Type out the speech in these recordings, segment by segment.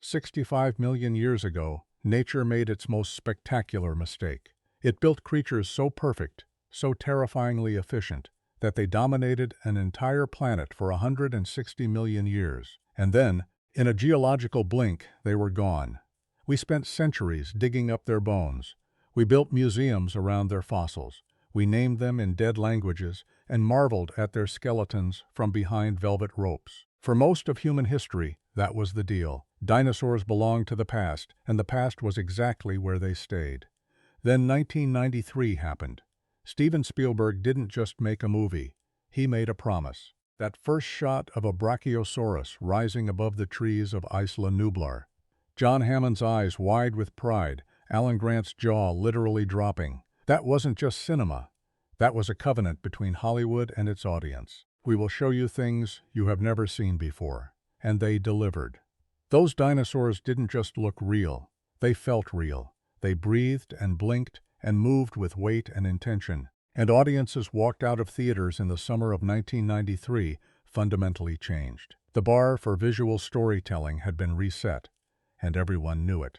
65 million years ago, nature made its most spectacular mistake. It built creatures so perfect, so terrifyingly efficient, that they dominated an entire planet for 160 million years. And then, in a geological blink, they were gone. We spent centuries digging up their bones. We built museums around their fossils. We named them in dead languages and marveled at their skeletons from behind velvet ropes. For most of human history, that was the deal. Dinosaurs belonged to the past, and the past was exactly where they stayed. Then 1993 happened. Steven Spielberg didn't just make a movie. He made a promise. That first shot of a brachiosaurus rising above the trees of Isla Nublar. John Hammond's eyes wide with pride, Alan Grant's jaw literally dropping. That wasn't just cinema. That was a covenant between Hollywood and its audience. We will show you things you have never seen before. And they delivered. Those dinosaurs didn't just look real. They felt real. They breathed and blinked and moved with weight and intention. And audiences walked out of theaters in the summer of 1993 fundamentally changed. The bar for visual storytelling had been reset, and everyone knew it.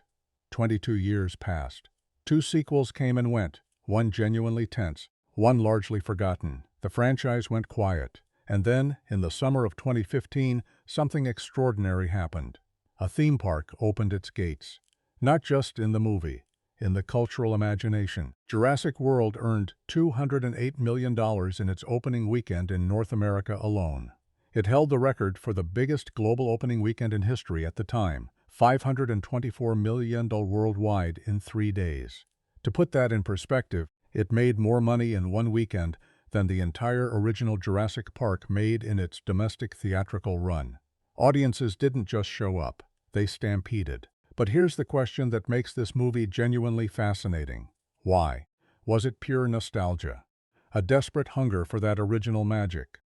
22 years passed. 2 sequels came and went, one genuinely tense, one largely forgotten. The franchise went quiet, and then, in the summer of 2015, something extraordinary happened. A theme park opened its gates. Not just in the movie, in the cultural imagination. Jurassic World earned $208 million in its opening weekend in North America alone. It held the record for the biggest global opening weekend in history at the time, $524 million worldwide in 3 days. To put that in perspective, it made more money in one weekend than the entire original Jurassic Park made in its domestic theatrical run. Audiences didn't just show up, they stampeded. But here's the question that makes this movie genuinely fascinating. Why? Was it pure nostalgia? A desperate hunger for that original magic?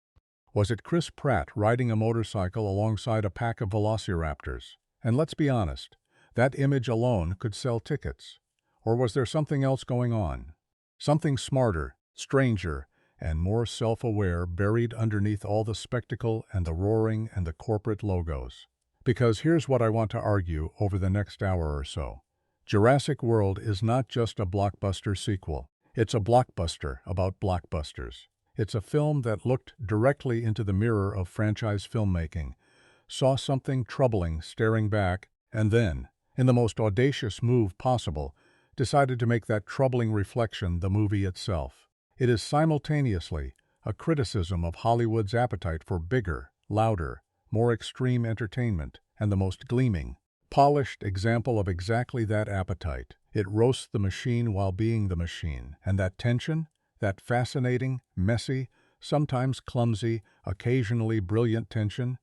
Was it Chris Pratt riding a motorcycle alongside a pack of Velociraptors? And let's be honest, that image alone could sell tickets. Or was there something else going on? Something smarter, stranger, and more self-aware buried underneath all the spectacle and the roaring and the corporate logos. Because here's what I want to argue over the next hour or so. Jurassic World is not just a blockbuster sequel. It's a blockbuster about blockbusters. It's a film that looked directly into the mirror of franchise filmmaking, saw something troubling staring back, and then, in the most audacious move possible, decided to make that troubling reflection the movie itself. It is simultaneously a criticism of Hollywood's appetite for bigger, louder, more extreme entertainment, and the most gleaming, polished example of exactly that appetite. It roasts the machine while being the machine, and that tension, that fascinating, messy, sometimes clumsy, occasionally brilliant tension,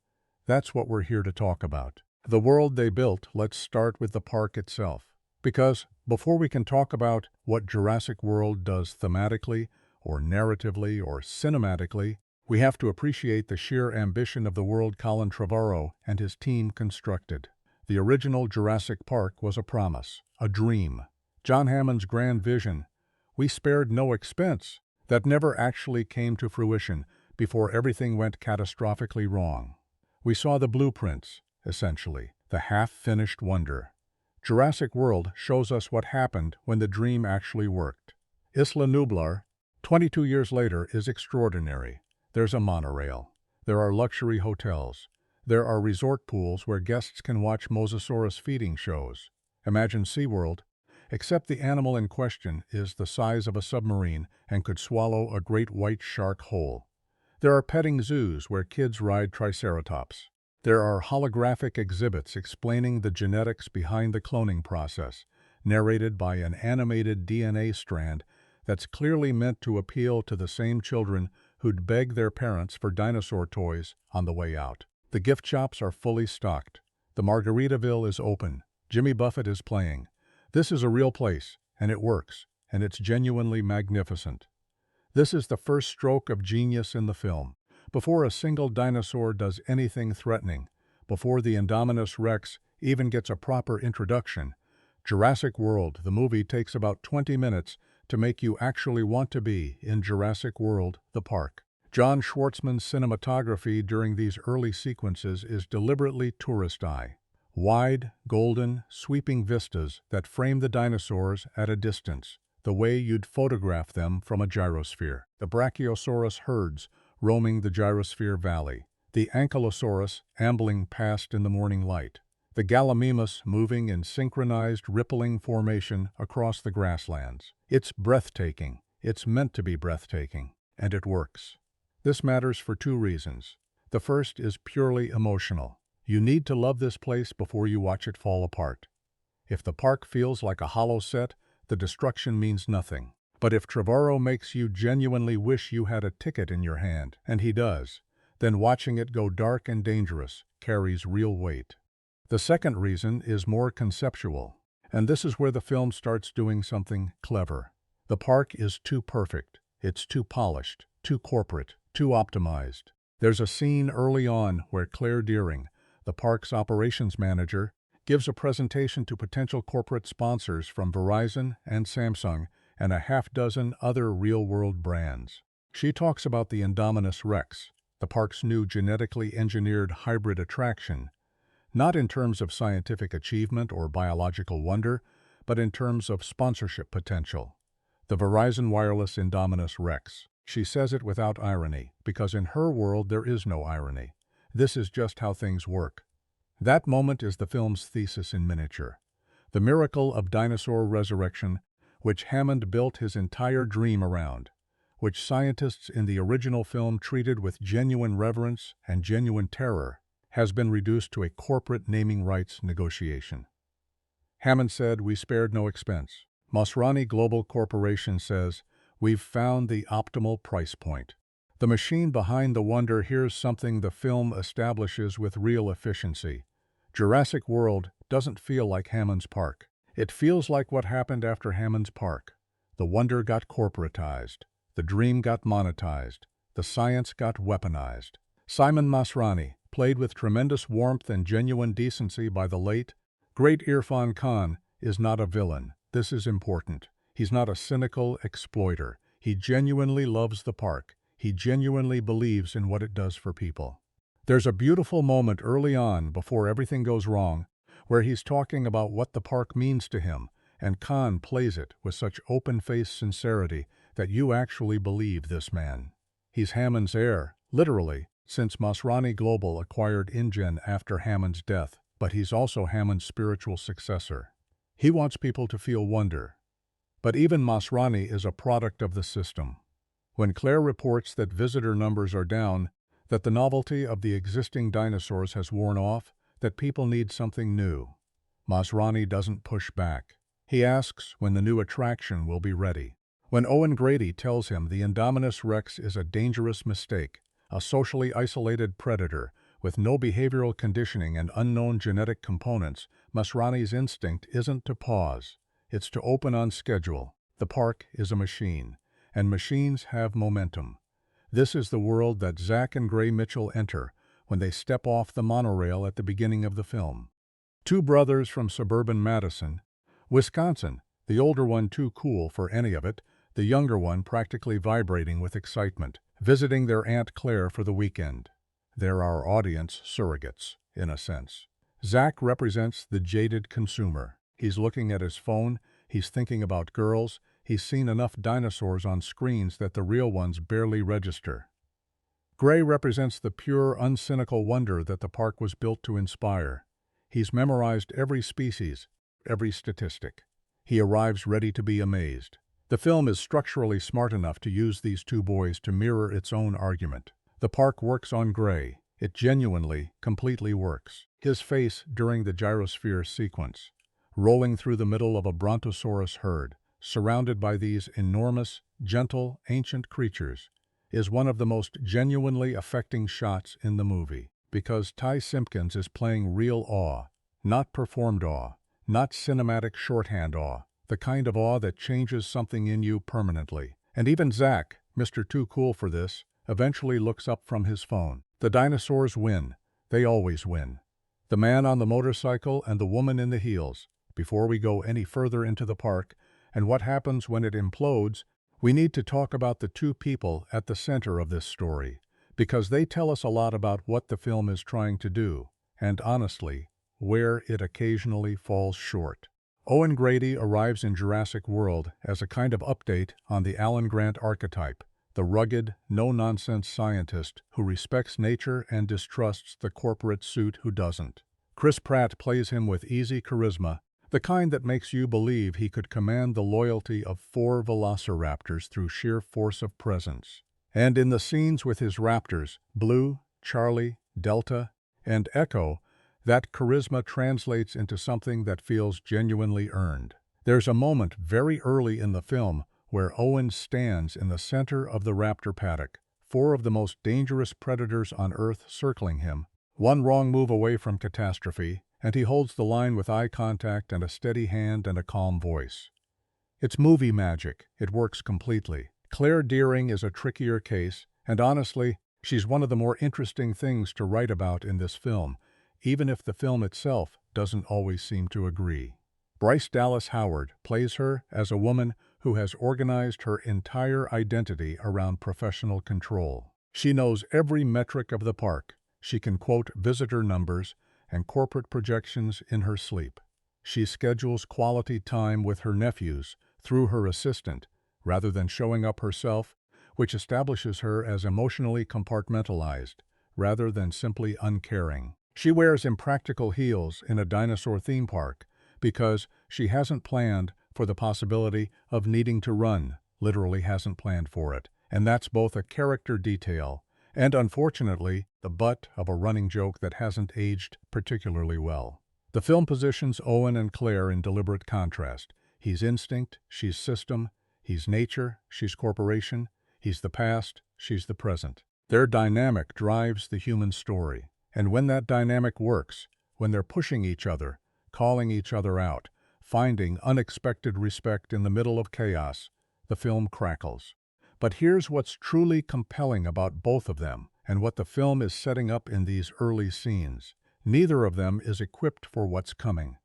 that's what we're here to talk about. The world they built. Let's start with the park itself. Because before we can talk about what Jurassic World does thematically, or narratively, or cinematically, we have to appreciate the sheer ambition of the world Colin Trevorrow and his team constructed. The original Jurassic Park was a promise, a dream. John Hammond's grand vision. We spared no expense. That never actually came to fruition before everything went catastrophically wrong. We saw the blueprints, essentially, the half-finished wonder. Jurassic World shows us what happened when the dream actually worked. Isla Nublar, 22 years later, is extraordinary. There's a monorail. There are luxury hotels. There are resort pools where guests can watch Mosasaurus feeding shows. Imagine SeaWorld, except the animal in question is the size of a submarine and could swallow a great white shark whole. There are petting zoos where kids ride triceratops. There are holographic exhibits explaining the genetics behind the cloning process, narrated by an animated DNA strand that's clearly meant to appeal to the same children who'd beg their parents for dinosaur toys on the way out. The gift shops are fully stocked. The Margaritaville is open. Jimmy Buffett is playing. This is a real place, and it works, and it's genuinely magnificent. This is the first stroke of genius in the film. Before a single dinosaur does anything threatening, before the Indominus Rex even gets a proper introduction, Jurassic World, the movie, takes about 20 minutes to make you actually want to be in Jurassic World, the park. John Schwartzman's cinematography during these early sequences is deliberately tourist eye. Wide, golden, sweeping vistas that frame the dinosaurs at a distance, the way you'd photograph them from a gyrosphere. The Brachiosaurus herds roaming the gyrosphere valley, the Ankylosaurus ambling past in the morning light, the Gallimimus moving in synchronized rippling formation across the grasslands. It's breathtaking. It's meant to be breathtaking. And it works. This matters for two reasons. The first is purely emotional. You need to love this place before you watch it fall apart. If the park feels like a hollow set, the destruction means nothing. But if Trevorrow makes you genuinely wish you had a ticket in your hand, and he does, then watching it go dark and dangerous carries real weight. The second reason is more conceptual, and this is where the film starts doing something clever. The park is too perfect. It's too polished, too corporate, too optimized. There's a scene early on where Claire Deering, the park's operations manager, gives a presentation to potential corporate sponsors from Verizon and Samsung and a half-dozen other real-world brands. She talks about the Indominus Rex, the park's new genetically engineered hybrid attraction, not in terms of scientific achievement or biological wonder, but in terms of sponsorship potential. The Verizon Wireless Indominus Rex. She says it without irony, because in her world there is no irony. This is just how things work. That moment is the film's thesis in miniature. The miracle of dinosaur resurrection, which Hammond built his entire dream around, which scientists in the original film treated with genuine reverence and genuine terror, has been reduced to a corporate naming rights negotiation. Hammond said, "We spared no expense." Masrani Global Corporation says, "We've found the optimal price point." The machine behind the wonder hears something the film establishes with real efficiency. Jurassic World doesn't feel like Hammond's park. It feels like what happened after Hammond's park. The wonder got corporatized. The dream got monetized. The science got weaponized. Simon Masrani, played with tremendous warmth and genuine decency by the late, great Irfan Khan, is not a villain. This is important. He's not a cynical exploiter. He genuinely loves the park. He genuinely believes in what it does for people. There's a beautiful moment early on, before everything goes wrong, where he's talking about what the park means to him, and Khan plays it with such open-faced sincerity that you actually believe this man. He's Hammond's heir, literally, since Masrani Global acquired InGen after Hammond's death, but he's also Hammond's spiritual successor. He wants people to feel wonder. But even Masrani is a product of the system. When Claire reports that visitor numbers are down, that the novelty of the existing dinosaurs has worn off, that people need something new, Masrani doesn't push back. He asks when the new attraction will be ready. When Owen Grady tells him the Indominus Rex is a dangerous mistake, a socially isolated predator with no behavioral conditioning and unknown genetic components, Masrani's instinct isn't to pause. It's to open on schedule. The park is a machine, and machines have momentum. This is the world that Zach and Gray Mitchell enter when they step off the monorail at the beginning of the film. Two brothers from suburban Madison, Wisconsin, the older one too cool for any of it, the younger one practically vibrating with excitement, visiting their Aunt Claire for the weekend. They're our audience surrogates, in a sense. Zach represents the jaded consumer. He's looking at his phone, he's thinking about girls, he's seen enough dinosaurs on screens that the real ones barely register. Gray represents the pure, uncynical wonder that the park was built to inspire. He's memorized every species, every statistic. He arrives ready to be amazed. The film is structurally smart enough to use these two boys to mirror its own argument. The park works on Gray. It genuinely, completely works. His face during the gyrosphere sequence, rolling through the middle of a brontosaurus herd, surrounded by these enormous, gentle, ancient creatures, is one of the most genuinely affecting shots in the movie, because Ty Simpkins is playing real awe, not performed awe, not cinematic shorthand awe, the kind of awe that changes something in you permanently. And even Zach, Mr. Too Cool for This, eventually looks up from his phone. The dinosaurs win. They always win. The man on the motorcycle and the woman in the heels. Before we go any further into the park and what happens when it implodes, we need to talk about the two people at the center of this story, because they tell us a lot about what the film is trying to do, and honestly, where it occasionally falls short. Owen Grady arrives in Jurassic World as a kind of update on the Alan Grant archetype, the rugged, no-nonsense scientist who respects nature and distrusts the corporate suit who doesn't. Chris Pratt plays him with easy charisma, the kind that makes you believe he could command the loyalty of 4 Velociraptors through sheer force of presence. And in the scenes with his raptors, Blue, Charlie, Delta, and Echo, that charisma translates into something that feels genuinely earned. There's a moment very early in the film where Owen stands in the center of the raptor paddock, 4 of the most dangerous predators on Earth circling him, one wrong move away from catastrophe, and he holds the line with eye contact and a steady hand and a calm voice. It's movie magic. It works completely. Claire Dearing is a trickier case, and honestly, she's one of the more interesting things to write about in this film, even if the film itself doesn't always seem to agree. Bryce Dallas Howard plays her as a woman who has organized her entire identity around professional control. She knows every metric of the park. She can quote visitor numbers and corporate projections in her sleep. She schedules quality time with her nephews through her assistant, rather than showing up herself, which establishes her as emotionally compartmentalized, rather than simply uncaring. She wears impractical heels in a dinosaur theme park because she hasn't planned for the possibility of needing to run, literally hasn't planned for it. And that's both a character detail and, unfortunately, the butt of a running joke that hasn't aged particularly well. The film positions Owen and Claire in deliberate contrast. He's instinct, she's system. He's nature, she's corporation. He's the past, she's the present. Their dynamic drives the human story. And when that dynamic works, when they're pushing each other, calling each other out, finding unexpected respect in the middle of chaos, the film crackles. But here's what's truly compelling about both of them, and what the film is setting up in these early scenes. Neither of them is equipped for what's coming.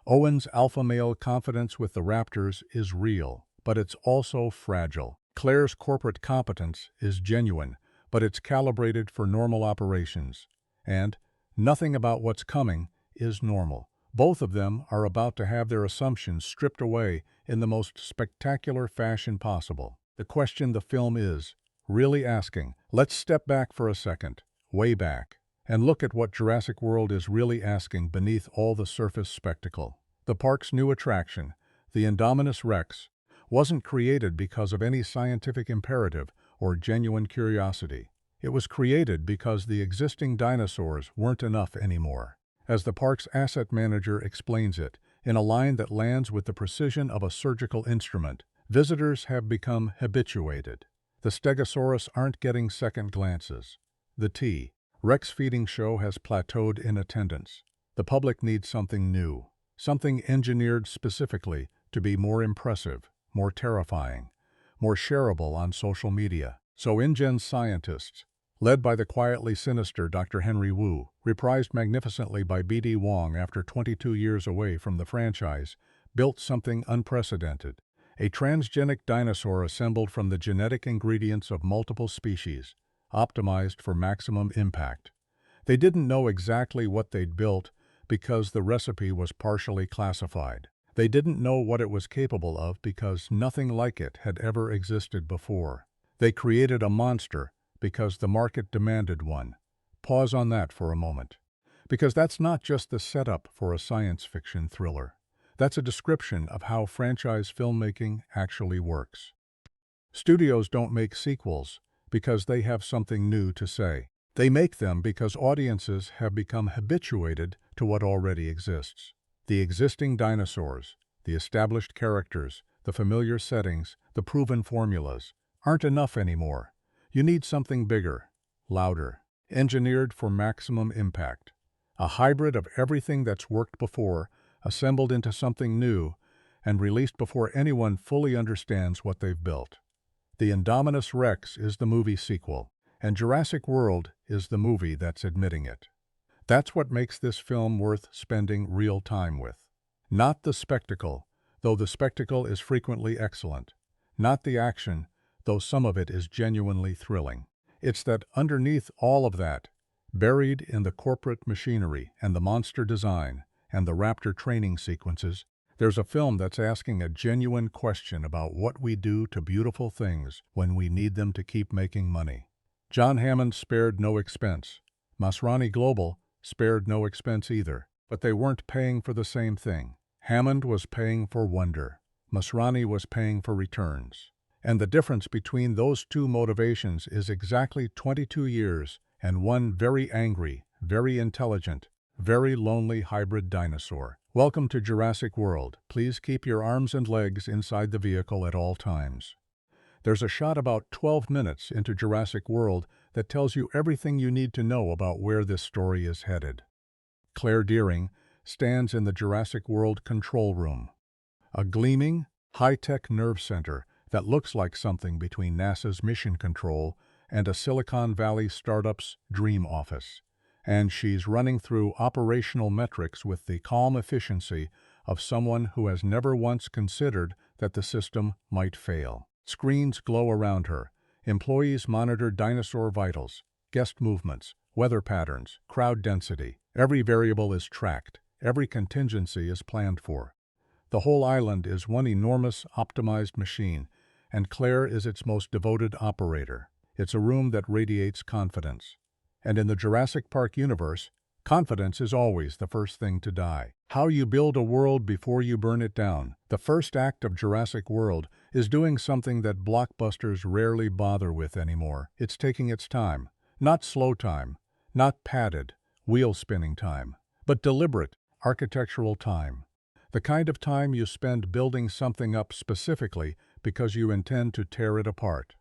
Owen's alpha male confidence with the raptors is real, but it's also fragile. Claire's corporate competence is genuine, but it's calibrated for normal operations. And nothing about what's coming is normal. Both of them are about to have their assumptions stripped away in the most spectacular fashion possible. The question the film is really asking, let's step back for a second, way back, and look at what Jurassic World is really asking beneath all the surface spectacle. The park's new attraction, the Indominus Rex, wasn't created because of any scientific imperative or genuine curiosity. It was created because the existing dinosaurs weren't enough anymore. As the park's asset manager explains it, in a line that lands with the precision of a surgical instrument, visitors have become habituated. The Stegosaurus aren't getting second glances. The Rex feeding show has plateaued in attendance. The public needs something new, something engineered specifically to be more impressive, more terrifying, more shareable on social media. So InGen scientists, led by the quietly sinister Dr. Henry Wu, reprised magnificently by B.D. Wong after 22 years away from the franchise, built something unprecedented. A transgenic dinosaur assembled from the genetic ingredients of multiple species, optimized for maximum impact. They didn't know exactly what they'd built because the recipe was partially classified. They didn't know what it was capable of because nothing like it had ever existed before. They created a monster because the market demanded one. Pause on that for a moment. Because that's not just the setup for a science fiction thriller. That's a description of how franchise filmmaking actually works. Studios don't make sequels because they have something new to say. They make them because audiences have become habituated to what already exists. The existing dinosaurs, the established characters, the familiar settings, the proven formulas, aren't enough anymore. You need something bigger, louder, engineered for maximum impact. A hybrid of everything that's worked before, assembled into something new, and released before anyone fully understands what they've built. The Indominus Rex is the movie sequel, and Jurassic World is the movie that's admitting it. That's what makes this film worth spending real time with. Not the spectacle, though the spectacle is frequently excellent. Not the action, though some of it is genuinely thrilling. It's that underneath all of that, Buried in the corporate machinery and the monster design and the raptor training sequences, there's a film that's asking a genuine question about what we do to beautiful things when we need them to keep making money. John Hammond spared no expense. Masrani Global spared no expense either. But they weren't paying for the same thing. Hammond was paying for wonder. Masrani was paying for returns. And the difference between those two motivations is exactly 22 years and one very angry, very intelligent, very lonely hybrid dinosaur. Welcome to Jurassic World. Please keep your arms and legs inside the vehicle at all times. There's a shot about 12 minutes into Jurassic World that tells you everything you need to know about where this story is headed. Claire Dearing stands in the Jurassic World control room, a gleaming, high-tech nerve center that looks like something between NASA's Mission Control and a Silicon Valley startup's dream office. And she's running through operational metrics with the calm efficiency of someone who has never once considered that the system might fail. Screens glow around her. Employees monitor dinosaur vitals, guest movements, weather patterns, crowd density. Every variable is tracked. Every contingency is planned for. The whole island is one enormous optimized machine, and Claire is its most devoted operator. It's a room that radiates confidence. And in the Jurassic Park universe, confidence is always the first thing to die. How you build a world before you burn it down. The first act of Jurassic World is doing something that blockbusters rarely bother with anymore. It's taking its time. Not slow time, not padded, wheel-spinning time, but deliberate, architectural time. The kind of time you spend building something up specifically because you intend to tear it apart.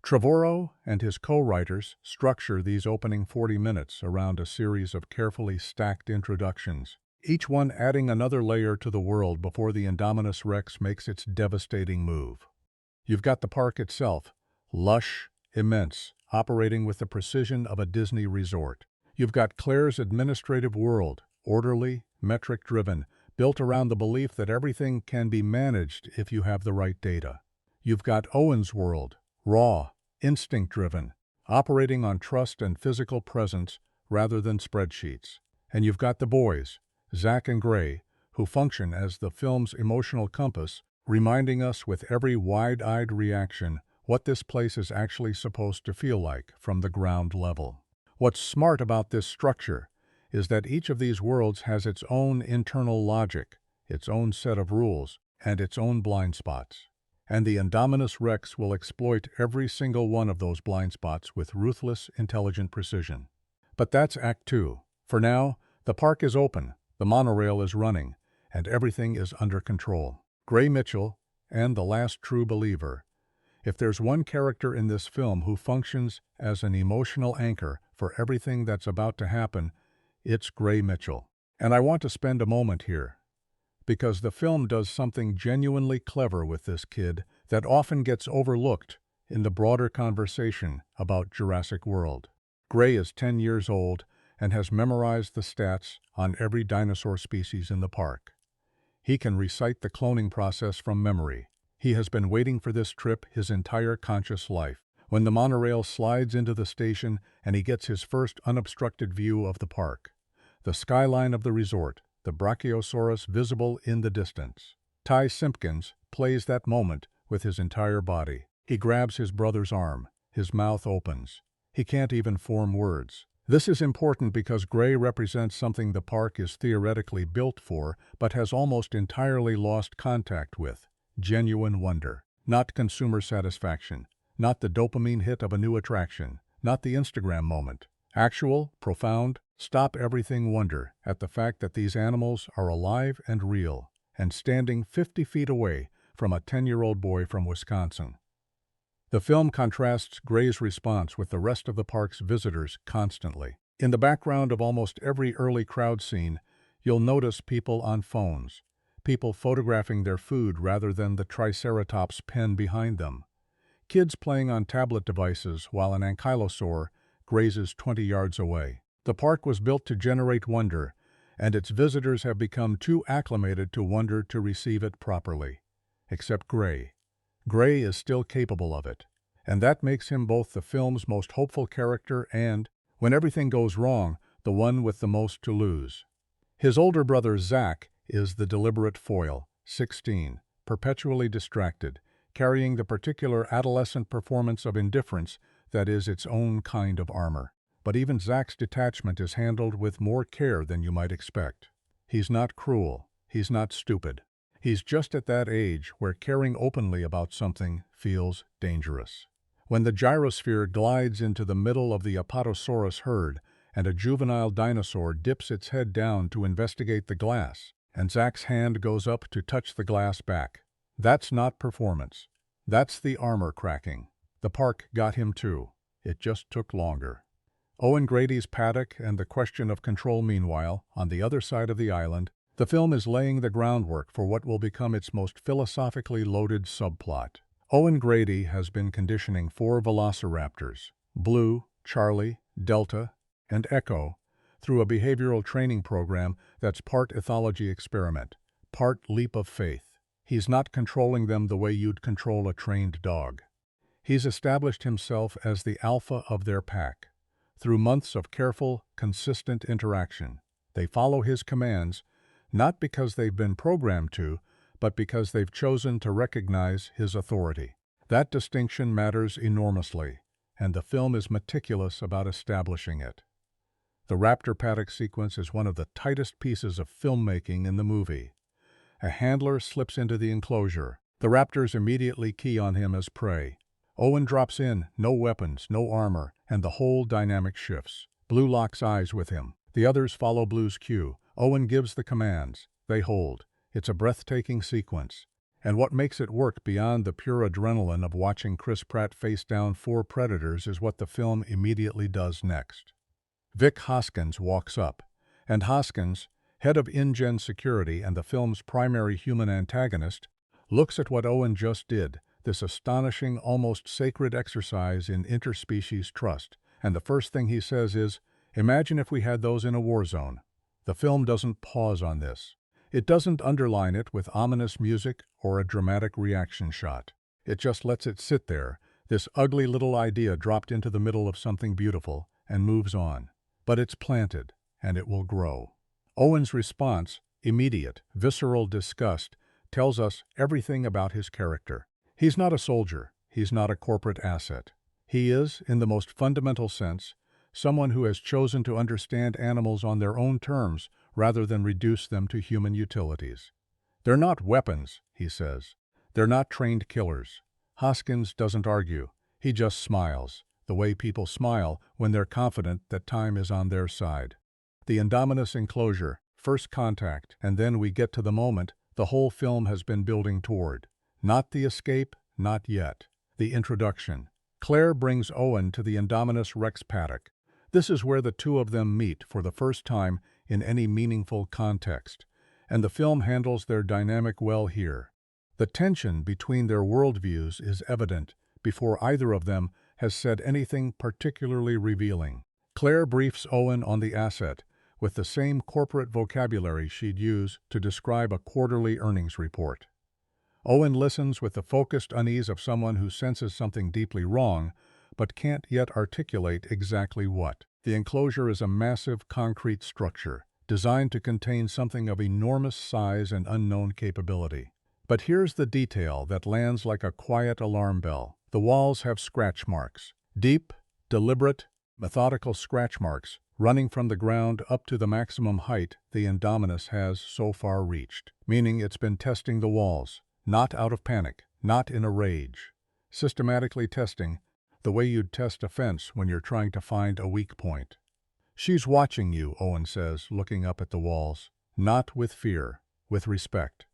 Trevorrow and his co-writers structure these opening 40 minutes around a series of carefully stacked introductions, each one adding another layer to the world before the Indominus Rex makes its devastating move. You've got the park itself, lush, immense, operating with the precision of a Disney resort. You've got Claire's administrative world, orderly, metric-driven, built around the belief that everything can be managed if you have the right data. You've got Owen's world, raw, instinct-driven, operating on trust and physical presence rather than spreadsheets. And you've got the boys, Zach and Gray, who function as the film's emotional compass, reminding us with every wide-eyed reaction what this place is actually supposed to feel like from the ground level. What's smart about this structure is that each of these worlds has its own internal logic, its own set of rules, and its own blind spots. And the Indominus Rex will exploit every single one of those blind spots with ruthless, intelligent precision. But that's Act 2. For now, the park is open, the monorail is running, and everything is under control. Gray Mitchell, and the last true believer. If there's one character in this film who functions as an emotional anchor for everything that's about to happen, it's Gray Mitchell. And I want to spend a moment here, because the film does something genuinely clever with this kid that often gets overlooked in the broader conversation about Jurassic World. Gray is 10 years old and has memorized the stats on every dinosaur species in the park. He can recite the cloning process from memory. He has been waiting for this trip his entire conscious life. When the monorail slides into the station and he gets his first unobstructed view of the park, the skyline of the resort, the Brachiosaurus visible in the distance. Ty Simpkins plays that moment with his entire body. He grabs his brother's arm. His mouth opens. He can't even form words. This is important because Gray represents something the park is theoretically built for, but has almost entirely lost contact with: genuine wonder. Not consumer satisfaction. Not the dopamine hit of a new attraction. Not the Instagram moment. Actual, profound, stop-everything wonder at the fact that these animals are alive and real, and standing 50 feet away from a 10-year-old boy from Wisconsin. The film contrasts Gray's response with the rest of the park's visitors constantly. In the background of almost every early crowd scene, you'll notice people on phones, people photographing their food rather than the Triceratops pen behind them, kids playing on tablet devices while an ankylosaur grazes 20 yards away. The park was built to generate wonder, and its visitors have become too acclimated to wonder to receive it properly. Except Gray. Gray is still capable of it, and that makes him both the film's most hopeful character and, When everything goes wrong, the one with the most to lose. His older brother Zach is the deliberate foil, 16, perpetually distracted, carrying the particular adolescent performance of indifference that is its own kind of armor. But even Zach's detachment is handled with more care than you might expect. He's not cruel. He's not stupid. He's just at that age where caring openly about something feels dangerous. When the gyrosphere glides into the middle of the Apatosaurus herd and a juvenile dinosaur dips its head down to investigate the glass, and Zach's hand goes up to touch the glass back, that's not performance. That's the armor cracking. The park got him too. It just took longer. Owen Grady's paddock and the question of control. Meanwhile, on the other side of the island, the film is laying the groundwork for what will become its most philosophically loaded subplot. Owen Grady has been conditioning 4 velociraptors, Blue, Charlie, Delta, and Echo, through a behavioral training program that's part ethology experiment, part leap of faith. He's not controlling them the way you'd control a trained dog. He's established himself as the alpha of their pack. Through months of careful, consistent interaction, they follow his commands, not because they've been programmed to, but because they've chosen to recognize his authority. That distinction matters enormously, and the film is meticulous about establishing it. The raptor paddock sequence is one of the tightest pieces of filmmaking in the movie. A handler slips into the enclosure. The raptors immediately key on him as prey. Owen drops in, no weapons, no armor, and the whole dynamic shifts. Blue locks eyes with him. The others follow Blue's cue. Owen gives the commands. They hold. It's a breathtaking sequence. And what makes it work beyond the pure adrenaline of watching Chris Pratt face down 4 predators is what the film immediately does next. Vic Hoskins walks up, and Hoskins, head of InGen Security and the film's primary human antagonist, looks at what Owen just did, this astonishing, almost sacred exercise in interspecies trust, and the first thing he says is, "Imagine if we had those in a war zone." The film doesn't pause on this. It doesn't underline it with ominous music or a dramatic reaction shot. It just lets it sit there, this ugly little idea dropped into the middle of something beautiful, and moves on. But it's planted, and it will grow. Owen's response, immediate, visceral disgust, tells us everything about his character. He's not a soldier. He's not a corporate asset. He is, in the most fundamental sense, someone who has chosen to understand animals on their own terms rather than reduce them to human utilities. They're not weapons, he says. They're not trained killers. Hoskins doesn't argue. He just smiles, the way people smile when they're confident that time is on their side. The Indominus enclosure, first contact, and then we get to the moment the whole film has been building toward. Not the escape, not yet. The introduction. Claire brings Owen to the Indominus Rex paddock. This is where the two of them meet for the first time in any meaningful context, and the film handles their dynamic well here. The tension between their worldviews is evident before either of them has said anything particularly revealing. Claire briefs Owen on the asset with the same corporate vocabulary she'd use to describe a quarterly earnings report. Owen listens with the focused unease of someone who senses something deeply wrong, but can't yet articulate exactly what. The enclosure is a massive concrete structure, designed to contain something of enormous size and unknown capability. But here's the detail that lands like a quiet alarm bell. The walls have scratch marks. Deep, deliberate, methodical scratch marks, running from the ground up to the maximum height the Indominus has so far reached. Meaning it's been testing the walls, not out of panic, not in a rage. Systematically testing, the way you'd test a fence when you're trying to find a weak point. She's watching you, Owen says, looking up at the walls. Not with fear, with respect.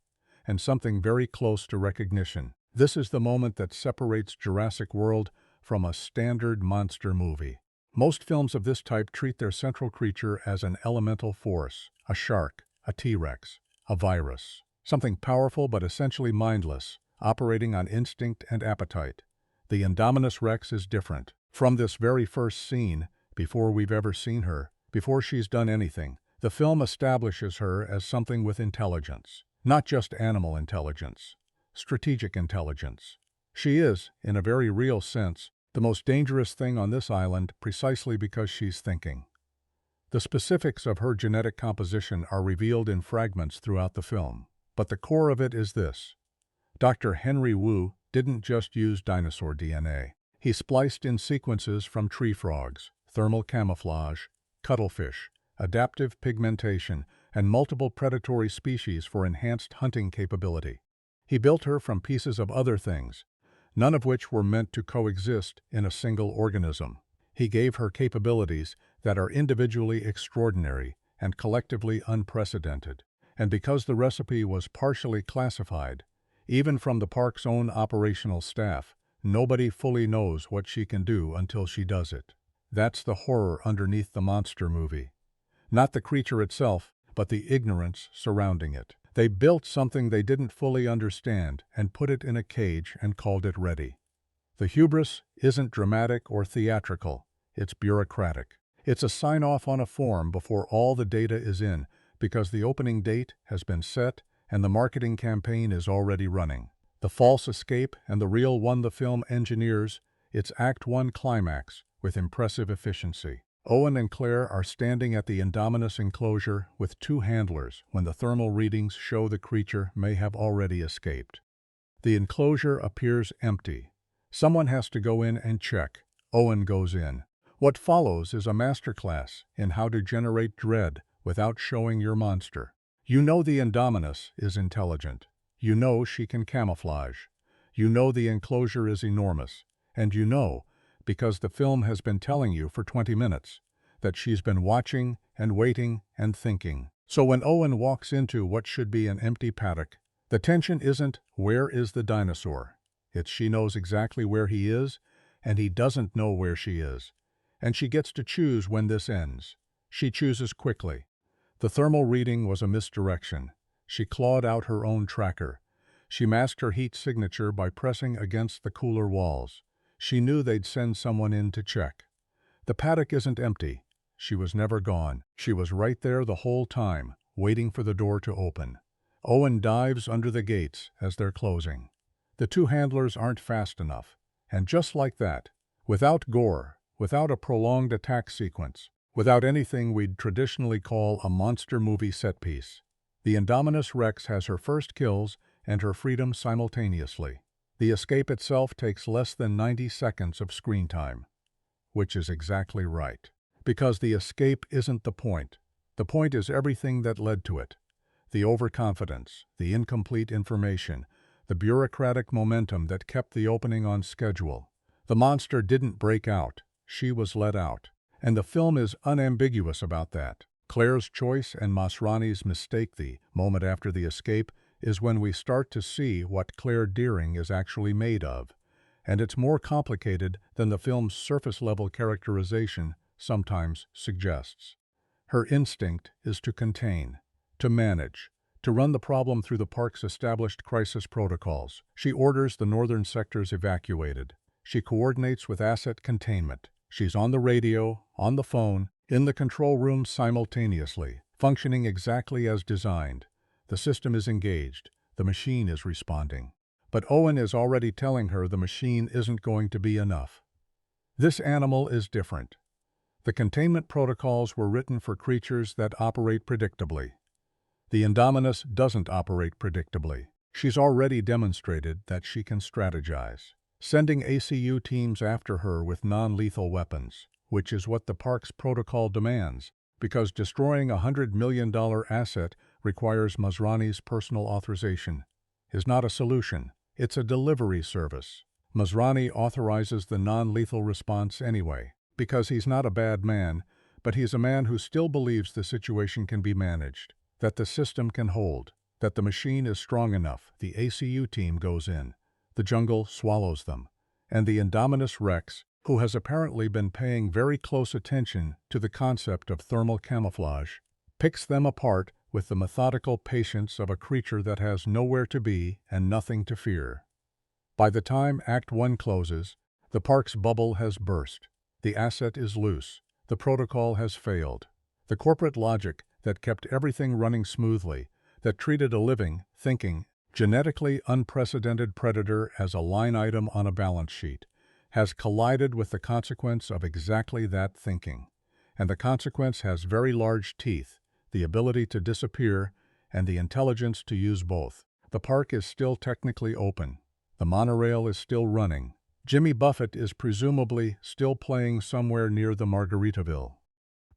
And something very close to recognition. This is the moment that separates Jurassic World from a standard monster movie. Most films of this type treat their central creature as an elemental force, a shark, a T-Rex, a virus. Something powerful but essentially mindless, operating on instinct and appetite. The Indominus Rex is different. From this very first scene, before we've ever seen her, before she's done anything, the film establishes her as something with intelligence. Not just animal intelligence, strategic intelligence. She is, in a very real sense, The most dangerous thing on this island precisely because she's thinking. The specifics of her genetic composition are revealed in fragments throughout the film, but the core of it is this. Dr. Henry Wu didn't just use dinosaur DNA. He spliced in sequences from tree frogs, thermal camouflage, cuttlefish, adaptive pigmentation, and multiple predatory species for enhanced hunting capability. He built her from pieces of other things, none of which were meant to coexist in a single organism. He gave her capabilities that are individually extraordinary and collectively unprecedented. And because the recipe was partially classified, even from the park's own operational staff, nobody fully knows what she can do until she does it. That's the horror underneath the monster movie. Not the creature itself, but the ignorance surrounding it. They built something they didn't fully understand and put it in a cage and called it ready. The hubris isn't dramatic or theatrical, it's bureaucratic. It's a sign-off on a form before all the data is in, because the opening date has been set and the marketing campaign is already running. The false escape and the real one the film engineers its Act 1 climax with impressive efficiency. Owen and Claire are standing at the Indominus enclosure with two handlers when the thermal readings show the creature may have already escaped. The enclosure appears empty. Someone has to go in and check. Owen goes in. What follows is a masterclass in how to generate dread without showing your monster. You know the Indominus is intelligent. You know she can camouflage. You know the enclosure is enormous. And you know, because the film has been telling you for 20 minutes, that she's been watching and waiting and thinking. So when Owen walks into what should be an empty paddock, the tension isn't where is the dinosaur. It's she knows exactly where he is, and he doesn't know where she is. And she gets to choose when this ends. She chooses quickly. The thermal reading was a misdirection. She clawed out her own tracker. She masked her heat signature by pressing against the cooler walls. She knew they'd send someone in to check. The paddock isn't empty. She was never gone. She was right there the whole time, waiting for the door to open. Owen dives under the gates as they're closing. The two handlers aren't fast enough. And just like that, without gore, without a prolonged attack sequence, without anything we'd traditionally call a monster movie set piece, the Indominus Rex has her first kills and her freedom simultaneously. The escape itself takes less than 90 seconds of screen time, which is exactly right. Because the escape isn't the point. The point is everything that led to it. The overconfidence, the incomplete information, the bureaucratic momentum that kept the opening on schedule. The monster didn't break out. She was let out. And the film is unambiguous about that. Claire's choice and Masrani's mistake the moment after the escape is when we start to see what Claire Deering is actually made of. And it's more complicated than the film's surface-level characterization sometimes suggests. Her instinct is to contain, to manage, to run the problem through the park's established crisis protocols. She orders the northern sectors evacuated. She coordinates with asset containment. She's on the radio, on the phone, in the control room simultaneously, functioning exactly as designed. The system is engaged. The machine is responding. But Owen is already telling her the machine isn't going to be enough. This animal is different. The containment protocols were written for creatures that operate predictably. The Indominus doesn't operate predictably. She's already demonstrated that she can strategize, sending ACU teams after her with non-lethal weapons, which is what the park's protocol demands, because destroying a $100 million asset requires Masrani's personal authorization, is not a solution. It's a delivery service. Masrani authorizes the non-lethal response anyway, because he's not a bad man, but he's a man who still believes the situation can be managed, that the system can hold, that the machine is strong enough. The ACU team goes in. The jungle swallows them. And the Indominus Rex, who has apparently been paying very close attention to the concept of thermal camouflage, picks them apart with the methodical patience of a creature that has nowhere to be and nothing to fear. By the time Act 1 closes, the park's bubble has burst. The asset is loose. The protocol has failed. The corporate logic that kept everything running smoothly, that treated a living, thinking, genetically unprecedented predator as a line item on a balance sheet, has collided with the consequence of exactly that thinking. And the consequence has very large teeth, the ability to disappear, and the intelligence to use both. The park is still technically open. The monorail is still running. Jimmy Buffett is presumably still playing somewhere near the Margaritaville.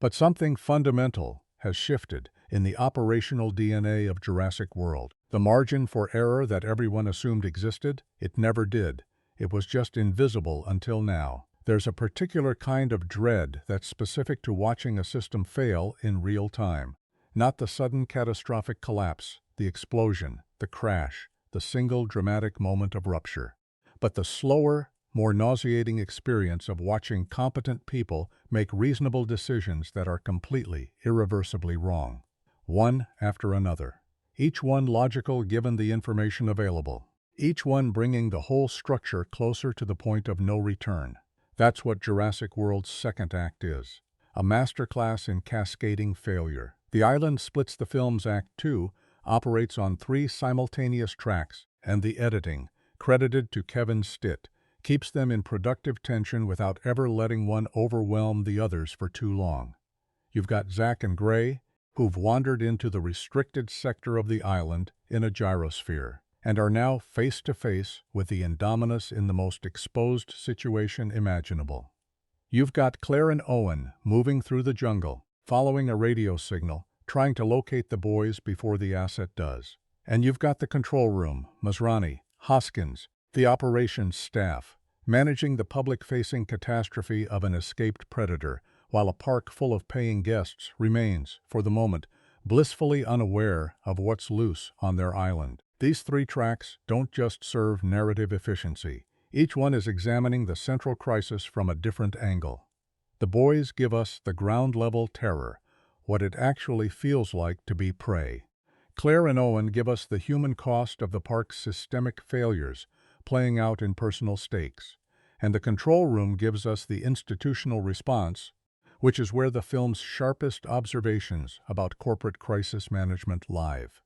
But something fundamental has shifted in the operational DNA of Jurassic World. The margin for error that everyone assumed existed, it never did. It was just invisible until now. There's a particular kind of dread that's specific to watching a system fail in real time. Not the sudden catastrophic collapse, the explosion, the crash, the single dramatic moment of rupture, but the slower, more nauseating experience of watching competent people make reasonable decisions that are completely, irreversibly wrong. One after another. Each one logical given the information available. Each one bringing the whole structure closer to the point of no return. That's what Jurassic World's second act is. A masterclass in cascading failure. The island splits the film's Act 2, operates on 3 simultaneous tracks, and the editing, credited to Kevin Stitt, keeps them in productive tension without ever letting one overwhelm the others for too long. You've got Zach and Gray, who've wandered into the restricted sector of the island in a gyrosphere, and are now face-to-face with the Indominus in the most exposed situation imaginable. You've got Claire and Owen moving through the jungle, following a radio signal, trying to locate the boys before the asset does. And you've got the control room, Masrani, Hoskins, the operations staff, managing the public-facing catastrophe of an escaped predator, while a park full of paying guests remains, for the moment, blissfully unaware of what's loose on their island. These 3 tracks don't just serve narrative efficiency. Each one is examining the central crisis from a different angle. The boys give us the ground-level terror, what it actually feels like to be prey. Claire and Owen give us the human cost of the park's systemic failures, playing out in personal stakes. And the control room gives us the institutional response, which is where the film's sharpest observations about corporate crisis management live.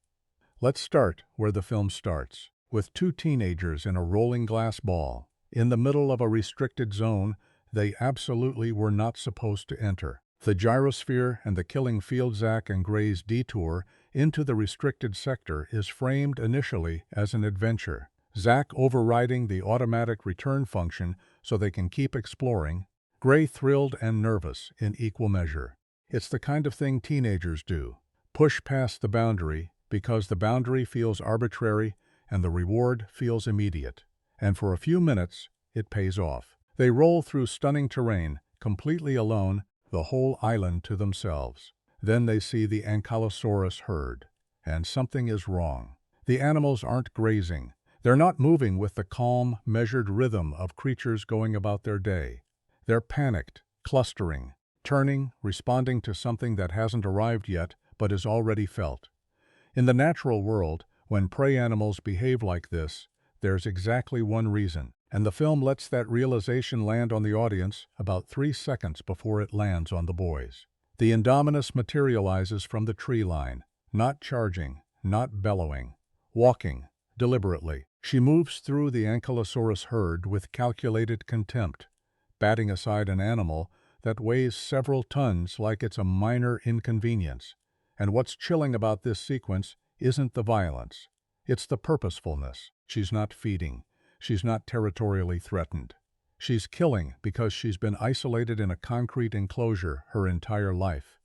Let's start where the film starts, with 2 teenagers in a rolling glass ball, in the middle of a restricted zone they absolutely were not supposed to enter. The gyrosphere and the killing field. Zach and Gray's detour into the restricted sector is framed initially as an adventure. Zach overriding the automatic return function so they can keep exploring, Gray thrilled and nervous in equal measure. It's the kind of thing teenagers do. Push past the boundary because the boundary feels arbitrary and the reward feels immediate. And for a few minutes, it pays off. They roll through stunning terrain, completely alone, the whole island to themselves. Then they see the Ankylosaurus herd, and something is wrong. The animals aren't grazing. They're not moving with the calm, measured rhythm of creatures going about their day. They're panicked, clustering, turning, responding to something that hasn't arrived yet but is already felt. In the natural world, when prey animals behave like this, there's exactly one reason, and the film lets that realization land on the audience about 3 seconds before it lands on the boys. The Indominus materializes from the tree line, not charging, not bellowing, walking, deliberately. She moves through the Ankylosaurus herd with calculated contempt, batting aside an animal that weighs several tons like it's a minor inconvenience. And what's chilling about this sequence isn't the violence, it's the purposefulness. She's not feeding. She's not territorially threatened. She's killing because she's been isolated in a concrete enclosure her entire life,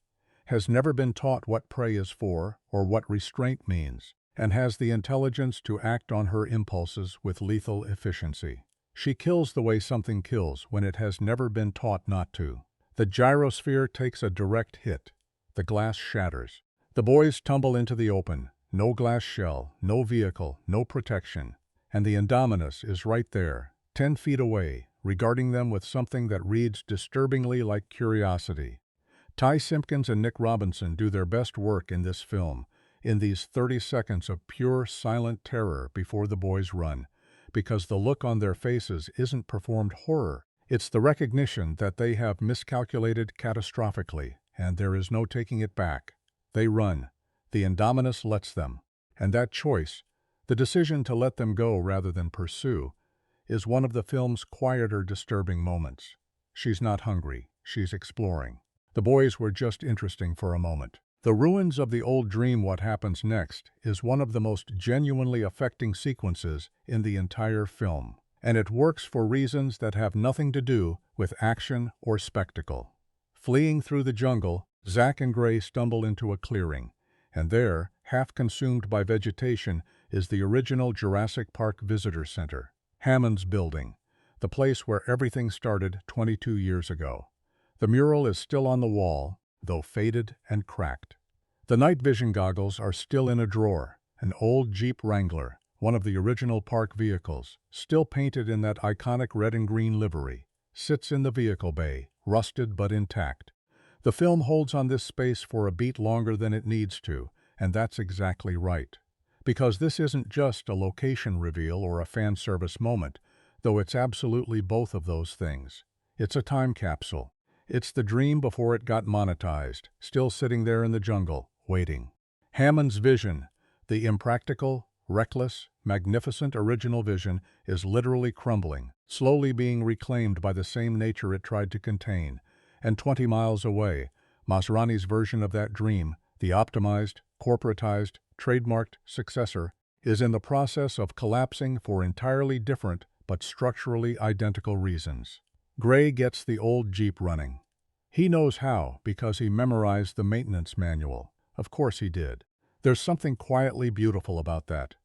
has never been taught what prey is for or what restraint means, and has the intelligence to act on her impulses with lethal efficiency. She kills the way something kills when it has never been taught not to. The gyrosphere takes a direct hit. The glass shatters. The boys tumble into the open. No glass shell, no vehicle, no protection. And the Indominus is right there, 10 feet away, regarding them with something that reads disturbingly like curiosity. Ty Simpkins and Nick Robinson do their best work in this film, in these 30 seconds of pure silent terror before the boys run, because the look on their faces isn't performed horror. It's the recognition that they have miscalculated catastrophically, and there is no taking it back. They run. The Indominus lets them. And that choice, the decision to let them go rather than pursue, is one of the film's quieter, disturbing moments. She's not hungry, she's exploring. The boys were just interesting for a moment. The ruins of the old dream What Happens Next is one of the most genuinely affecting sequences in the entire film, and it works for reasons that have nothing to do with action or spectacle. Fleeing through the jungle, Zack and Gray stumble into a clearing, and there, half consumed by vegetation, is the original Jurassic Park Visitor Center, Hammond's building, the place where everything started 22 years ago. The mural is still on the wall, though faded and cracked. The night vision goggles are still in a drawer. An old Jeep Wrangler, one of the original park vehicles, still painted in that iconic red and green livery, sits in the vehicle bay, rusted but intact. The film holds on this space for a beat longer than it needs to, and that's exactly right. Because this isn't just a location reveal or a fan service moment, though it's absolutely both of those things. It's a time capsule. It's the dream before it got monetized, still sitting there in the jungle, waiting. Hammond's vision, the impractical, reckless, magnificent original vision, is literally crumbling, slowly being reclaimed by the same nature it tried to contain. And 20 miles away, Masrani's version of that dream, the optimized, corporatized, trademarked successor, is in the process of collapsing for entirely different but structurally identical reasons. Gray gets the old Jeep running. He knows how because he memorized the maintenance manual. Of course he did. There's something quietly beautiful about that.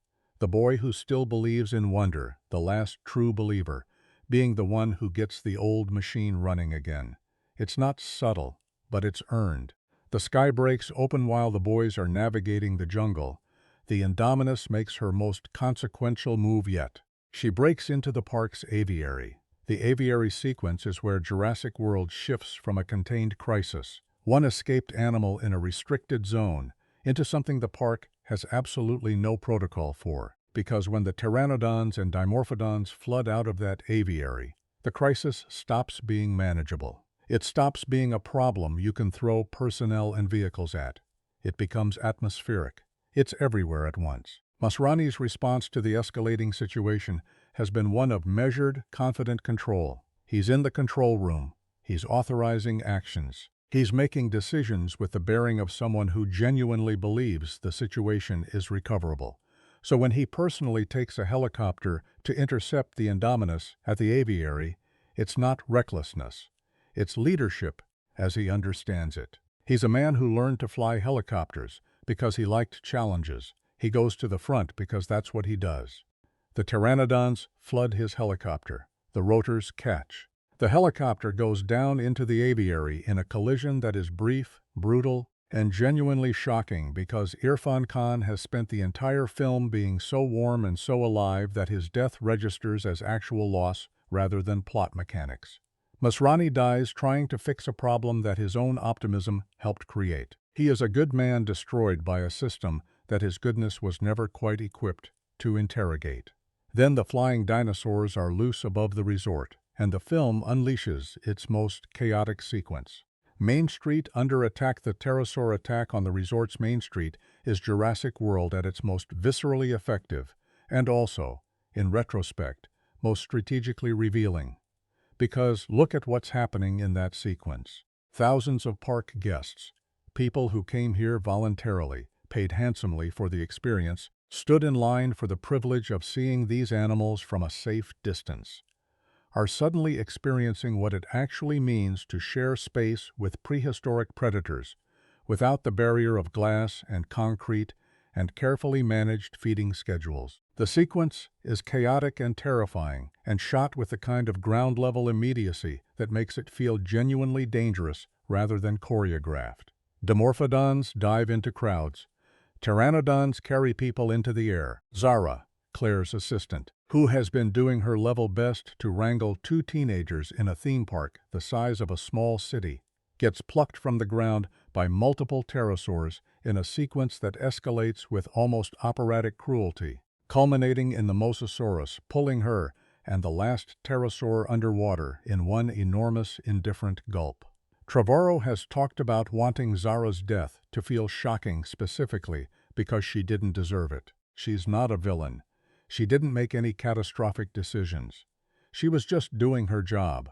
The boy who still believes in wonder, the last true believer, being the one who gets the old machine running again. It's not subtle, but it's earned. The sky breaks open while the boys are navigating the jungle. The Indominus makes her most consequential move yet. She breaks into the park's aviary. The aviary sequence is where Jurassic World shifts from a contained crisis, one escaped animal in a restricted zone, into something the park has absolutely no protocol for. Because when the pteranodons and dimorphodons flood out of that aviary, the crisis stops being manageable. It stops being a problem you can throw personnel and vehicles at. It becomes atmospheric. It's everywhere at once. Masrani's response to the escalating situation has been one of measured, confident control. He's in the control room. He's authorizing actions. He's making decisions with the bearing of someone who genuinely believes the situation is recoverable. So when he personally takes a helicopter to intercept the Indominus at the aviary, it's not recklessness. It's leadership as he understands it. He's a man who learned to fly helicopters because he liked challenges. He goes to the front because that's what he does. The pteranodons flood his helicopter. The rotors catch. The helicopter goes down into the aviary in a collision that is brief, brutal, and genuinely shocking because Irfan Khan has spent the entire film being so warm and so alive that his death registers as actual loss rather than plot mechanics. Masrani dies trying to fix a problem that his own optimism helped create. He is a good man destroyed by a system that his goodness was never quite equipped to interrogate. Then the flying dinosaurs are loose above the resort, and the film unleashes its most chaotic sequence. Main Street under attack. The pterosaur attack on the resort's Main Street is Jurassic World at its most viscerally effective, and also, in retrospect, most strategically revealing. Because look at what's happening in that sequence. Thousands of park guests, people who came here voluntarily, paid handsomely for the experience, stood in line for the privilege of seeing these animals from a safe distance, are suddenly experiencing what it actually means to share space with prehistoric predators without the barrier of glass and concrete and carefully managed feeding schedules. The sequence is chaotic and terrifying and shot with the kind of ground-level immediacy that makes it feel genuinely dangerous rather than choreographed. Dimorphodons dive into crowds. Pteranodons carry people into the air. Zara, Claire's assistant, who has been doing her level best to wrangle two teenagers in a theme park the size of a small city, gets plucked from the ground by multiple pterosaurs in a sequence that escalates with almost operatic cruelty, culminating in the Mosasaurus pulling her and the last pterosaur underwater in one enormous, indifferent gulp. Trevorrow has talked about wanting Zara's death to feel shocking specifically because she didn't deserve it. She's not a villain. She didn't make any catastrophic decisions. She was just doing her job,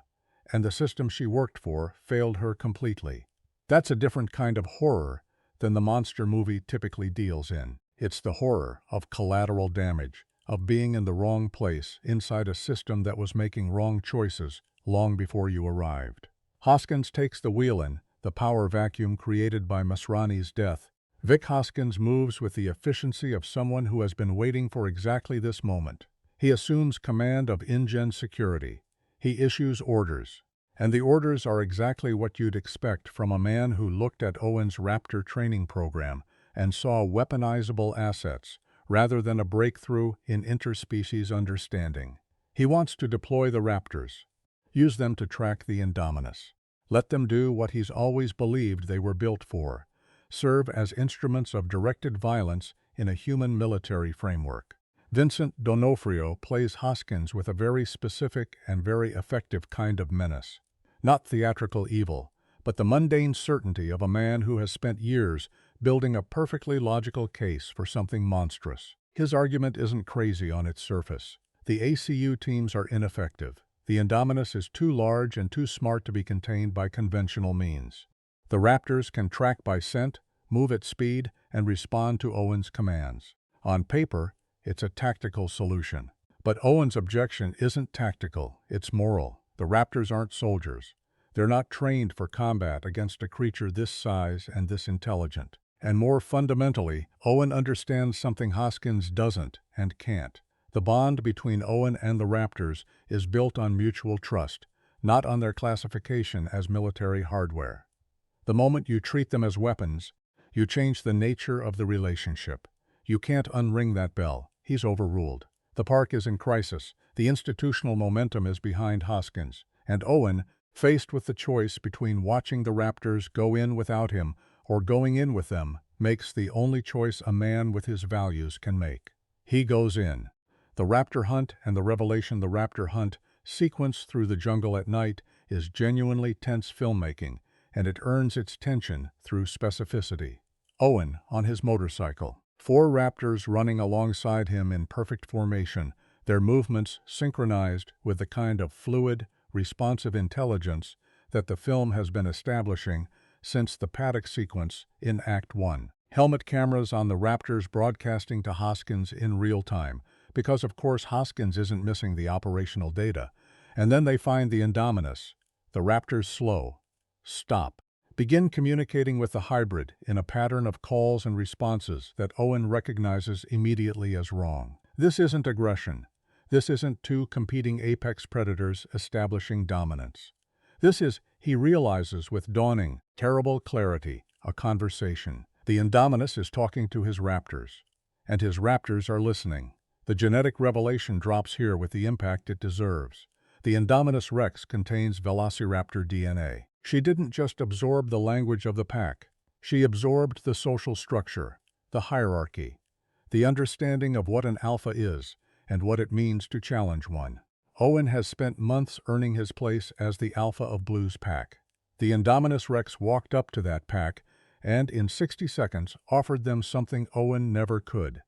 and the system she worked for failed her completely. That's a different kind of horror than the monster movie typically deals in. It's the horror of collateral damage, of being in the wrong place inside a system that was making wrong choices long before you arrived. Hoskins takes the wheel in the power vacuum created by Masrani's death. Vic Hoskins moves with the efficiency of someone who has been waiting for exactly this moment. He assumes command of InGen security. He issues orders. And the orders are exactly what you'd expect from a man who looked at Owen's Raptor training program and saw weaponizable assets, rather than a breakthrough in interspecies understanding. He wants to deploy the Raptors, use them to track the Indominus. Let them do what he's always believed they were built for, serve as instruments of directed violence in a human military framework. Vincent D'Onofrio plays Hoskins with a very specific and very effective kind of menace. Not theatrical evil, but the mundane certainty of a man who has spent years building a perfectly logical case for something monstrous. His argument isn't crazy on its surface. The ACU teams are ineffective. The Indominus is too large and too smart to be contained by conventional means. The Raptors can track by scent, move at speed, and respond to Owen's commands. On paper, it's a tactical solution. But Owen's objection isn't tactical, it's moral. The Raptors aren't soldiers. They're not trained for combat against a creature this size and this intelligent. And more fundamentally, Owen understands something Hoskins doesn't and can't. The bond between Owen and the Raptors is built on mutual trust, not on their classification as military hardware. The moment you treat them as weapons, you change the nature of the relationship. You can't unring that bell. He's overruled. The park is in crisis. The institutional momentum is behind Hoskins. And Owen, faced with the choice between watching the Raptors go in without him or going in with them, makes the only choice a man with his values can make. He goes in. The Raptor hunt and the revelation the Raptor hunt sequence through the jungle at night is genuinely tense filmmaking, and it earns its tension through specificity. Owen on his motorcycle. 4 Raptors running alongside him in perfect formation, their movements synchronized with the kind of fluid, responsive intelligence that the film has been establishing since the paddock sequence in Act 1. Helmet cameras on the Raptors broadcasting to Hoskins in real time, because of course Hoskins isn't missing the operational data. And then they find the Indominus. The Raptors slow. Stop. Begin communicating with the hybrid in a pattern of calls and responses that Owen recognizes immediately as wrong. This isn't aggression. This isn't 2 competing apex predators establishing dominance. This is, he realizes with dawning, terrible clarity, a conversation. The Indominus is talking to his Raptors, and his Raptors are listening. The genetic revelation drops here with the impact it deserves. The Indominus Rex contains Velociraptor DNA. She didn't just absorb the language of the pack. She absorbed the social structure, the hierarchy, the understanding of what an alpha is and what it means to challenge one. Owen has spent months earning his place as the alpha of Blue's pack. The Indominus Rex walked up to that pack and, in 60 seconds, offered them something Owen never could.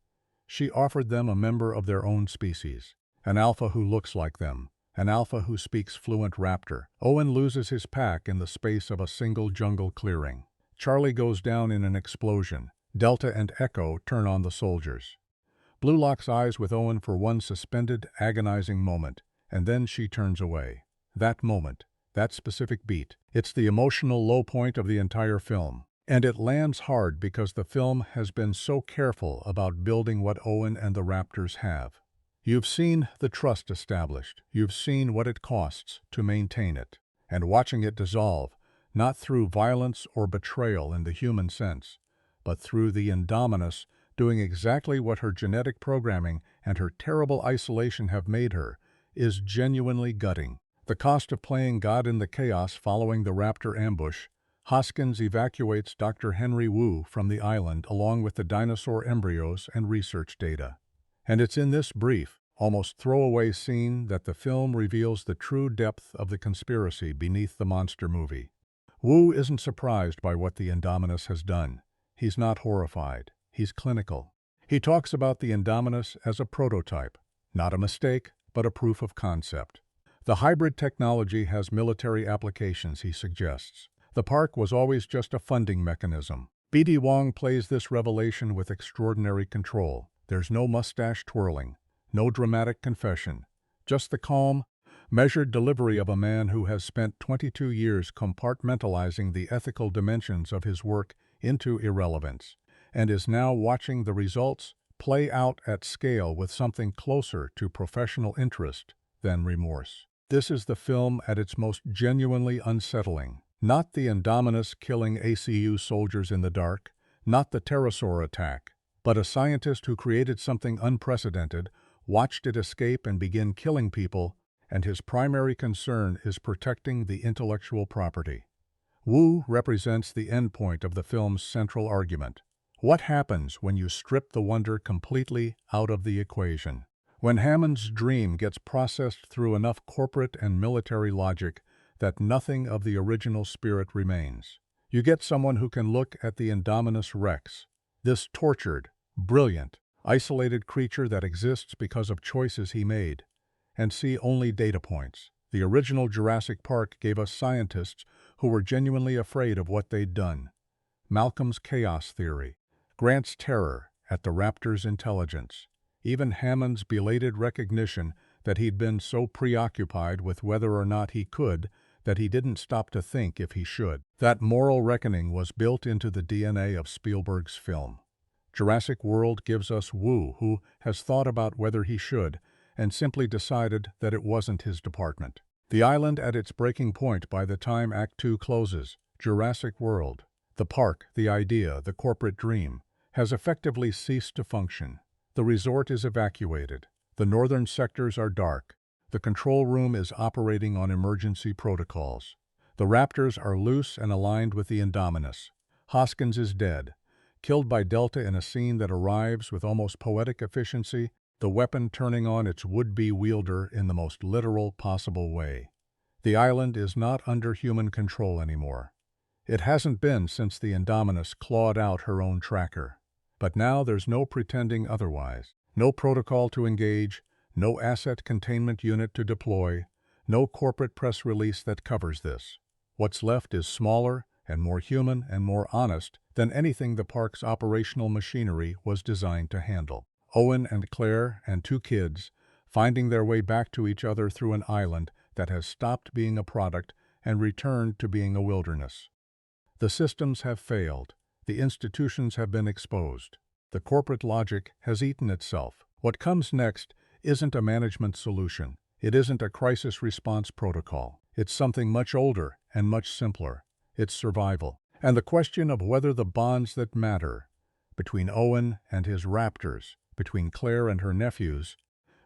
She offered them a member of their own species, an alpha who looks like them, an alpha who speaks fluent Raptor. Owen loses his pack in the space of a single jungle clearing. Charlie goes down in an explosion. Delta and Echo turn on the soldiers. Blue locks eyes with Owen for one suspended, agonizing moment, and then she turns away. That moment, that specific beat, it's the emotional low point of the entire film. And it lands hard because the film has been so careful about building what Owen and the Raptors have. You've seen the trust established. You've seen what it costs to maintain it. And watching it dissolve, not through violence or betrayal in the human sense, but through the Indominus doing exactly what her genetic programming and her terrible isolation have made her, is genuinely gutting. The cost of playing God in the chaos following the Raptor ambush, Hoskins evacuates Dr. Henry Wu from the island along with the dinosaur embryos and research data. And it's in this brief, almost throwaway scene that the film reveals the true depth of the conspiracy beneath the monster movie. Wu isn't surprised by what the Indominus has done. He's not horrified. He's clinical. He talks about the Indominus as a prototype, not a mistake, but a proof of concept. The hybrid technology has military applications, he suggests. The park was always just a funding mechanism. B.D. Wong plays this revelation with extraordinary control. There's no mustache twirling, no dramatic confession, just the calm, measured delivery of a man who has spent 22 years compartmentalizing the ethical dimensions of his work into irrelevance, and is now watching the results play out at scale with something closer to professional interest than remorse. This is the film at its most genuinely unsettling. Not the Indominus killing ACU soldiers in the dark, not the pterosaur attack, but a scientist who created something unprecedented, watched it escape and begin killing people, and his primary concern is protecting the intellectual property. Wu represents the endpoint of the film's central argument. What happens when you strip the wonder completely out of the equation? When Hammond's dream gets processed through enough corporate and military logic that nothing of the original spirit remains. You get someone who can look at the Indominus Rex, this tortured, brilliant, isolated creature that exists because of choices he made, and see only data points. The original Jurassic Park gave us scientists who were genuinely afraid of what they'd done. Malcolm's chaos theory, Grant's terror at the raptors' intelligence, even Hammond's belated recognition that he'd been so preoccupied with whether or not he could that he didn't stop to think if he should. That moral reckoning was built into the DNA of Spielberg's film. Jurassic World gives us Wu, who has thought about whether he should, and simply decided that it wasn't his department. The island at its breaking point by the time Act 2 closes, Jurassic World, the park, the idea, the corporate dream, has effectively ceased to function. The resort is evacuated. The northern sectors are dark. The control room is operating on emergency protocols. The raptors are loose and aligned with the Indominus. Hoskins is dead, killed by Delta in a scene that arrives with almost poetic efficiency, the weapon turning on its would-be wielder in the most literal possible way. The island is not under human control anymore. It hasn't been since the Indominus clawed out her own tracker. But now there's no pretending otherwise. No protocol to engage, no asset containment unit to deploy, no corporate press release that covers this. What's left is smaller and more human and more honest than anything the park's operational machinery was designed to handle. Owen and Claire and two kids finding their way back to each other through an island that has stopped being a product and returned to being a wilderness. The systems have failed. The institutions have been exposed. The corporate logic has eaten itself. What comes next isn't a management solution. It isn't a crisis response protocol. It's something much older and much simpler. It's survival. And the question of whether the bonds that matter, between Owen and his raptors, between Claire and her nephews,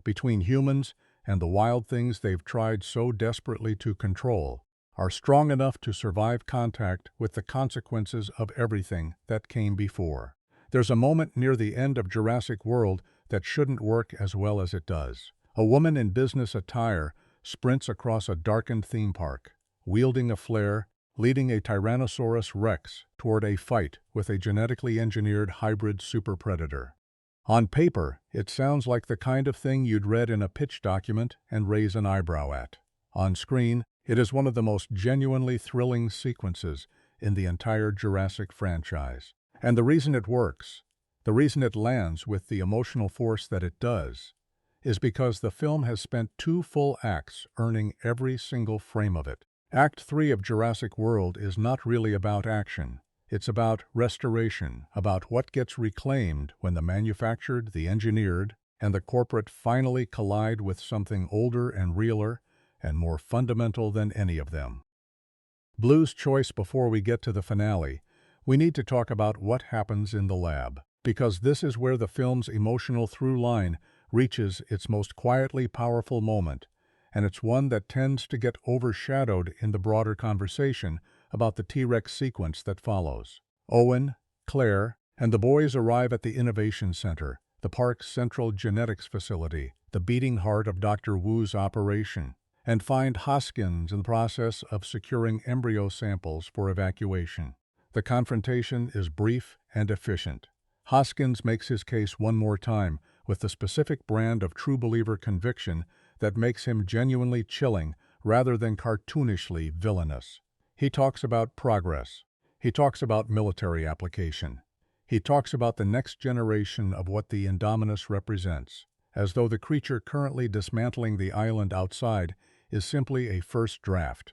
between humans and the wild things they've tried so desperately to control, are strong enough to survive contact with the consequences of everything that came before. There's a moment near the end of Jurassic World that shouldn't work as well as it does. A woman in business attire sprints across a darkened theme park, wielding a flare, leading a Tyrannosaurus Rex toward a fight with a genetically engineered hybrid superpredator. On paper, it sounds like the kind of thing you'd read in a pitch document and raise an eyebrow at. On screen, it is one of the most genuinely thrilling sequences in the entire Jurassic franchise. And the reason it works, the reason it lands with the emotional force that it does, is because the film has spent 2 full acts earning every single frame of it. Act 3 of Jurassic World is not really about action. It's about restoration, about what gets reclaimed when the manufactured, the engineered, and the corporate finally collide with something older and realer and more fundamental than any of them. Blue's choice before we get to the finale, we need to talk about what happens in the lab, because this is where the film's emotional through line reaches its most quietly powerful moment, and it's one that tends to get overshadowed in the broader conversation about the T-Rex sequence that follows. Owen, Claire, and the boys arrive at the Innovation Center, the park's central genetics facility, the beating heart of Dr. Wu's operation, and find Hoskins in the process of securing embryo samples for evacuation. The confrontation is brief and efficient. Hoskins makes his case one more time with the specific brand of true believer conviction that makes him genuinely chilling rather than cartoonishly villainous. He talks about progress. He talks about military application. He talks about the next generation of what the Indominus represents, as though the creature currently dismantling the island outside is simply a first draft,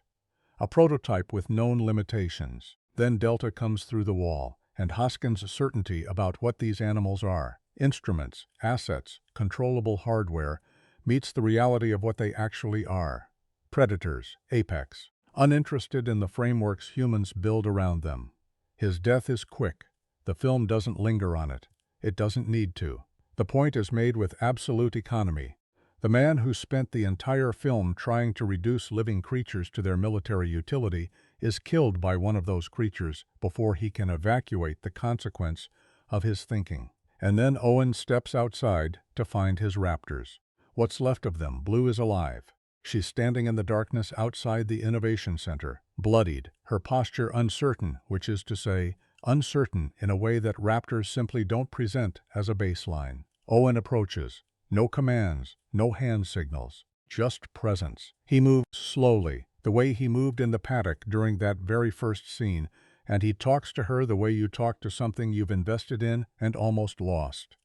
a prototype with known limitations. Then Delta comes through the wall, and Hoskins' certainty about what these animals are, instruments, assets, controllable hardware, meets the reality of what they actually are. Predators, apex, uninterested in the frameworks humans build around them. His death is quick. The film doesn't linger on it. It doesn't need to. The point is made with absolute economy. The man who spent the entire film trying to reduce living creatures to their military utility is killed by one of those creatures before he can evacuate the consequence of his thinking. And then Owen steps outside to find his raptors. What's left of them? Blue is alive. She's standing in the darkness outside the Innovation Center, bloodied, her posture uncertain, which is to say, uncertain in a way that raptors simply don't present as a baseline. Owen approaches. No commands, no hand signals, just presence. He moves slowly, the way he moved in the paddock during that very first scene, and he talks to her the way you talk to something you've invested in and almost lost.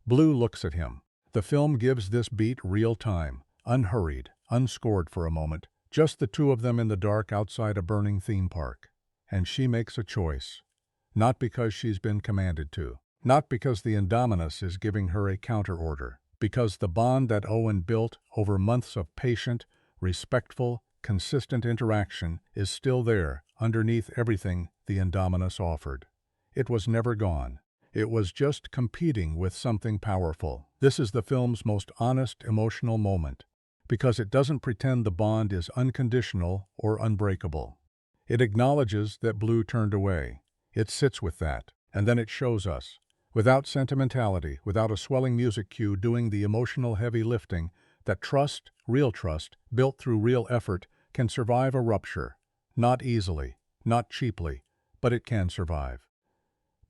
Blue looks at him. The film gives this beat real time, unhurried, unscored for a moment, just the two of them in the dark outside a burning theme park. And she makes a choice. Not because she's been commanded to. Not because the Indominus is giving her a counter-order. Because the bond that Owen built over months of patient, respectful, consistent interaction is still there underneath everything the Indominus offered. It was never gone. It was just competing with something powerful. This is the film's most honest emotional moment, because it doesn't pretend the bond is unconditional or unbreakable. It acknowledges that Blue turned away. It sits with that, and then it shows us, without sentimentality, without a swelling music cue doing the emotional heavy lifting, that trust, real trust, built through real effort, can survive a rupture. Not easily, not cheaply, but it can survive.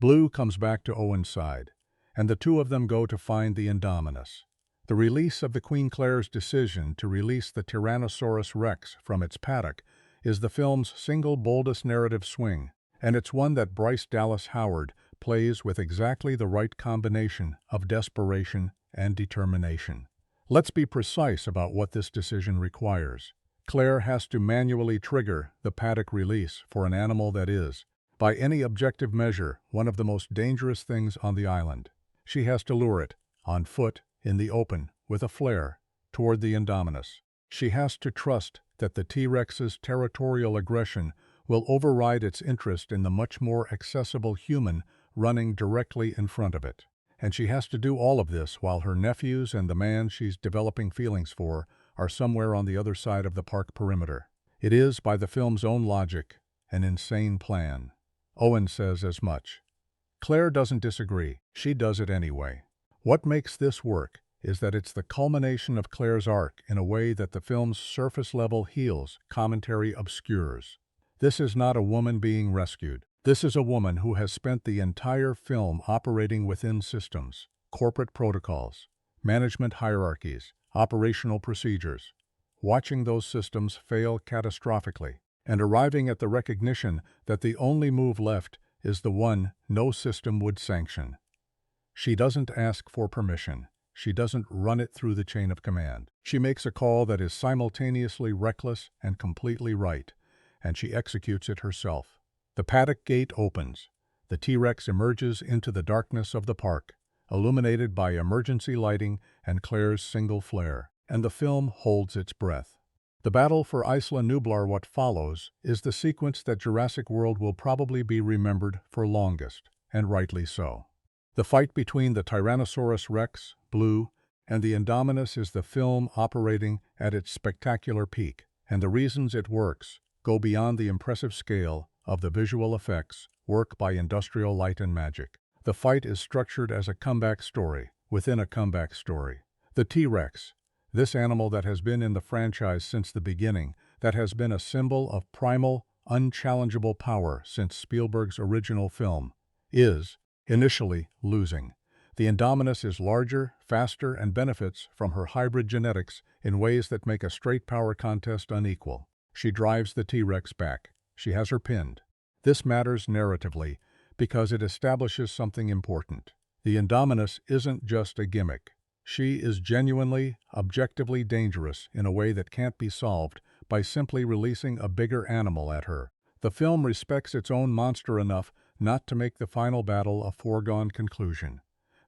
Blue comes back to Owen's side, and the two of them go to find the Indominus. The release of the Queen Claire's decision to release the Tyrannosaurus Rex from its paddock is the film's single boldest narrative swing, and it's one that Bryce Dallas Howard plays with exactly the right combination of desperation and determination. Let's be precise about what this decision requires. Claire has to manually trigger the paddock release for an animal that is, by any objective measure, one of the most dangerous things on the island. She has to lure it, on foot, in the open, with a flare, toward the Indominus. She has to trust that the T-Rex's territorial aggression will override its interest in the much more accessible human running directly in front of it. And she has to do all of this while her nephews and the man she's developing feelings for are somewhere on the other side of the park perimeter. It is, by the film's own logic, an insane plan. Owen says as much. Claire doesn't disagree. She does it anyway. What makes this work is that it's the culmination of Claire's arc in a way that the film's surface-level heels commentary obscures. This is not a woman being rescued. This is a woman who has spent the entire film operating within systems, corporate protocols, management hierarchies, operational procedures, watching those systems fail catastrophically, and arriving at the recognition that the only move left is the one no system would sanction. She doesn't ask for permission. She doesn't run it through the chain of command. She makes a call that is simultaneously reckless and completely right, and she executes it herself. The paddock gate opens. The T-Rex emerges into the darkness of the park, illuminated by emergency lighting and Claire's single flare, and the film holds its breath. The battle for Isla Nublar, what follows, is the sequence that Jurassic World will probably be remembered for longest, and rightly so. The fight between the Tyrannosaurus Rex, Blue, and the Indominus is the film operating at its spectacular peak, and the reasons it works go beyond the impressive scale of the visual effects, work by industrial light and magic. The fight is structured as a comeback story within a comeback story. The T-Rex, this animal that has been in the franchise since the beginning, that has been a symbol of primal, unchallengeable power since Spielberg's original film, is, initially, losing. The Indominus is larger, faster, and benefits from her hybrid genetics in ways that make a straight power contest unequal. She drives the T-Rex back. She has her pinned. This matters narratively because it establishes something important. The Indominus isn't just a gimmick. She is genuinely, objectively dangerous in a way that can't be solved by simply releasing a bigger animal at her. The film respects its own monster enough not to make the final battle a foregone conclusion.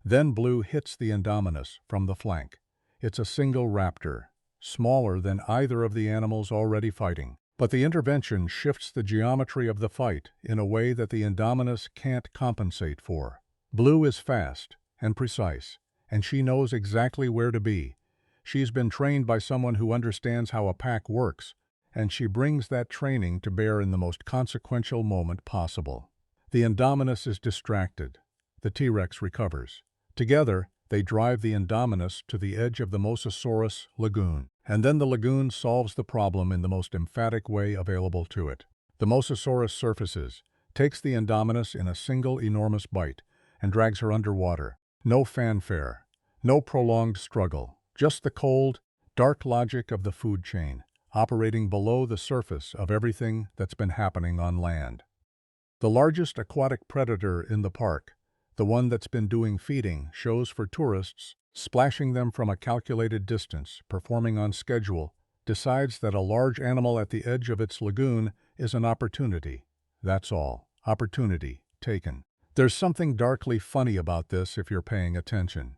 Then Blue hits the Indominus from the flank. It's a single raptor, smaller than either of the animals already fighting. But the intervention shifts the geometry of the fight in a way that the Indominus can't compensate for. Blue is fast and precise, and she knows exactly where to be. She's been trained by someone who understands how a pack works, and she brings that training to bear in the most consequential moment possible. The Indominus is distracted. The T-Rex recovers. Together, they drive the Indominus to the edge of the Mosasaurus lagoon. And then the lagoon solves the problem in the most emphatic way available to it. The Mosasaurus surfaces, takes the Indominus in a single enormous bite, and drags her underwater. No fanfare, no prolonged struggle, just the cold, dark logic of the food chain, operating below the surface of everything that's been happening on land. The largest aquatic predator in the park, the one that's been doing feeding, shows for tourists, splashing them from a calculated distance, performing on schedule, decides that a large animal at the edge of its lagoon is an opportunity. That's all. Opportunity taken. There's something darkly funny about this if you're paying attention.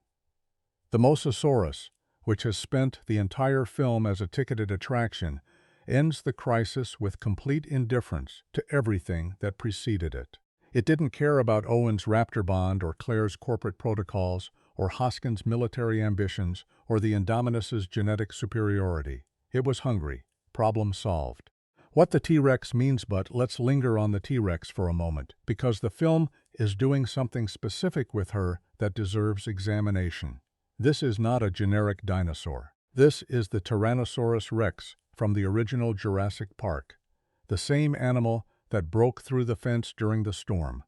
The Mosasaurus, which has spent the entire film as a ticketed attraction, ends the crisis with complete indifference to everything that preceded it. It didn't care about Owen's raptor bond or Claire's corporate protocols or Hoskins' military ambitions or the Indominus's genetic superiority. It was hungry. Problem solved. What the T-Rex means, but let's linger on the T-Rex for a moment, because the film is doing something specific with her that deserves examination. This is not a generic dinosaur. This is the Tyrannosaurus Rex from the original Jurassic Park. The same animal that broke through the fence during the storm,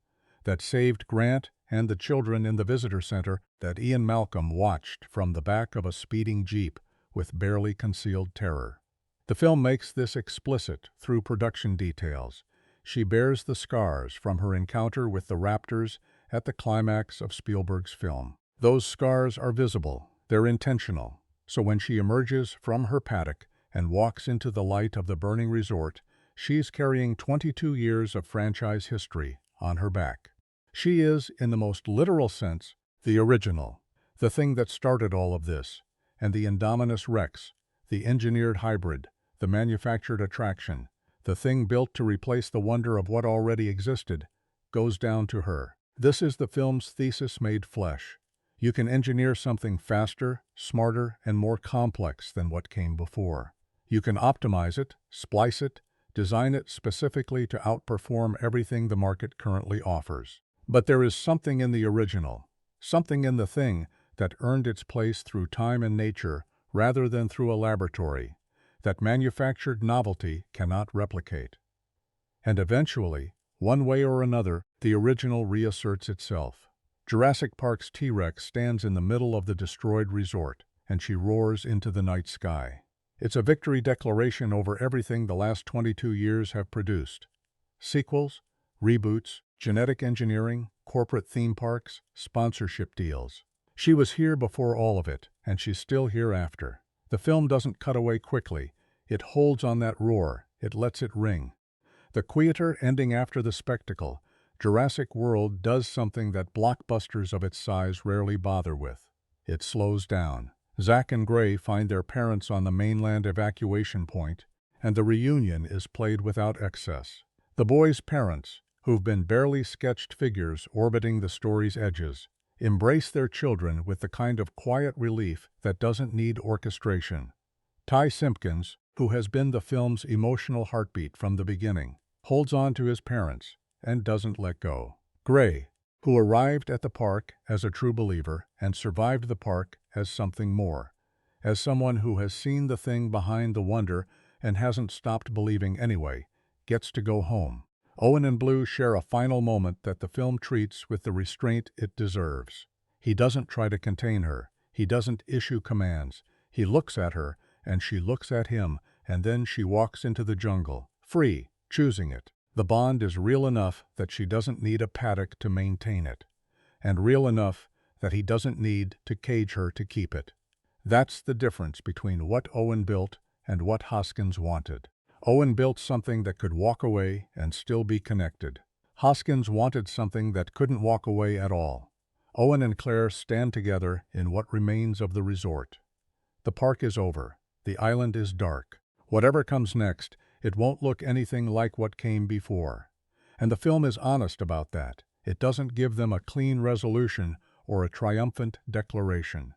that saved Grant and the children in the visitor center, that Ian Malcolm watched from the back of a speeding Jeep with barely concealed terror. The film makes this explicit through production details. She bears the scars from her encounter with the raptors at the climax of Spielberg's film. Those scars are visible, they're intentional, so when she emerges from her paddock and walks into the light of the burning resort, she's carrying 22 years of franchise history on her back. She is, in the most literal sense, the original, the thing that started all of this, and the Indominus Rex, the engineered hybrid, the manufactured attraction, the thing built to replace the wonder of what already existed, goes down to her. This is the film's thesis made flesh. You can engineer something faster, smarter, and more complex than what came before. You can optimize it, splice it, design it specifically to outperform everything the market currently offers. But there is something in the original, something in the thing that earned its place through time and nature rather than through a laboratory, that manufactured novelty cannot replicate. And eventually, one way or another, the original reasserts itself. Jurassic Park's T-Rex stands in the middle of the destroyed resort, and she roars into the night sky. It's a victory declaration over everything the last 22 years have produced. Sequels, reboots, genetic engineering, corporate theme parks, sponsorship deals. She was here before all of it, and she's still here after. The film doesn't cut away quickly. It holds on that roar. It lets it ring. The quieter ending after the spectacle, Jurassic World does something that blockbusters of its size rarely bother with. It slows down. Zach and Gray find their parents on the mainland evacuation point, and the reunion is played without excess. The boys' parents, who've been barely sketched figures orbiting the story's edges, embrace their children with the kind of quiet relief that doesn't need orchestration. Ty Simpkins, who has been the film's emotional heartbeat from the beginning, holds on to his parents and doesn't let go. Gray, who arrived at the park as a true believer and survived the park as something more, as someone who has seen the thing behind the wonder and hasn't stopped believing anyway, gets to go home. Owen and Blue share a final moment that the film treats with the restraint it deserves. He doesn't try to contain her. He doesn't issue commands. He looks at her, and she looks at him, and then she walks into the jungle, free, choosing it. The bond is real enough that she doesn't need a paddock to maintain it, and real enough that he doesn't need to cage her to keep it. That's the difference between what Owen built and what Hoskins wanted. Owen built something that could walk away and still be connected. Hoskins wanted something that couldn't walk away at all. Owen and Claire stand together in what remains of the resort. The park is over. The island is dark. Whatever comes next, it won't look anything like what came before. And the film is honest about that. It doesn't give them a clean resolution or a triumphant declaration.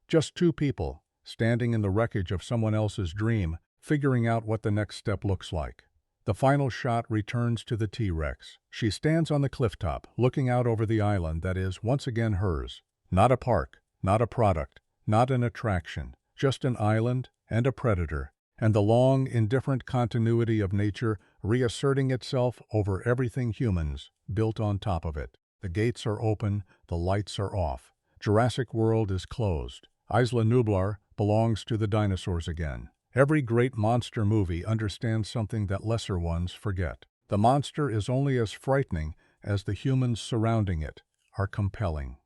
Just two people, standing in the wreckage of someone else's dream, figuring out what the next step looks like. The final shot returns to the T-Rex. She stands on the clifftop, looking out over the island that is once again hers. Not a park, not a product, not an attraction, just an island and a predator, and the long, indifferent continuity of nature reasserting itself over everything humans built on top of it. The gates are open, the lights are off. Jurassic World is closed. Isla Nublar belongs to the dinosaurs again. Every great monster movie understands something that lesser ones forget. The monster is only as frightening as the humans surrounding it are compelling.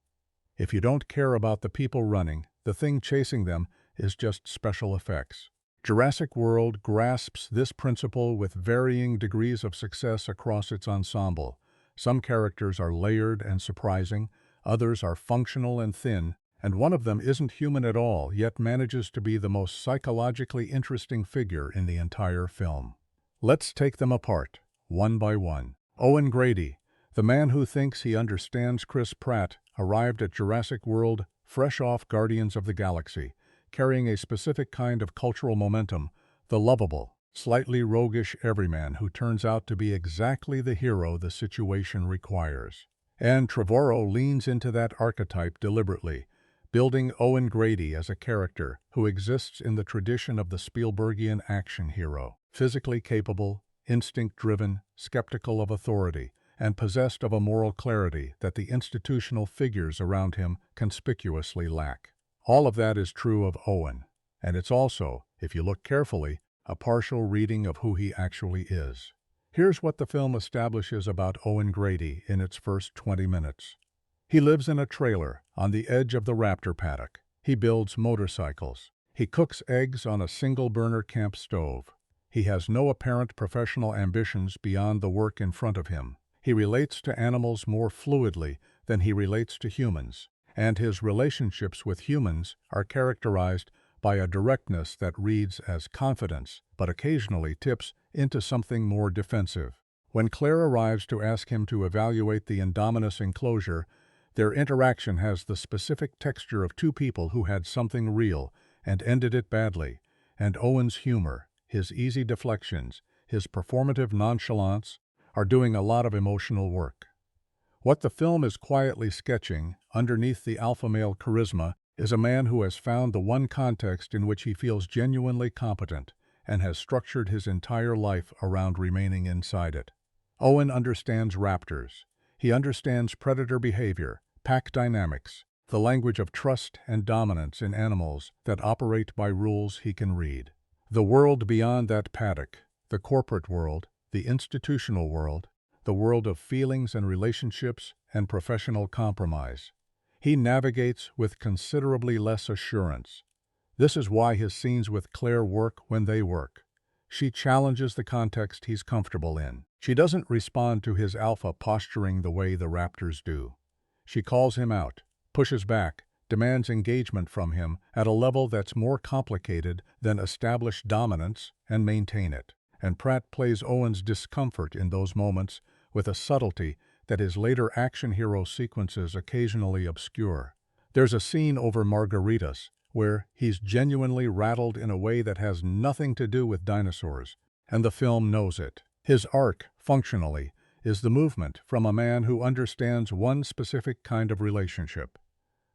If you don't care about the people running, the thing chasing them is just special effects. Jurassic World grasps this principle with varying degrees of success across its ensemble. Some characters are layered and surprising, others are functional and thin, and one of them isn't human at all, yet manages to be the most psychologically interesting figure in the entire film. Let's take them apart, one by one. Owen Grady, the man who thinks he understands Chris Pratt, arrived at Jurassic World fresh off Guardians of the Galaxy, carrying a specific kind of cultural momentum, the lovable, slightly roguish everyman who turns out to be exactly the hero the situation requires. And Trevorrow leans into that archetype deliberately, building Owen Grady as a character who exists in the tradition of the Spielbergian action hero, physically capable, instinct-driven, skeptical of authority, and possessed of a moral clarity that the institutional figures around him conspicuously lack. All of that is true of Owen, and it's also, if you look carefully, a partial reading of who he actually is. Here's what the film establishes about Owen Grady in its first 20 minutes. He lives in a trailer on the edge of the raptor paddock. He builds motorcycles. He cooks eggs on a single-burner camp stove. He has no apparent professional ambitions beyond the work in front of him. He relates to animals more fluidly than he relates to humans, and his relationships with humans are characterized by a directness that reads as confidence, but occasionally tips into something more defensive. When Claire arrives to ask him to evaluate the Indominus enclosure, their interaction has the specific texture of two people who had something real and ended it badly, and Owen's humor, his easy deflections, his performative nonchalance, are doing a lot of emotional work. What the film is quietly sketching, underneath the alpha male charisma, is a man who has found the one context in which he feels genuinely competent and has structured his entire life around remaining inside it. Owen understands raptors. He understands predator behavior, pack dynamics, the language of trust and dominance in animals that operate by rules he can read. The world beyond that paddock, the corporate world, the institutional world, the world of feelings and relationships and professional compromise, he navigates with considerably less assurance. This is why his scenes with Claire work when they work. She challenges the context he's comfortable in. She doesn't respond to his alpha posturing the way the raptors do. She calls him out, pushes back, demands engagement from him at a level that's more complicated than establish dominance and maintain it. And Pratt plays Owen's discomfort in those moments with a subtlety that his later action hero sequences occasionally obscure. There's a scene over margaritas where he's genuinely rattled in a way that has nothing to do with dinosaurs, and the film knows it. His arc, functionally, is the movement from a man who understands one specific kind of relationship,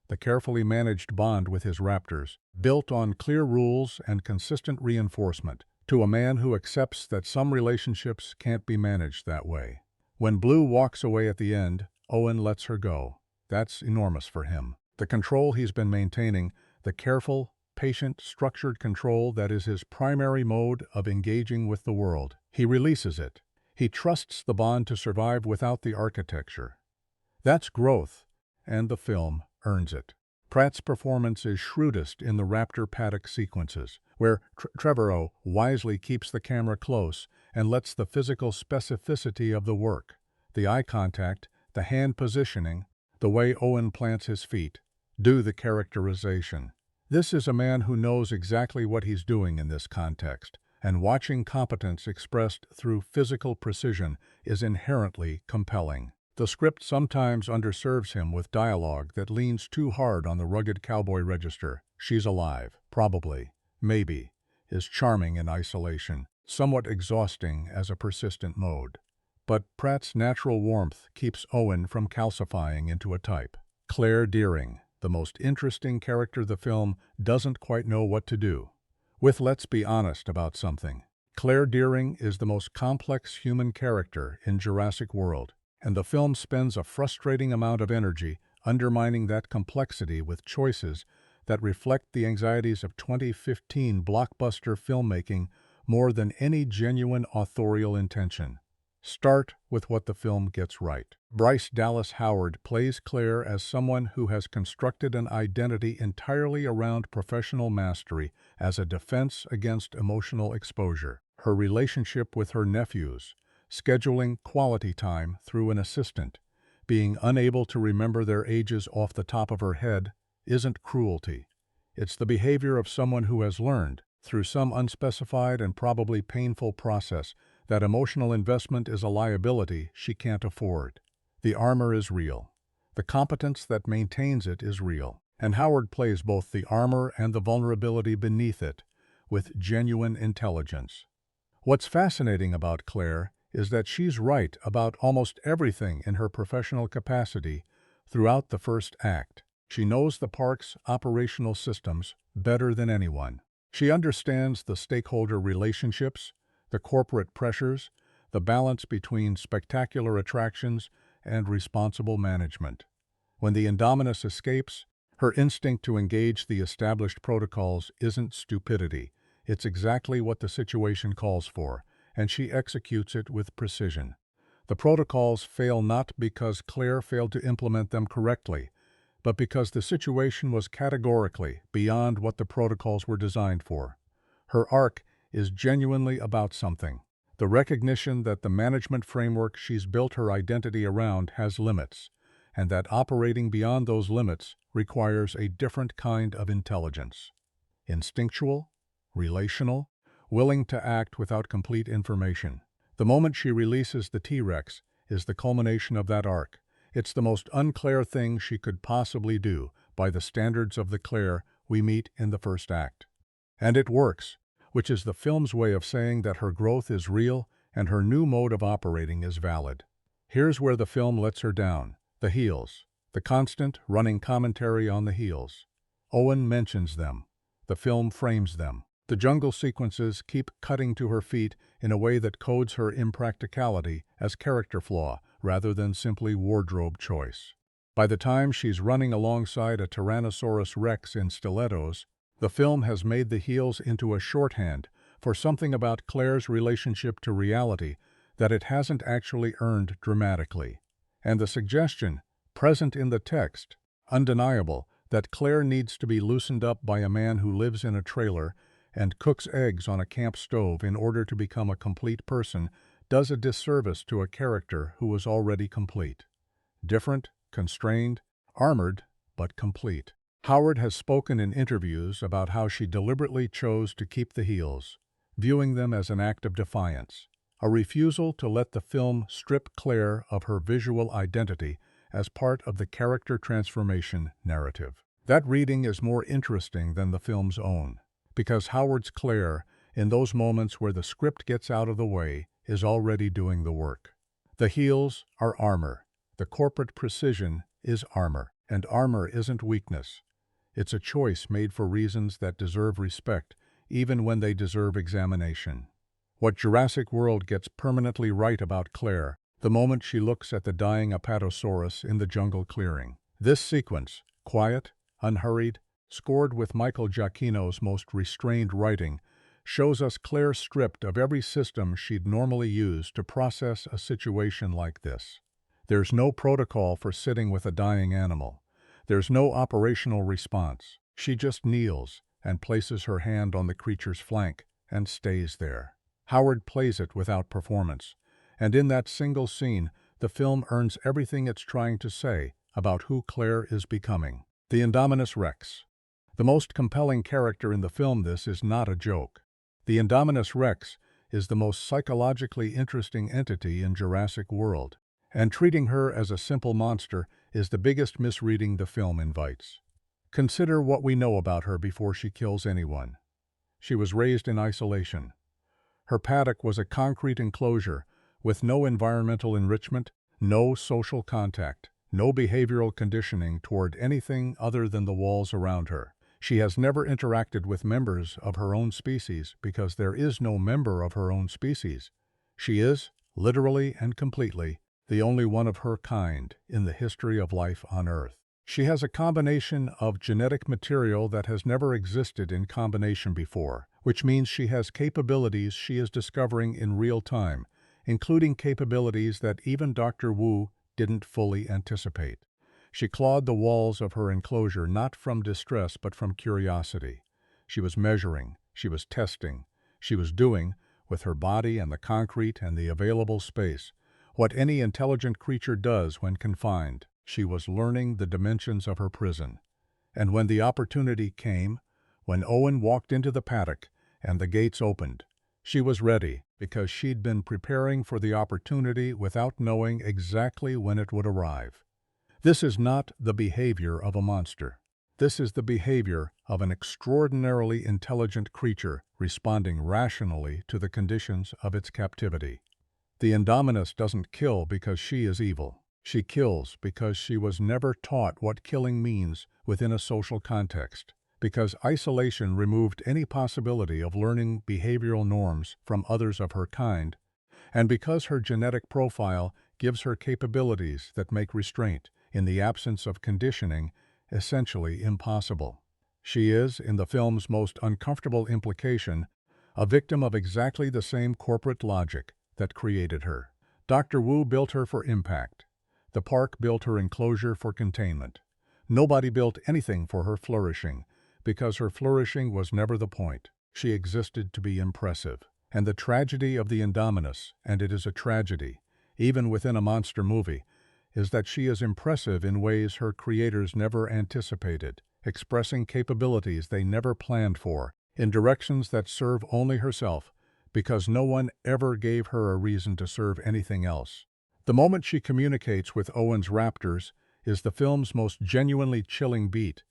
the carefully managed bond with his raptors, built on clear rules and consistent reinforcement, to a man who accepts that some relationships can't be managed that way. When Blue walks away at the end, Owen lets her go. That's enormous for him. The control he's been maintaining, the careful, patient, structured control that is his primary mode of engaging with the world. He releases it. He trusts the bond to survive without the architecture. That's growth, and the film earns it. Pratt's performance is shrewdest in the raptor paddock sequences, where Trevorrow wisely keeps the camera close and lets the physical specificity of the work, the eye contact, the hand positioning, the way Owen plants his feet, do the characterization. This is a man who knows exactly what he's doing in this context, and watching competence expressed through physical precision is inherently compelling. The script sometimes underserves him with dialogue that leans too hard on the rugged cowboy register. She's alive, probably, maybe, is charming in isolation, somewhat exhausting as a persistent mode. But Pratt's natural warmth keeps Owen from calcifying into a type. Claire Dearing, the most interesting character the film doesn't quite know what to do with. Let's be honest about something. Claire Dearing is the most complex human character in Jurassic World, and the film spends a frustrating amount of energy undermining that complexity with choices that reflect the anxieties of 2015 blockbuster filmmaking more than any genuine authorial intention. Start with what the film gets right. Bryce Dallas Howard plays Claire as someone who has constructed an identity entirely around professional mastery as a defense against emotional exposure. Her relationship with her nephews, scheduling quality time through an assistant, being unable to remember their ages off the top of her head, isn't cruelty. It's the behavior of someone who has learned, through some unspecified and probably painful process, that emotional investment is a liability she can't afford. The armor is real. The competence that maintains it is real. And Howard plays both the armor and the vulnerability beneath it with genuine intelligence. What's fascinating about Claire is that she's right about almost everything in her professional capacity throughout the first act. She knows the park's operational systems better than anyone. She understands the stakeholder relationships, the corporate pressures, the balance between spectacular attractions and responsible management. When the Indominus escapes, her instinct to engage the established protocols isn't stupidity. It's exactly what the situation calls for, and she executes it with precision. The protocols fail not because Claire failed to implement them correctly, but because the situation was categorically beyond what the protocols were designed for. Her arc is genuinely about something. The recognition that the management framework she's built her identity around has limits, and that operating beyond those limits requires a different kind of intelligence. Instinctual, relational, willing to act without complete information. The moment she releases the T-Rex is the culmination of that arc. It's the most un-Claire thing she could possibly do by the standards of the Claire we meet in the first act. And it works, which is the film's way of saying that her growth is real and her new mode of operating is valid. Here's where the film lets her down: the heels, the constant running commentary on the heels. Owen mentions them. The film frames them. The jungle sequences keep cutting to her feet in a way that codes her impracticality as character flaw rather than simply wardrobe choice. By the time she's running alongside a Tyrannosaurus Rex in stilettos, the film has made the heels into a shorthand for something about Claire's relationship to reality that it hasn't actually earned dramatically. And the suggestion, present in the text, undeniable, that Claire needs to be loosened up by a man who lives in a trailer and cooks eggs on a camp stove in order to become a complete person, does a disservice to a character who was already complete. Different, constrained, armored, but complete. Howard has spoken in interviews about how she deliberately chose to keep the heels, viewing them as an act of defiance, a refusal to let the film strip Claire of her visual identity as part of the character transformation narrative. That reading is more interesting than the film's own, because Howard's Claire, in those moments where the script gets out of the way, is already doing the work. The heels are armor. The corporate precision is armor, and armor isn't weakness. It's a choice made for reasons that deserve respect, even when they deserve examination. What Jurassic World gets permanently right about Claire, the moment she looks at the dying Apatosaurus in the jungle clearing. This sequence, quiet, unhurried, scored with Michael Giacchino's most restrained writing, shows us Claire stripped of every system she'd normally use to process a situation like this. There's no protocol for sitting with a dying animal. There's no operational response. She just kneels and places her hand on the creature's flank and stays there. Howard plays it without performance, and in that single scene, the film earns everything it's trying to say about who Claire is becoming. The Indominus Rex. The most compelling character in the film. This is not a joke. The Indominus Rex is the most psychologically interesting entity in Jurassic World, and treating her as a simple monster is the biggest misreading the film invites. Consider what we know about her before she kills anyone. She was raised in isolation. Her paddock was a concrete enclosure with no environmental enrichment, no social contact, no behavioral conditioning toward anything other than the walls around her. She has never interacted with members of her own species because there is no member of her own species. She is, literally and completely, the only one of her kind in the history of life on Earth. She has a combination of genetic material that has never existed in combination before, which means she has capabilities she is discovering in real time, including capabilities that even Dr. Wu didn't fully anticipate. She clawed the walls of her enclosure not from distress but from curiosity. She was measuring, she was testing, she was doing, with her body and the concrete and the available space, what any intelligent creature does when confined. She was learning the dimensions of her prison. And when the opportunity came, when Owen walked into the paddock and the gates opened, she was ready because she'd been preparing for the opportunity without knowing exactly when it would arrive. This is not the behavior of a monster. This is the behavior of an extraordinarily intelligent creature responding rationally to the conditions of its captivity. The Indominus doesn't kill because she is evil. She kills because she was never taught what killing means within a social context, because isolation removed any possibility of learning behavioral norms from others of her kind, and because her genetic profile gives her capabilities that make restraint, in the absence of conditioning, essentially impossible. She is, in the film's most uncomfortable implication, a victim of exactly the same corporate logic that created her. Dr. Wu built her for impact. The park built her enclosure for containment. Nobody built anything for her flourishing, because her flourishing was never the point. She existed to be impressive. And the tragedy of the Indominus, and it is a tragedy, even within a monster movie, is that she is impressive in ways her creators never anticipated, expressing capabilities they never planned for, in directions that serve only herself, because no one ever gave her a reason to serve anything else. The moment she communicates with Owen's raptors is the film's most genuinely chilling beat,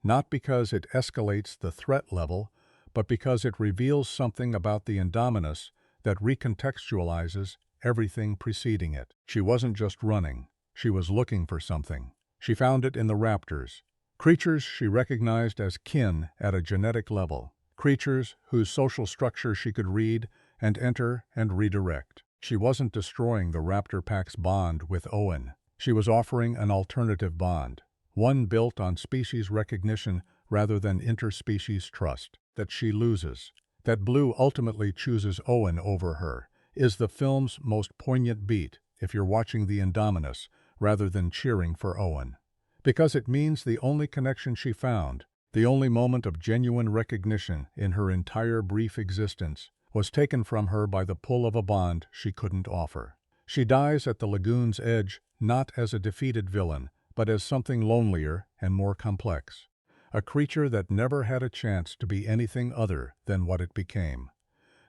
not because it escalates the threat level, but because it reveals something about the Indominus that recontextualizes everything preceding it. She wasn't just running. She was looking for something. She found it in the raptors, creatures she recognized as kin at a genetic level, creatures whose social structure she could read and enter and redirect. She wasn't destroying the raptor pack's bond with Owen. She was offering an alternative bond, one built on species recognition rather than interspecies trust. That she loses, that Blue ultimately chooses Owen over her, is the film's most poignant beat if you're watching the Indominus rather than cheering for Owen. Because it means the only connection she found, the only moment of genuine recognition in her entire brief existence, was taken from her by the pull of a bond she couldn't offer. She dies at the lagoon's edge not as a defeated villain, but as something lonelier and more complex. A creature that never had a chance to be anything other than what it became.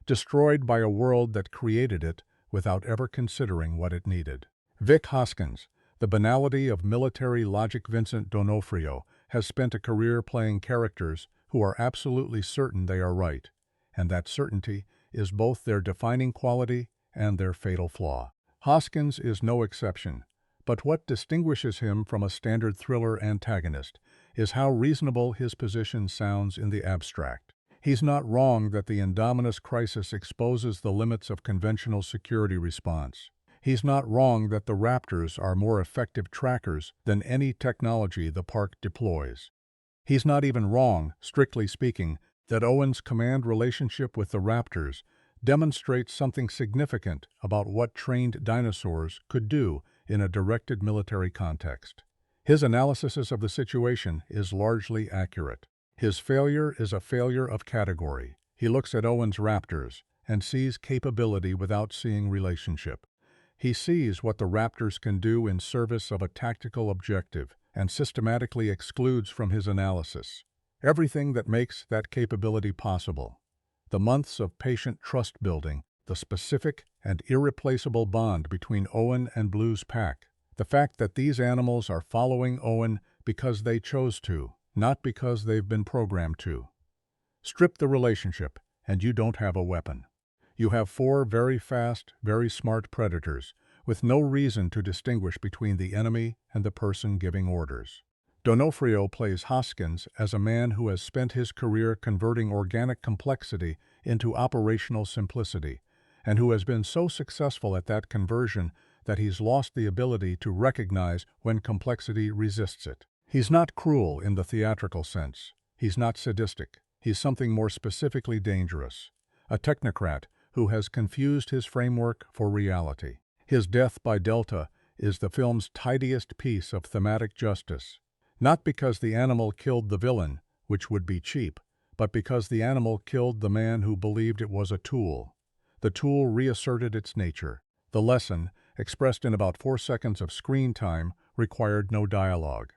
Destroyed by a world that created it without ever considering what it needed. Vic Hoskins, the banality of military logic Vincent D'Onofrio, has spent a career playing characters who are absolutely certain they are right, and that certainty is both their defining quality and their fatal flaw. Hoskins is no exception, but what distinguishes him from a standard thriller antagonist is how reasonable his position sounds in the abstract. He's not wrong that the Indominus crisis exposes the limits of conventional security response. He's not wrong that the raptors are more effective trackers than any technology the park deploys. He's not even wrong, strictly speaking, that Owen's command relationship with the raptors demonstrates something significant about what trained dinosaurs could do in a directed military context. His analysis of the situation is largely accurate. His failure is a failure of category. He looks at Owen's raptors and sees capability without seeing relationship. He sees what the raptors can do in service of a tactical objective and systematically excludes from his analysis everything that makes that capability possible. The months of patient trust building, the specific and irreplaceable bond between Owen and Blue's pack, the fact that these animals are following Owen because they chose to, not because they've been programmed to. Strip the relationship, and you don't have a weapon. You have 4 very fast, very smart predators, with no reason to distinguish between the enemy and the person giving orders. D'Onofrio plays Hoskins as a man who has spent his career converting organic complexity into operational simplicity, and who has been so successful at that conversion that he's lost the ability to recognize when complexity resists it. He's not cruel in the theatrical sense. He's not sadistic. He's something more specifically dangerous. A technocrat who has confused his framework for reality. His death by Delta is the film's tidiest piece of thematic justice. Not because the animal killed the villain, which would be cheap, but because the animal killed the man who believed it was a tool. The tool reasserted its nature. The lesson, expressed in about 4 seconds of screen time, required no dialogue.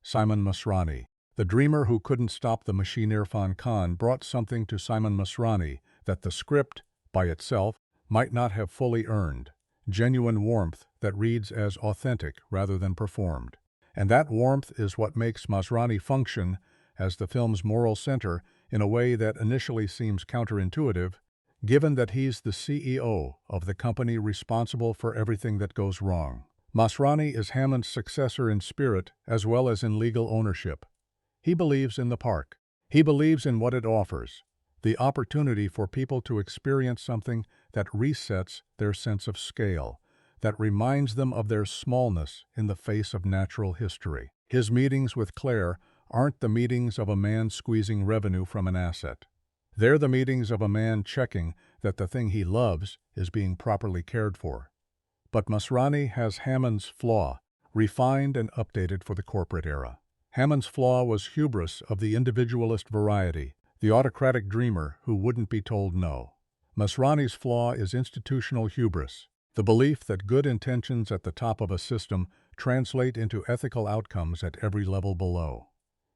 Simon Masrani. The dreamer who couldn't stop the machine Irfan Khan brought something to Simon Masrani that the script, by itself, might not have fully earned. Genuine warmth that reads as authentic rather than performed. And that warmth is what makes Masrani function as the film's moral center in a way that initially seems counterintuitive, given that he's the CEO of the company responsible for everything that goes wrong. Masrani is Hammond's successor in spirit as well as in legal ownership. He believes in the park. He believes in what it offers, the opportunity for people to experience something that resets their sense of scale, that reminds them of their smallness in the face of natural history. His meetings with Claire aren't the meetings of a man squeezing revenue from an asset. They're the meetings of a man checking that the thing he loves is being properly cared for. But Masrani has Hammond's flaw, refined and updated for the corporate era. Hammond's flaw was hubris of the individualist variety, the autocratic dreamer who wouldn't be told no. Masrani's flaw is institutional hubris, the belief that good intentions at the top of a system translate into ethical outcomes at every level below.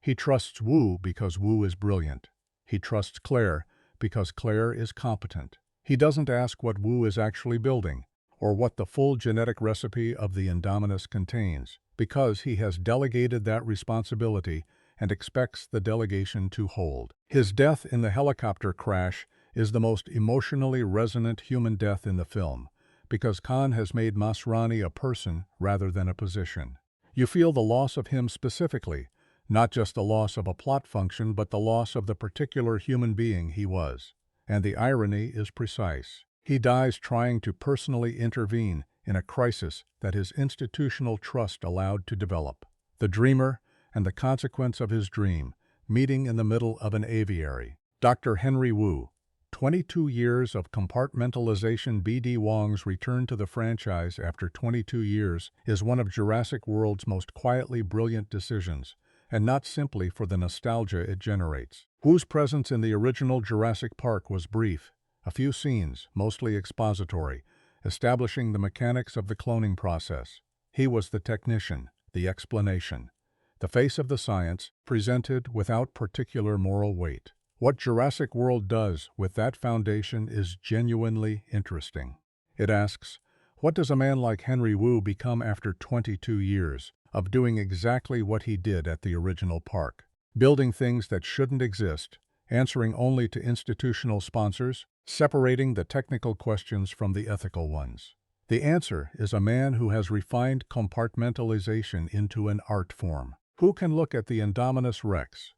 He trusts Wu because Wu is brilliant. He trusts Claire because Claire is competent. He doesn't ask what Wu is actually building, or what the full genetic recipe of the Indominus contains, because he has delegated that responsibility and expects the delegation to hold. His death in the helicopter crash is the most emotionally resonant human death in the film, because Khan has made Masrani a person rather than a position. You feel the loss of him specifically, not just the loss of a plot function, but the loss of the particular human being he was. And the irony is precise. He dies trying to personally intervene in a crisis that his institutional trust allowed to develop. The dreamer and the consequence of his dream, meeting in the middle of an aviary. Dr. Henry Wu. 22 years of compartmentalization. B.D. Wong's return to the franchise after 22 years is one of Jurassic World's most quietly brilliant decisions, and not simply for the nostalgia it generates. Wu's presence in the original Jurassic Park was brief, a few scenes, mostly expository, establishing the mechanics of the cloning process. He was the technician, the explanation, the face of the science, presented without particular moral weight. What Jurassic World does with that foundation is genuinely interesting. It asks, what does a man like Henry Wu become after 22 years of doing exactly what he did at the original park? Building things that shouldn't exist, answering only to institutional sponsors, separating the technical questions from the ethical ones. The answer is a man who has refined compartmentalization into an art form. Who can look at the Indominus Rex,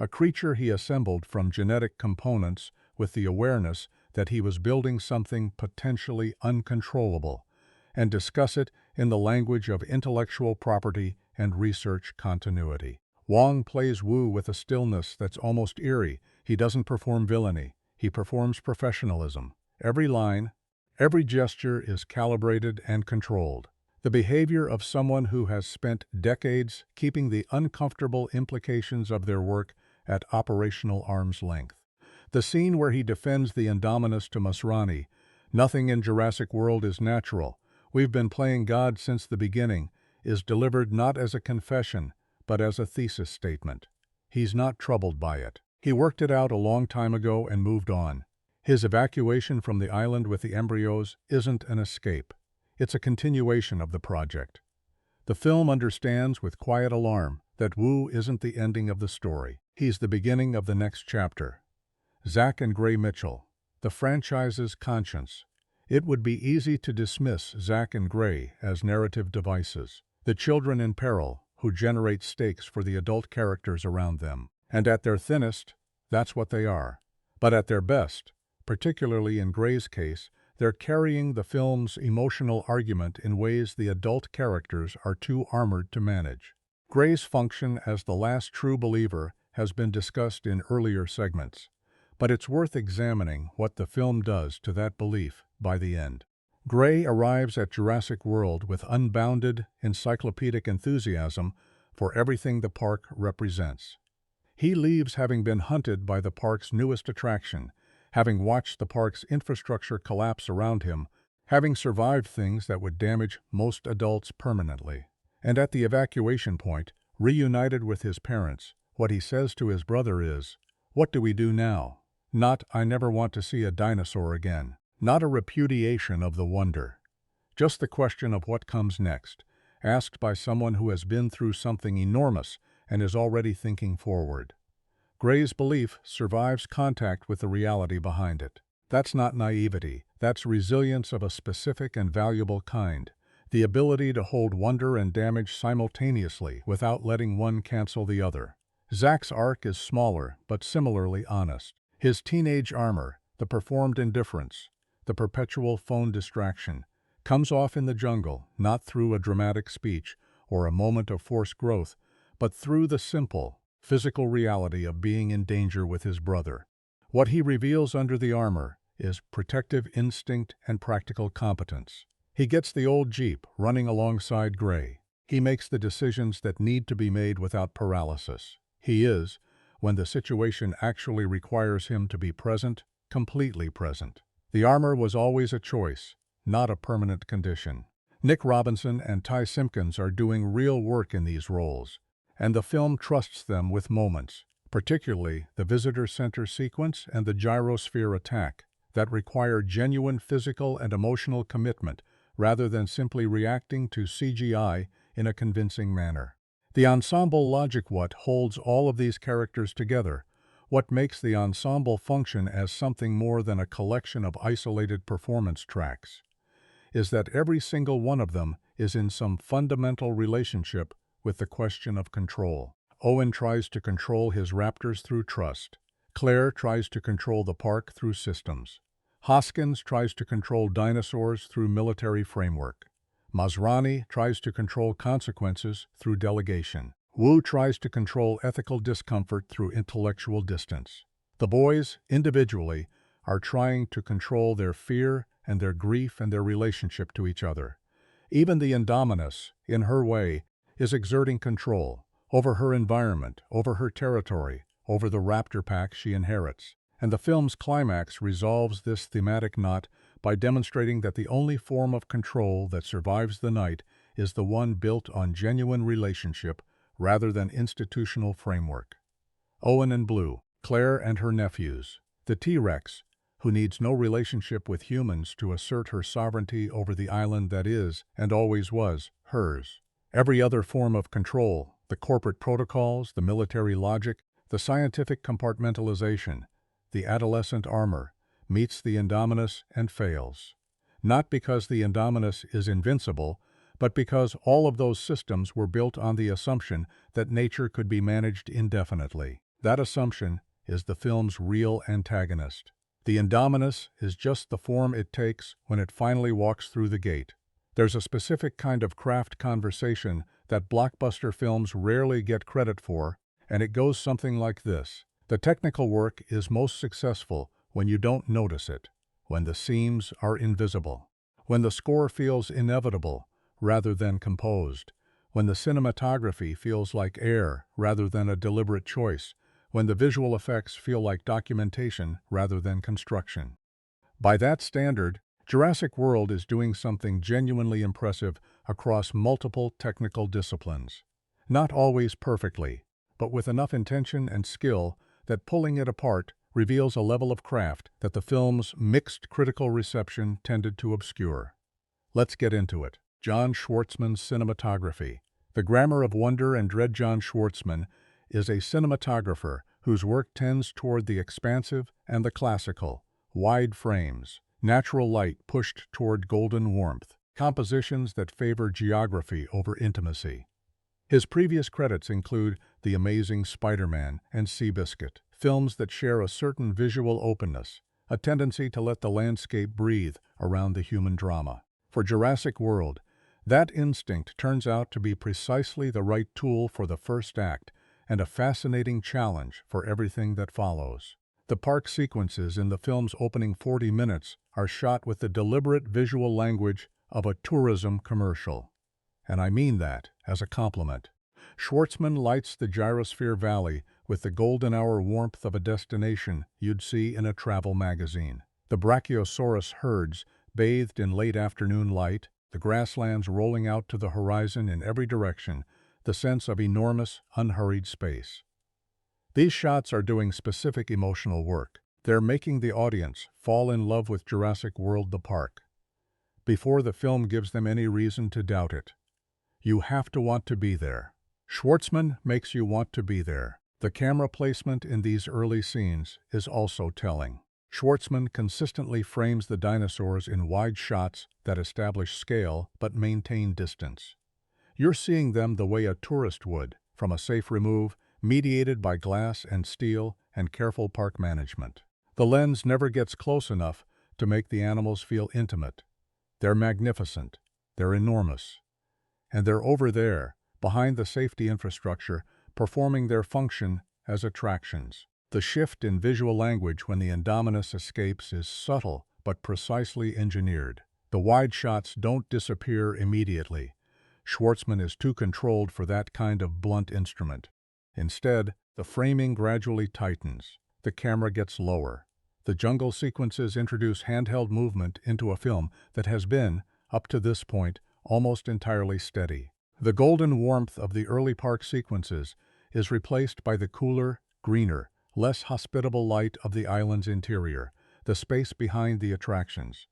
a creature he assembled from genetic components with the awareness that he was building something potentially uncontrollable, and discuss it in the language of intellectual property and research continuity. Wong plays Wu with a stillness that's almost eerie. He doesn't perform villainy. He performs professionalism. Every line, every gesture is calibrated and controlled. The behavior of someone who has spent decades keeping the uncomfortable implications of their work at operational arm's length. The scene where he defends the Indominus to Masrani, "Nothing in Jurassic World is natural. We've been playing God since the beginning," is delivered not as a confession, but as a thesis statement. He's not troubled by it. He worked it out a long time ago and moved on. His evacuation from the island with the embryos isn't an escape. It's a continuation of the project. The film understands with quiet alarm that Wu isn't the ending of the story. He's the beginning of the next chapter. Zack and Gray Mitchell, the franchise's conscience. It would be easy to dismiss Zack and Gray as narrative devices, the children in peril who generate stakes for the adult characters around them. And at their thinnest, that's what they are. But at their best, particularly in Gray's case, they're carrying the film's emotional argument in ways the adult characters are too armored to manage. Gray's function as the last true believer has been discussed in earlier segments, but it's worth examining what the film does to that belief by the end. Gray arrives at Jurassic World with unbounded, encyclopedic enthusiasm for everything the park represents. He leaves having been hunted by the park's newest attraction, having watched the park's infrastructure collapse around him, having survived things that would damage most adults permanently. And at the evacuation point, reunited with his parents, what he says to his brother is, "What do we do now?" Not, "I never want to see a dinosaur again." Not a repudiation of the wonder. Just the question of what comes next, asked by someone who has been through something enormous and is already thinking forward. Gray's belief survives contact with the reality behind it. That's not naivety. That's resilience of a specific and valuable kind. The ability to hold wonder and damage simultaneously without letting one cancel the other. Zack's arc is smaller, but similarly honest. His teenage armor, the performed indifference, the perpetual phone distraction, comes off in the jungle, not through a dramatic speech or a moment of forced growth, but through the simple, physical reality of being in danger with his brother. What he reveals under the armor is protective instinct and practical competence. He gets the old Jeep running alongside Gray. He makes the decisions that need to be made without paralysis. He is, when the situation actually requires him to be present, completely present. The armor was always a choice, not a permanent condition. Nick Robinson and Ty Simpkins are doing real work in these roles, and the film trusts them with moments, particularly the visitor center sequence and the gyrosphere attack, that require genuine physical and emotional commitment rather than simply reacting to CGI in a convincing manner. The ensemble logic what holds all of these characters together, what makes the ensemble function as something more than a collection of isolated performance tracks, is that every single one of them is in some fundamental relationship with the question of control. Owen tries to control his raptors through trust. Claire tries to control the park through systems. Hoskins tries to control dinosaurs through military framework. Masrani tries to control consequences through delegation. Wu tries to control ethical discomfort through intellectual distance. The boys, individually, are trying to control their fear and their grief and their relationship to each other. Even the Indominus, in her way, is exerting control over her environment, over her territory, over the raptor pack she inherits. And the film's climax resolves this thematic knot by demonstrating that the only form of control that survives the night is the one built on genuine relationship rather than institutional framework. Owen and Blue, Claire and her nephews, the T-Rex, who needs no relationship with humans to assert her sovereignty over the island that is, and always was, hers. Every other form of control, the corporate protocols, the military logic, the scientific compartmentalization, the adolescent armor, meets the Indominus and fails. Not because the Indominus is invincible, but because all of those systems were built on the assumption that nature could be managed indefinitely. That assumption is the film's real antagonist. The Indominus is just the form it takes when it finally walks through the gate. There's a specific kind of craft conversation that blockbuster films rarely get credit for, and it goes something like this. The technical work is most successful when you don't notice it, when the seams are invisible, when the score feels inevitable rather than composed, when the cinematography feels like air rather than a deliberate choice, when the visual effects feel like documentation rather than construction. By that standard, Jurassic World is doing something genuinely impressive across multiple technical disciplines. Not always perfectly, but with enough intention and skill that pulling it apart reveals a level of craft that the film's mixed critical reception tended to obscure. Let's get into it. John Schwartzman's cinematography. The Grammar of Wonder and Dread. John Schwartzman is a cinematographer whose work tends toward the expansive and the classical, wide frames, natural light pushed toward golden warmth, compositions that favor geography over intimacy. His previous credits include The Amazing Spider-Man and Seabiscuit, films that share a certain visual openness, a tendency to let the landscape breathe around the human drama. For Jurassic World, that instinct turns out to be precisely the right tool for the first act and a fascinating challenge for everything that follows. The park sequences in the film's opening 40 minutes are shot with the deliberate visual language of a tourism commercial. And I mean that as a compliment. Schwartzman lights the Gyrosphere Valley with the golden hour warmth of a destination you'd see in a travel magazine. The Brachiosaurus herds bathed in late afternoon light, the grasslands rolling out to the horizon in every direction, the sense of enormous, unhurried space. These shots are doing specific emotional work. They're making the audience fall in love with Jurassic World the park, before the film gives them any reason to doubt it. You have to want to be there. Schwartzman makes you want to be there. The camera placement in these early scenes is also telling. Schwartzman consistently frames the dinosaurs in wide shots that establish scale but maintain distance. You're seeing them the way a tourist would, from a safe remove, mediated by glass and steel and careful park management. The lens never gets close enough to make the animals feel intimate. They're magnificent, they're enormous, and they're over there, behind the safety infrastructure, performing their function as attractions. The shift in visual language when the Indominus escapes is subtle but precisely engineered. The wide shots don't disappear immediately. Schwartzman is too controlled for that kind of blunt instrument. Instead, the framing gradually tightens. The camera gets lower. The jungle sequences introduce handheld movement into a film that has been, up to this point, almost entirely steady. The golden warmth of the early park sequences is replaced by the cooler, greener, less hospitable light of the island's interior, the space behind the attractions,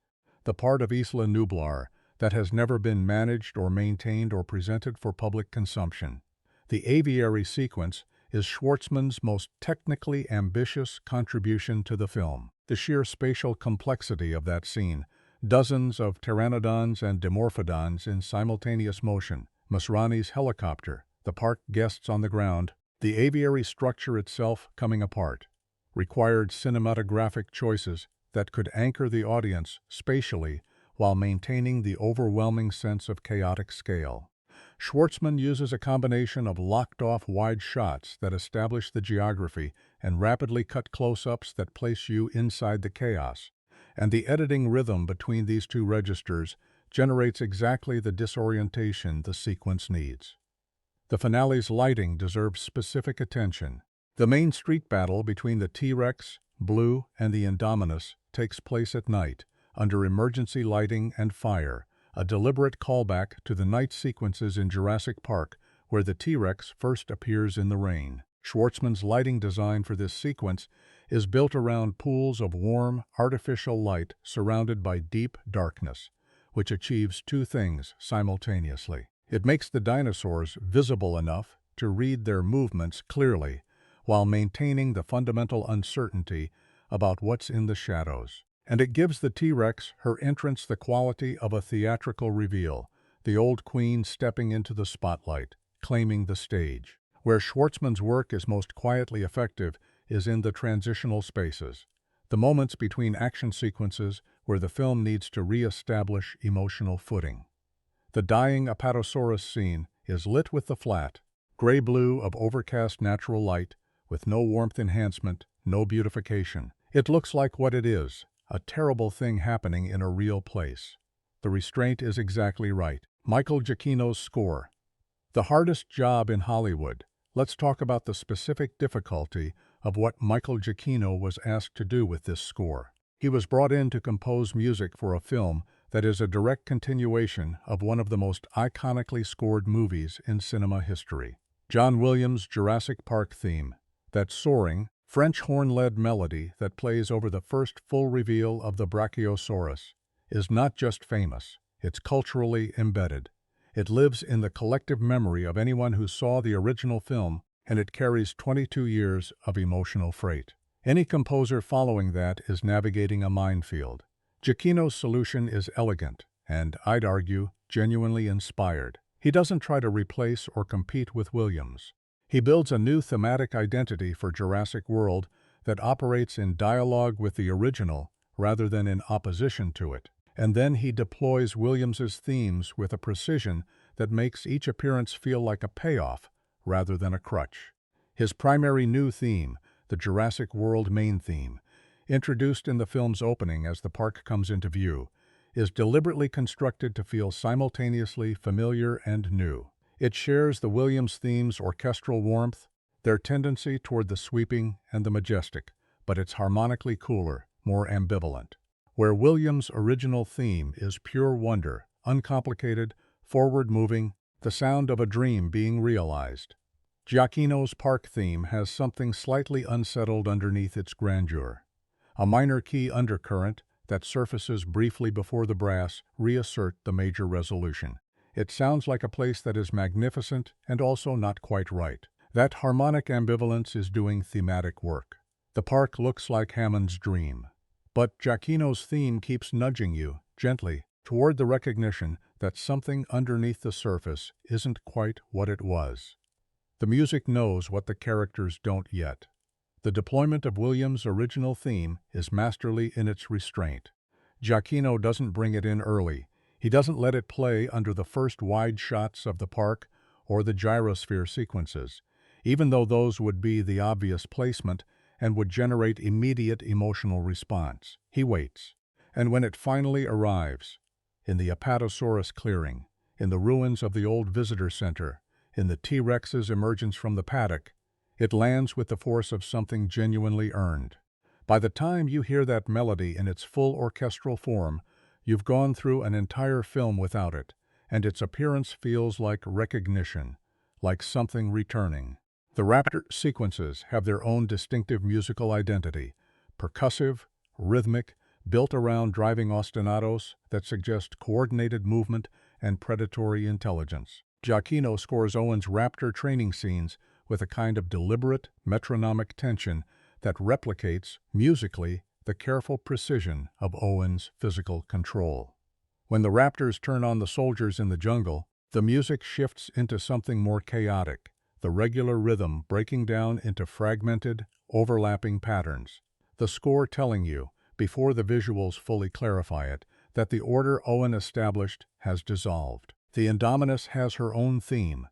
the part of Isla Nublar that has never been managed or maintained or presented for public consumption. The Aviary sequence is Schwartzman's most technically ambitious contribution to the film. The sheer spatial complexity of that scene, dozens of pteranodons and dimorphodons in simultaneous motion, Masrani's helicopter, the park guests on the ground, the aviary structure itself coming apart, required cinematographic choices that could anchor the audience spatially while maintaining the overwhelming sense of chaotic scale. Schwartzman uses a combination of locked-off wide shots that establish the geography and rapidly cut close-ups that place you inside the chaos, and the editing rhythm between these two registers generates exactly the disorientation the sequence needs. The finale's lighting deserves specific attention. The main street battle between the T-Rex, Blue, and the Indominus takes place at night, under emergency lighting and fire, a deliberate callback to the night sequences in Jurassic Park where the T-Rex first appears in the rain. Schwartzman's lighting design for this sequence is built around pools of warm, artificial light surrounded by deep darkness, which achieves two things simultaneously. It makes the dinosaurs visible enough to read their movements clearly, while maintaining the fundamental uncertainty about what's in the shadows. And it gives the T-Rex her entrance the quality of a theatrical reveal, the old queen stepping into the spotlight, claiming the stage. Where Schwartzman's work is most quietly effective is in the transitional spaces, the moments between action sequences where the film needs to re-establish emotional footing. The dying Apatosaurus scene is lit with the flat, gray-blue of overcast natural light, with no warmth enhancement, no beautification. It looks like what it is, a terrible thing happening in a real place. The restraint is exactly right. Michael Giacchino's score. The hardest job in Hollywood. Let's talk about the specific difficulty of what Michael Giacchino was asked to do with this score. He was brought in to compose music for a film that is a direct continuation of one of the most iconically scored movies in cinema history. John Williams' Jurassic Park theme, that soaring, French horn-led melody that plays over the first full reveal of the Brachiosaurus, is not just famous, it's culturally embedded. It lives in the collective memory of anyone who saw the original film, and it carries 22 years of emotional freight. Any composer following that is navigating a minefield. Giacchino's solution is elegant, and, I'd argue, genuinely inspired. He doesn't try to replace or compete with Williams. He builds a new thematic identity for Jurassic World that operates in dialogue with the original rather than in opposition to it. And then he deploys Williams's themes with a precision that makes each appearance feel like a payoff rather than a crutch. His primary new theme, the Jurassic World main theme, introduced in the film's opening as the park comes into view, is deliberately constructed to feel simultaneously familiar and new. It shares the Williams theme's orchestral warmth, their tendency toward the sweeping and the majestic, but it's harmonically cooler, more ambivalent. Where Williams' original theme is pure wonder, uncomplicated, forward-moving, the sound of a dream being realized. Giacchino's park theme has something slightly unsettled underneath its grandeur. A minor key undercurrent that surfaces briefly before the brass reassert the major resolution. It sounds like a place that is magnificent and also not quite right. That harmonic ambivalence is doing thematic work. The park looks like Hammond's dream. But Giacchino's theme keeps nudging you, gently, toward the recognition that something underneath the surface isn't quite what it was. The music knows what the characters don't yet. The deployment of Williams' original theme is masterly in its restraint. Giacchino doesn't bring it in early. He doesn't let it play under the first wide shots of the park or the gyrosphere sequences, even though those would be the obvious placement and would generate immediate emotional response. He waits. And when it finally arrives, in the Apatosaurus clearing, in the ruins of the old visitor center, in the T-Rex's emergence from the paddock, it lands with the force of something genuinely earned. By the time you hear that melody in its full orchestral form, you've gone through an entire film without it, and its appearance feels like recognition, like something returning. The raptor sequences have their own distinctive musical identity, percussive, rhythmic, built around driving ostinatos that suggest coordinated movement and predatory intelligence. Giacchino scores Owen's raptor training scenes with a kind of deliberate, metronomic tension that replicates, musically, the careful precision of Owen's physical control. When the raptors turn on the soldiers in the jungle, the music shifts into something more chaotic, the regular rhythm breaking down into fragmented, overlapping patterns. The score telling you, before the visuals fully clarify it, that the order Owen established has dissolved. The Indominus has her own theme,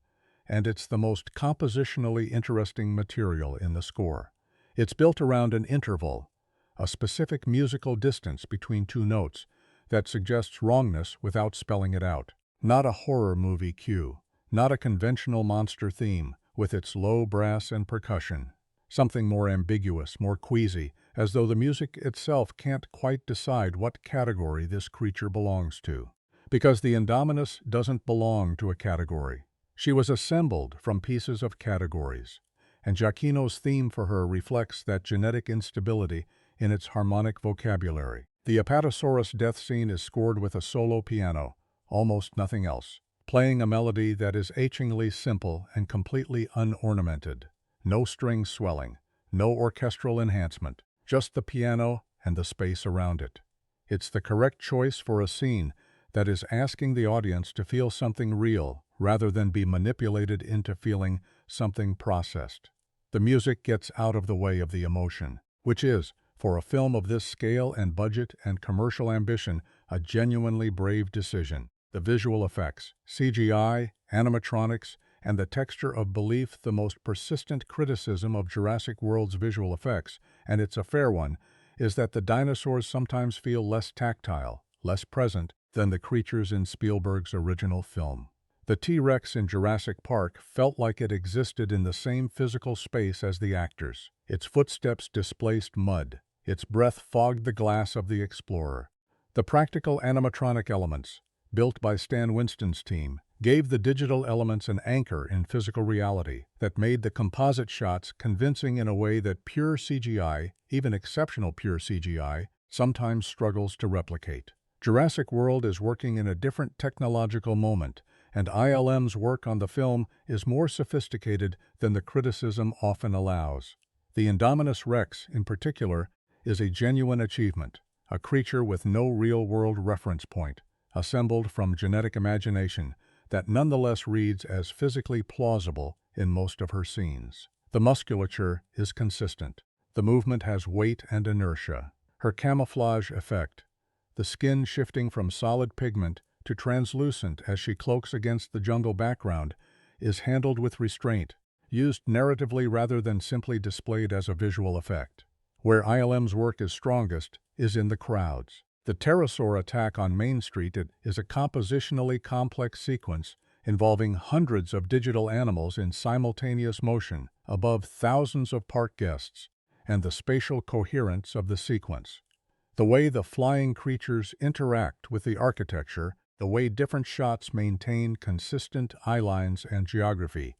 and it's the most compositionally interesting material in the score. It's built around an interval, a specific musical distance between two notes that suggests wrongness without spelling it out. Not a horror movie cue, not a conventional monster theme with its low brass and percussion. Something more ambiguous, more queasy, as though the music itself can't quite decide what category this creature belongs to. Because the Indominus doesn't belong to a category. She was assembled from pieces of categories, and Giacchino's theme for her reflects that genetic instability in its harmonic vocabulary. The Apatosaurus death scene is scored with a solo piano, almost nothing else, playing a melody that is achingly simple and completely unornamented. No string swelling, no orchestral enhancement, just the piano and the space around it. It's the correct choice for a scene that is asking the audience to feel something real rather than be manipulated into feeling something processed. The music gets out of the way of the emotion, which is, for a film of this scale and budget and commercial ambition, a genuinely brave decision. The visual effects, CGI, animatronics, and the texture of belief. The most persistent criticism of Jurassic World's visual effects, and it's a fair one, is that the dinosaurs sometimes feel less tactile, less present, than the creatures in Spielberg's original film. The T-Rex in Jurassic Park felt like it existed in the same physical space as the actors. Its footsteps displaced mud. Its breath fogged the glass of the explorer. The practical animatronic elements, built by Stan Winston's team, gave the digital elements an anchor in physical reality that made the composite shots convincing in a way that pure CGI, even exceptional pure CGI, sometimes struggles to replicate. Jurassic World is working in a different technological moment, and ILM's work on the film is more sophisticated than the criticism often allows. The Indominus Rex, in particular, is a genuine achievement, a creature with no real-world reference point, assembled from genetic imagination that nonetheless reads as physically plausible in most of her scenes. The musculature is consistent. The movement has weight and inertia. Her camouflage effect, the skin shifting from solid pigment to translucent as she cloaks against the jungle background, is handled with restraint, used narratively rather than simply displayed as a visual effect. Where ILM's work is strongest is in the crowds. The pterosaur attack on Main Street is a compositionally complex sequence involving hundreds of digital animals in simultaneous motion above thousands of park guests, and the spatial coherence of the sequence. The way the flying creatures interact with the architecture, the way different shots maintain consistent eye lines and geography,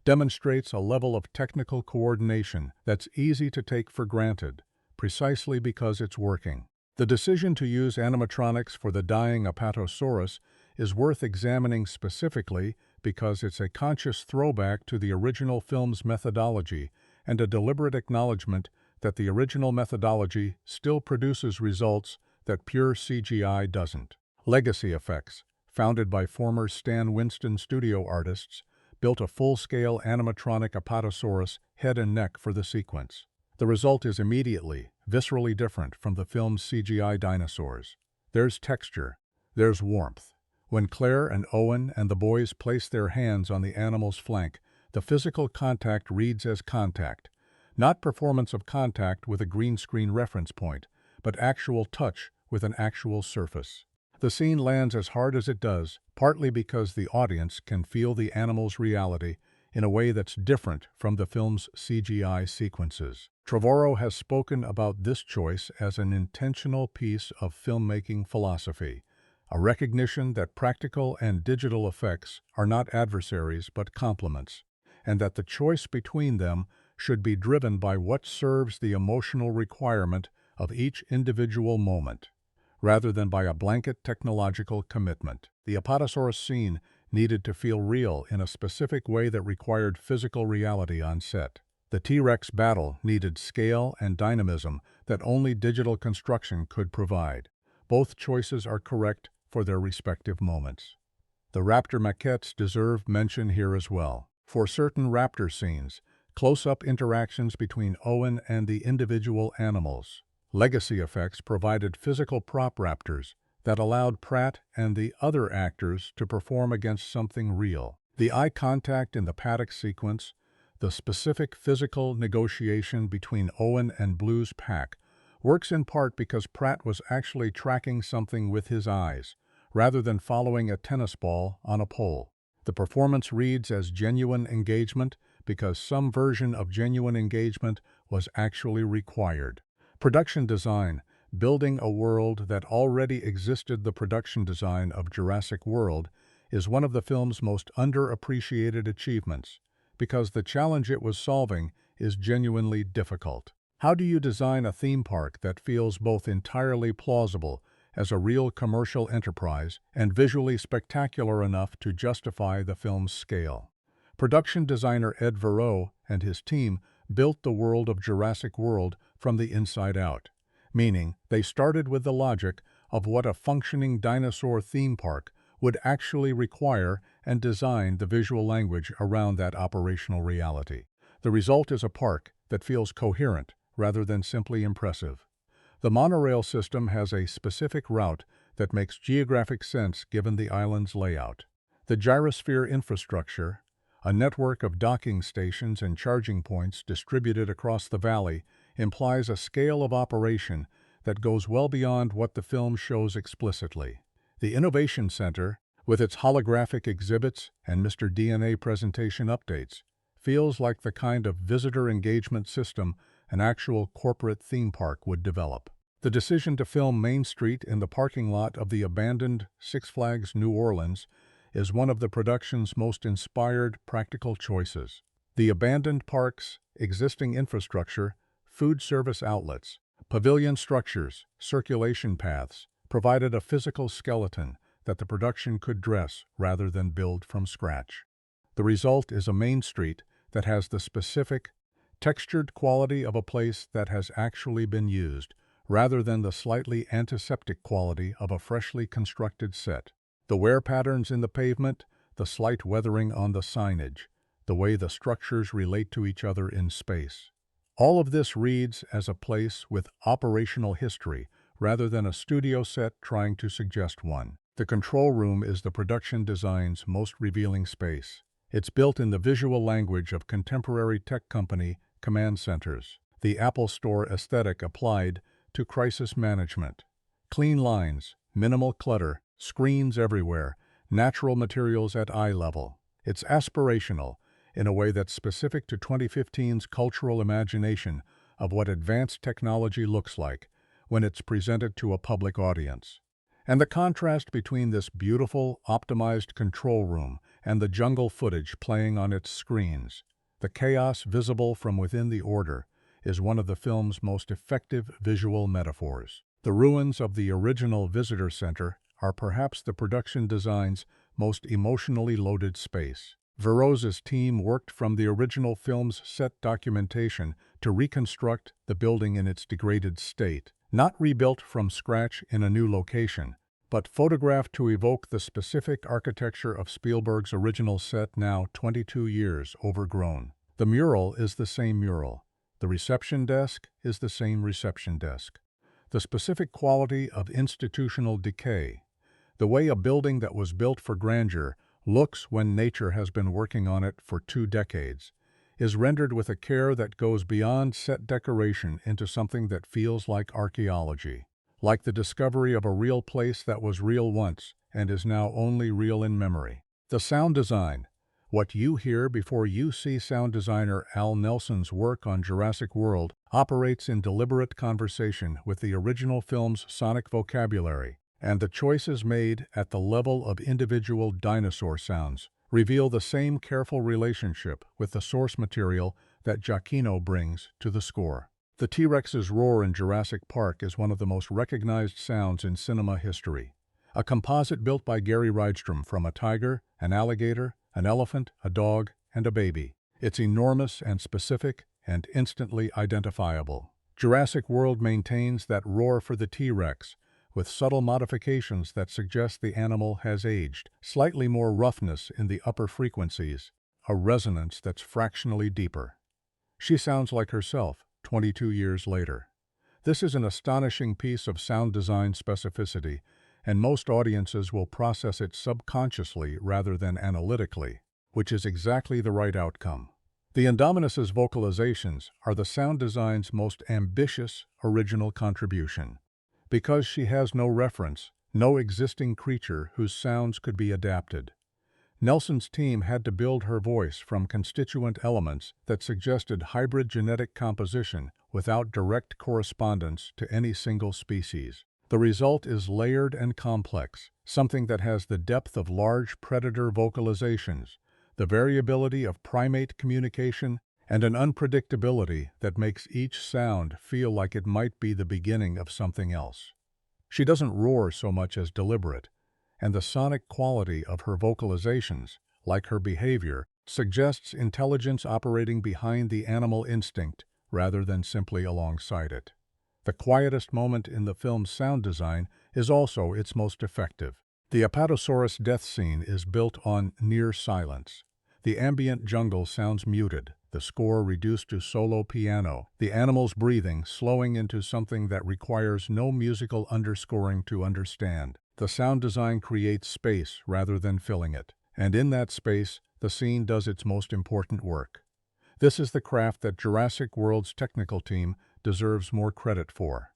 demonstrates a level of technical coordination that's easy to take for granted, precisely because it's working. The decision to use animatronics for the dying Apatosaurus is worth examining specifically because it's a conscious throwback to the original film's methodology and a deliberate acknowledgement that the original methodology still produces results that pure CGI doesn't. Legacy Effects, founded by former Stan Winston studio artists, built a full-scale animatronic Apatosaurus head and neck for the sequence. The result is immediately, viscerally different from the film's CGI dinosaurs. There's texture, there's warmth. When Claire and Owen and the boys place their hands on the animal's flank, the physical contact reads as contact, not performance of contact with a green screen reference point, but actual touch with an actual surface. The scene lands as hard as it does, partly because the audience can feel the animal's reality in a way that's different from the film's CGI sequences. Trevorrow has spoken about this choice as an intentional piece of filmmaking philosophy, a recognition that practical and digital effects are not adversaries but complements, and that the choice between them should be driven by what serves the emotional requirement of each individual moment, rather than by a blanket technological commitment. The Apatosaurus scene needed to feel real in a specific way that required physical reality on set. The T-Rex battle needed scale and dynamism that only digital construction could provide. Both choices are correct for their respective moments. The raptor maquettes deserve mention here as well. For certain raptor scenes, close-up interactions between Owen and the individual animals. Legacy effects provided physical prop raptors that allowed Pratt and the other actors to perform against something real. The eye contact in the paddock sequence, the specific physical negotiation between Owen and Blue's pack, works in part because Pratt was actually tracking something with his eyes, rather than following a tennis ball on a pole. The performance reads as genuine engagement because some version of genuine engagement was actually required. Production design, building a world that already existed. The production design of Jurassic World is one of the film's most underappreciated achievements, because the challenge it was solving is genuinely difficult. How do you design a theme park that feels both entirely plausible as a real commercial enterprise and visually spectacular enough to justify the film's scale? Production designer Ed Verreau and his team built the world of Jurassic World from the inside out, meaning they started with the logic of what a functioning dinosaur theme park would actually require and designed the visual language around that operational reality. The result is a park that feels coherent rather than simply impressive. The monorail system has a specific route that makes geographic sense given the island's layout. The gyrosphere infrastructure, a network of docking stations and charging points distributed across the valley, implies a scale of operation that goes well beyond what the film shows explicitly. The Innovation Center, with its holographic exhibits and Mr. DNA presentation updates, feels like the kind of visitor engagement system an actual corporate theme park would develop. The decision to film Main Street in the parking lot of the abandoned Six Flags New Orleans is one of the production's most inspired practical choices. The abandoned park's existing infrastructure, food service outlets, pavilion structures, circulation paths, provided a physical skeleton that the production could dress rather than build from scratch. The result is a Main Street that has the specific, textured quality of a place that has actually been used, rather than the slightly antiseptic quality of a freshly constructed set. The wear patterns in the pavement, the slight weathering on the signage, the way the structures relate to each other in space. All of this reads as a place with operational history rather than a studio set trying to suggest one. The control room is the production design's most revealing space. It's built in the visual language of contemporary tech company command centers, the Apple Store aesthetic applied to crisis management. Clean lines, minimal clutter, screens everywhere, natural materials at eye level. It's aspirational, in a way that's specific to 2015's cultural imagination of what advanced technology looks like when it's presented to a public audience. And the contrast between this beautiful, optimized control room and the jungle footage playing on its screens, the chaos visible from within the order, is one of the film's most effective visual metaphors. The ruins of the original visitor center are perhaps the production design's most emotionally loaded space. Verroza's team worked from the original film's set documentation to reconstruct the building in its degraded state, not rebuilt from scratch in a new location, but photographed to evoke the specific architecture of Spielberg's original set, now 22 years overgrown. The mural is the same mural. The reception desk is the same reception desk. The specific quality of institutional decay, the way a building that was built for grandeur looks when nature has been working on it for 2 decades, is rendered with a care that goes beyond set decoration into something that feels like archaeology, like the discovery of a real place that was real once and is now only real in memory. The sound design, what you hear before you see sound designer Al Nelson's work on Jurassic World, operates in deliberate conversation with the original film's sonic vocabulary, and the choices made at the level of individual dinosaur sounds reveal the same careful relationship with the source material that Giacchino brings to the score. The T-Rex's roar in Jurassic Park is one of the most recognized sounds in cinema history. A composite built by Gary Rydstrom from a tiger, an alligator, an elephant, a dog, and a baby. It's enormous and specific and instantly identifiable. Jurassic World maintains that roar for the T-Rex, with subtle modifications that suggest the animal has aged, slightly more roughness in the upper frequencies, a resonance that's fractionally deeper. She sounds like herself 22 years later. This is an astonishing piece of sound design specificity, and most audiences will process it subconsciously rather than analytically, which is exactly the right outcome. The Indominus's vocalizations are the sound design's most ambitious original contribution. Because she has no reference, no existing creature whose sounds could be adapted, Nelson's team had to build her voice from constituent elements that suggested hybrid genetic composition without direct correspondence to any single species. The result is layered and complex, something that has the depth of large predator vocalizations, the variability of primate communication, and an unpredictability that makes each sound feel like it might be the beginning of something else. She doesn't roar so much as deliberate, and the sonic quality of her vocalizations, like her behavior, suggests intelligence operating behind the animal instinct rather than simply alongside it. The quietest moment in the film's sound design is also its most effective. The Apatosaurus death scene is built on near silence. The ambient jungle sounds muted, the score reduced to solo piano, the animal's breathing slowing into something that requires no musical underscoring to understand. The sound design creates space rather than filling it, and in that space, the scene does its most important work. This is the craft that Jurassic World's technical team deserves more credit for.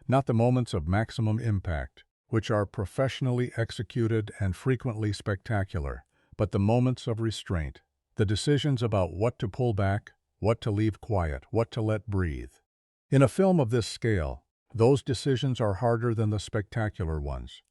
Not the moments of maximum impact, which are professionally executed and frequently spectacular, but the moments of restraint, the decisions about what to pull back, what to leave quiet, what to let breathe. In a film of this scale, those decisions are harder than the spectacular ones,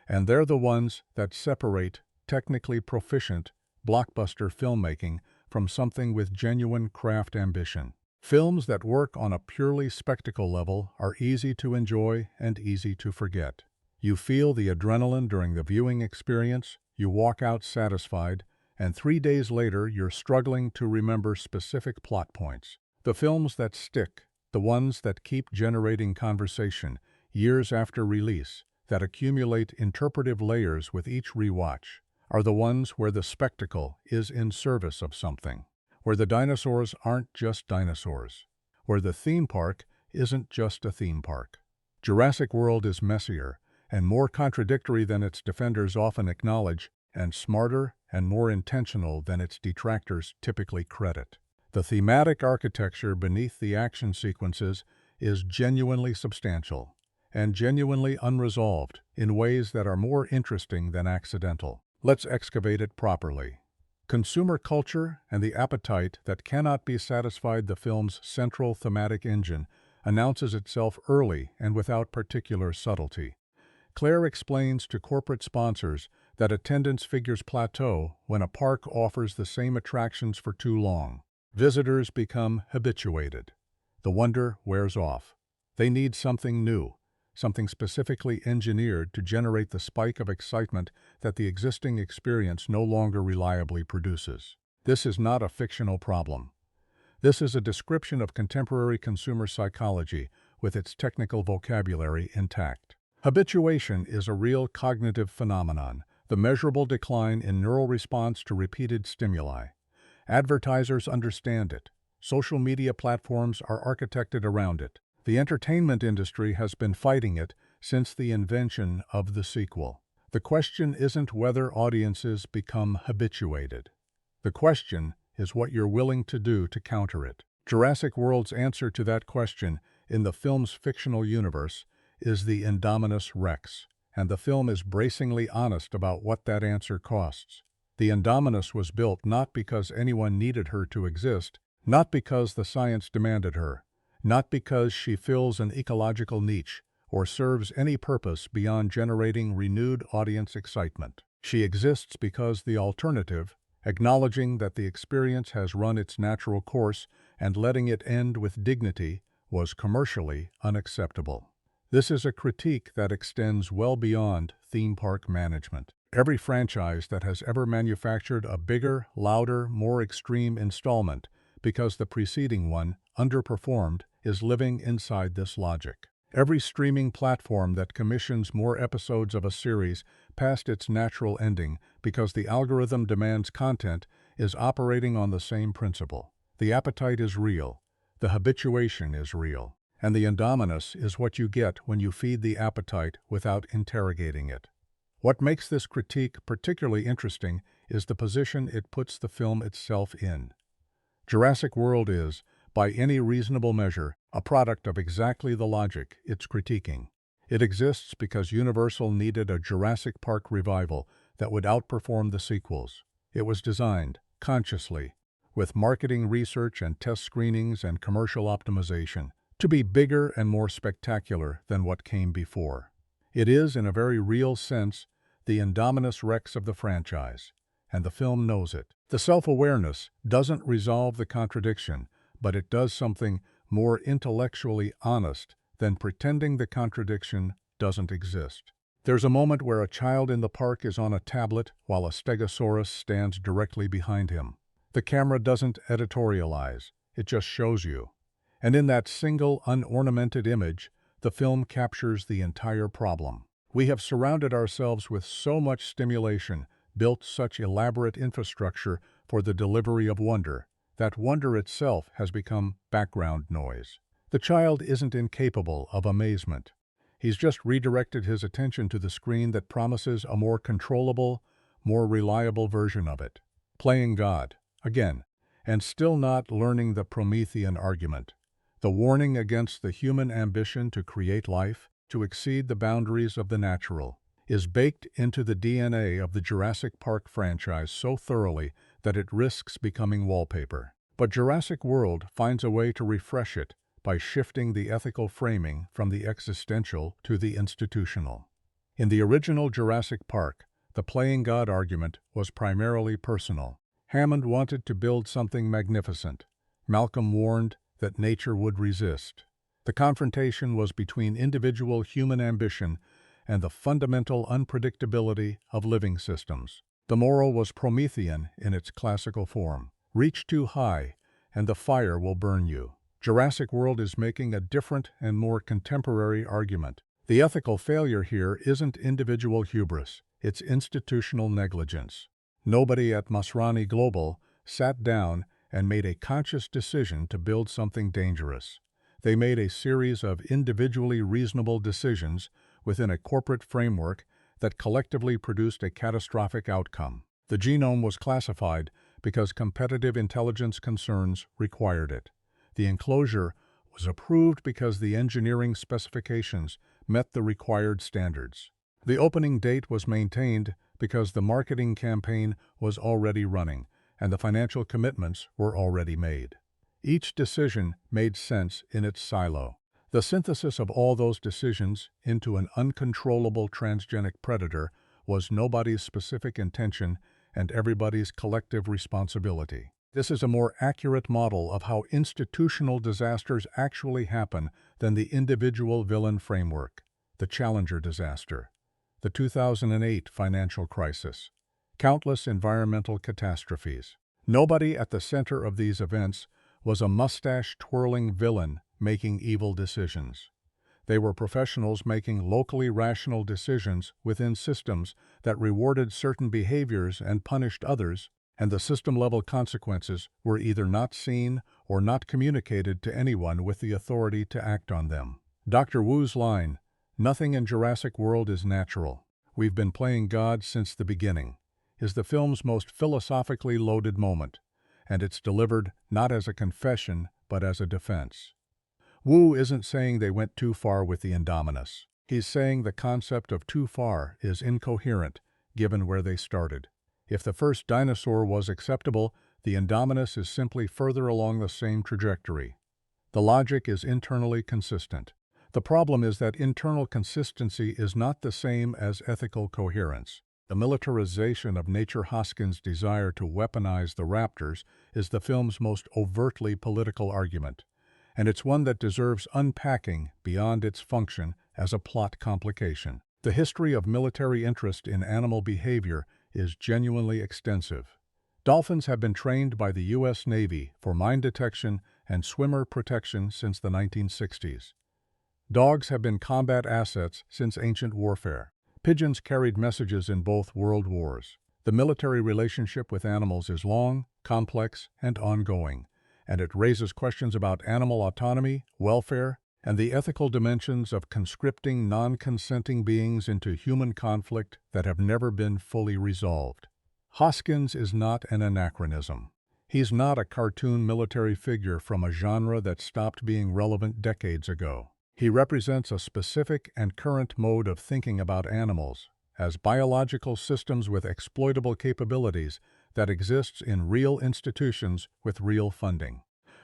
and they're the ones that separate technically proficient, blockbuster filmmaking from something with genuine craft ambition. Films that work on a purely spectacle level are easy to enjoy and easy to forget. You feel the adrenaline during the viewing experience, you walk out satisfied, and 3 days later you're struggling to remember specific plot points. The films that stick, the ones that keep generating conversation years after release, that accumulate interpretive layers with each rewatch, are the ones where the spectacle is in service of something, where the dinosaurs aren't just dinosaurs, where the theme park isn't just a theme park. Jurassic World is messier and more contradictory than its defenders often acknowledge, and smarter and more intentional than its detractors typically credit. The thematic architecture beneath the action sequences is genuinely substantial and genuinely unresolved in ways that are more interesting than accidental. Let's excavate it properly. Consumer culture and the appetite that cannot be satisfied, the film's central thematic engine, announces itself early and without particular subtlety. Claire explains to corporate sponsors that attendance figures plateau when a park offers the same attractions for too long. Visitors become habituated. The wonder wears off. They need something new, something specifically engineered to generate the spike of excitement that the existing experience no longer reliably produces. This is not a fictional problem. This is a description of contemporary consumer psychology with its technical vocabulary intact. Habituation is a real cognitive phenomenon, the measurable decline in neural response to repeated stimuli. Advertisers understand it. Social media platforms are architected around it. The entertainment industry has been fighting it since the invention of the sequel. The question isn't whether audiences become habituated. The question is what you're willing to do to counter it. Jurassic World's answer to that question in the film's fictional universe is the Indominus Rex, and the film is bracingly honest about what that answer costs. The Indominus was built not because anyone needed her to exist, not because the science demanded her, not because she fills an ecological niche or serves any purpose beyond generating renewed audience excitement. She exists because the alternative, acknowledging that the experience has run its natural course and letting it end with dignity, was commercially unacceptable. This is a critique that extends well beyond theme park management. Every franchise that has ever manufactured a bigger, louder, more extreme installment because the preceding one underperformed is living inside this logic. Every streaming platform that commissions more episodes of a series past its natural ending because the algorithm demands content is operating on the same principle. The appetite is real, the habituation is real, and the Indominus is what you get when you feed the appetite without interrogating it. What makes this critique particularly interesting is the position it puts the film itself in. Jurassic World is, by any reasonable measure, a product of exactly the logic it's critiquing. It exists because Universal needed a Jurassic Park revival that would outperform the sequels. It was designed, consciously, with marketing research and test screenings and commercial optimization, to be bigger and more spectacular than what came before. It is, in a very real sense, the Indominus Rex of the franchise, and the film knows it. The self-awareness doesn't resolve the contradiction, but it does something more intellectually honest than pretending the contradiction doesn't exist. There's a moment where a child in the park is on a tablet while a stegosaurus stands directly behind him. The camera doesn't editorialize, it just shows you. And in that single, unornamented image, the film captures the entire problem. We have surrounded ourselves with so much stimulation, built such elaborate infrastructure for the delivery of wonder, that wonder itself has become background noise. The child isn't incapable of amazement. He's just redirected his attention to the screen that promises a more controllable, more reliable version of it. Playing God, again, and still not learning the Promethean argument. The warning against the human ambition to create life, to exceed the boundaries of the natural, is baked into the DNA of the Jurassic Park franchise so thoroughly that it risks becoming wallpaper. But Jurassic World finds a way to refresh it by shifting the ethical framing from the existential to the institutional. In the original Jurassic Park, the playing God argument was primarily personal. Hammond wanted to build something magnificent. Malcolm warned that nature would resist. The confrontation was between individual human ambition and the fundamental unpredictability of living systems. The moral was Promethean in its classical form. Reach too high, and the fire will burn you. Jurassic World is making a different and more contemporary argument. The ethical failure here isn't individual hubris, it's institutional negligence. Nobody at Masrani Global sat down and made a conscious decision to build something dangerous. They made a series of individually reasonable decisions within a corporate framework that collectively produced a catastrophic outcome. The genome was classified because competitive intelligence concerns required it. The enclosure was approved because the engineering specifications met the required standards. The opening date was maintained because the marketing campaign was already running and the financial commitments were already made. Each decision made sense in its silo. The synthesis of all those decisions into an uncontrollable transgenic predator was nobody's specific intention and everybody's collective responsibility. This is a more accurate model of how institutional disasters actually happen than the individual villain framework, the Challenger disaster, the 2008 financial crisis, countless environmental catastrophes. Nobody at the center of these events was a mustache-twirling villain making evil decisions. They were professionals making locally rational decisions within systems that rewarded certain behaviors and punished others, and the system-level consequences were either not seen or not communicated to anyone with the authority to act on them. Dr. Wu's line, "Nothing in Jurassic World is natural. We've been playing God since the beginning," is the film's most philosophically loaded moment, and it's delivered not as a confession but as a defense. Wu isn't saying they went too far with the Indominus. He's saying the concept of too far is incoherent given where they started. If the first dinosaur was acceptable, the Indominus is simply further along the same trajectory. The logic is internally consistent. The problem is that internal consistency is not the same as ethical coherence. The militarization of Nature Hoskins' desire to weaponize the raptors is the film's most overtly political argument, and it's one that deserves unpacking beyond its function as a plot complication. The history of military interest in animal behavior is genuinely extensive. Dolphins have been trained by the U.S. Navy for mine detection and swimmer protection since the 1960s. Dogs have been combat assets since ancient warfare. Pigeons carried messages in both world wars. The military relationship with animals is long, complex, and ongoing, and it raises questions about animal autonomy, welfare, and the ethical dimensions of conscripting non-consenting beings into human conflict that have never been fully resolved. Hoskins is not an anachronism. He's not a cartoon military figure from a genre that stopped being relevant decades ago. He represents a specific and current mode of thinking about animals as biological systems with exploitable capabilities that exists in real institutions with real funding.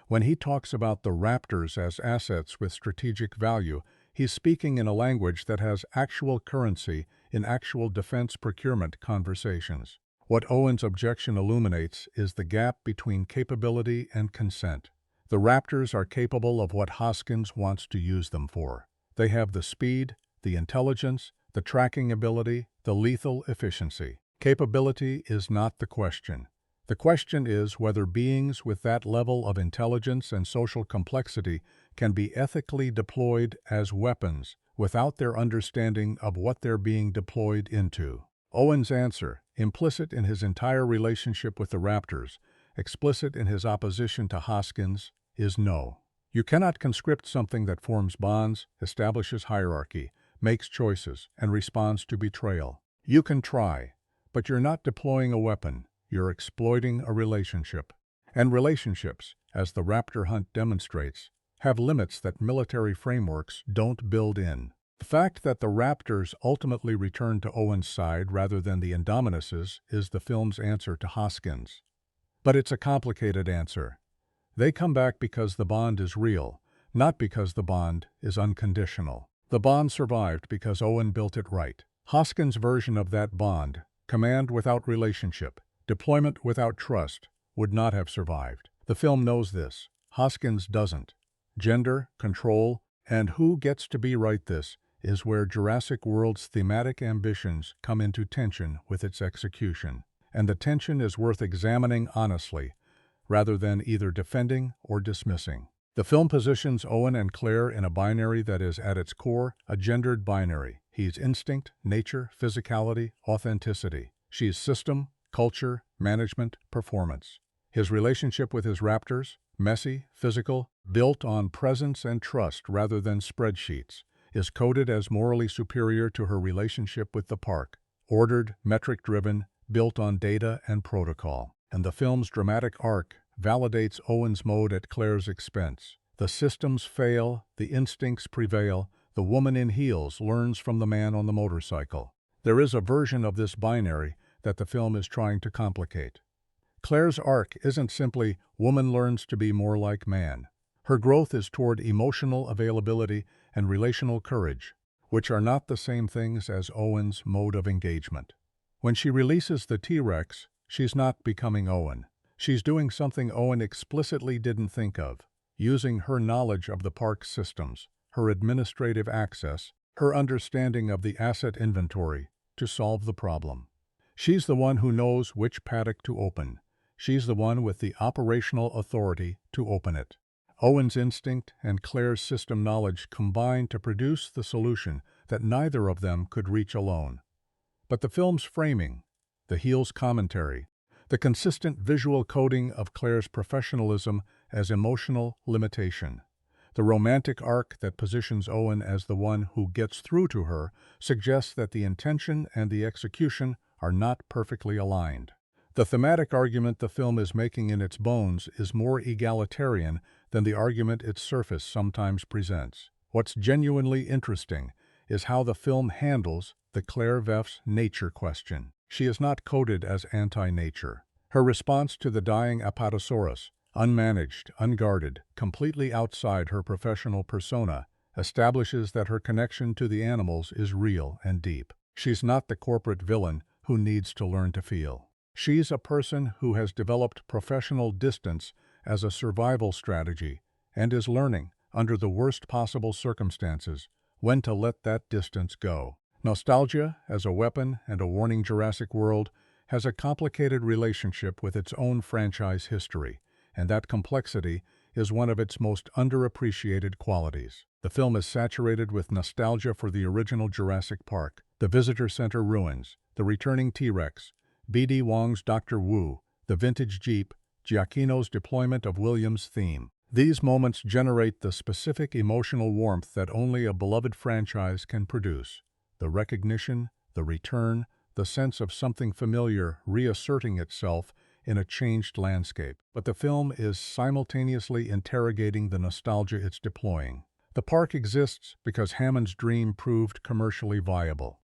When he talks about the raptors as assets with strategic value, he's speaking in a language that has actual currency in actual defense procurement conversations. What Owen's objection illuminates is the gap between capability and consent. The raptors are capable of what Hoskins wants to use them for. They have the speed, the intelligence, the tracking ability, the lethal efficiency. Capability is not the question. The question is whether beings with that level of intelligence and social complexity can be ethically deployed as weapons without their understanding of what they're being deployed into. Owen's answer, implicit in his entire relationship with the raptors, explicit in his opposition to Hoskins, is no. You cannot conscript something that forms bonds, establishes hierarchy, makes choices, and responds to betrayal. You can try, but you're not deploying a weapon, you're exploiting a relationship. And relationships, as the raptor hunt demonstrates, have limits that military frameworks don't build in. The fact that the raptors ultimately return to Owen's side rather than the Indominuses is the film's answer to Hoskins. But it's a complicated answer. They come back because the bond is real, not because the bond is unconditional. The bond survived because Owen built it right. Hoskins' version of that bond, command without relationship, deployment without trust, would not have survived. The film knows this. Hoskins doesn't. Gender, control, and who gets to be right this is where Jurassic World's thematic ambitions come into tension with its execution. And the tension is worth examining honestly, rather than either defending or dismissing. The film positions Owen and Claire in a binary that is at its core a gendered binary. He's instinct, nature, physicality, authenticity. She's system, culture, management, performance. His relationship with his raptors, messy, physical, built on presence and trust rather than spreadsheets, is coded as morally superior to her relationship with the park, ordered, metric-driven, built on data and protocol. And the film's dramatic arc validates Owen's mode at Claire's expense. The systems fail, the instincts prevail, the woman in heels learns from the man on the motorcycle. There is a version of this binary that the film is trying to complicate. Claire's arc isn't simply woman learns to be more like man. Her growth is toward emotional availability and relational courage, which are not the same things as Owen's mode of engagement. When she releases the T-Rex, she's not becoming Owen. She's doing something Owen explicitly didn't think of, using her knowledge of the park's systems, her administrative access, her understanding of the asset inventory to solve the problem. She's the one who knows which paddock to open. She's the one with the operational authority to open it. Owen's instinct and Claire's system knowledge combine to produce the solution that neither of them could reach alone. But the film's framing, the heels commentary, the consistent visual coding of Claire's professionalism as emotional limitation, the romantic arc that positions Owen as the one who gets through to her suggests that the intention and the execution are not perfectly aligned. The thematic argument the film is making in its bones is more egalitarian than the argument its surface sometimes presents. What's genuinely interesting is how the film handles the Claire Veff's nature question. She is not coded as anti-nature. Her response to the dying Apatosaurus, unmanaged, unguarded, completely outside her professional persona, establishes that her connection to the animals is real and deep. She's not the corporate villain who needs to learn to feel. She's a person who has developed professional distance as a survival strategy and is learning, under the worst possible circumstances, when to let that distance go. Nostalgia, as a weapon and a warning Jurassic World, has a complicated relationship with its own franchise history, and that complexity is one of its most underappreciated qualities. The film is saturated with nostalgia for the original Jurassic Park, the visitor center ruins, the returning T-Rex, B.D. Wong's Dr. Wu, the vintage Jeep, Giacchino's deployment of Williams' theme. These moments generate the specific emotional warmth that only a beloved franchise can produce. The recognition, the return, the sense of something familiar reasserting itself in a changed landscape. But the film is simultaneously interrogating the nostalgia it's deploying. The park exists because Hammond's dream proved commercially viable.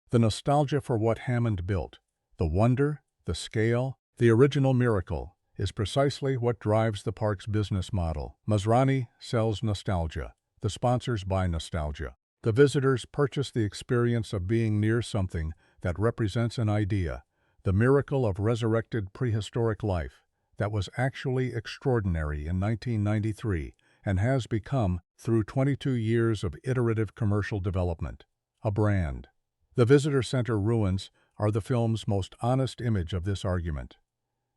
The nostalgia for what Hammond built, the wonder, the scale, the original miracle, is precisely what drives the park's business model. Masrani sells nostalgia. The sponsors buy nostalgia. The visitors purchase the experience of being near something that represents an idea, the miracle of resurrected prehistoric life that was actually extraordinary in 1993 and has become, through 22 years of iterative commercial development, a brand. The visitor center ruins are the film's most honest image of this argument.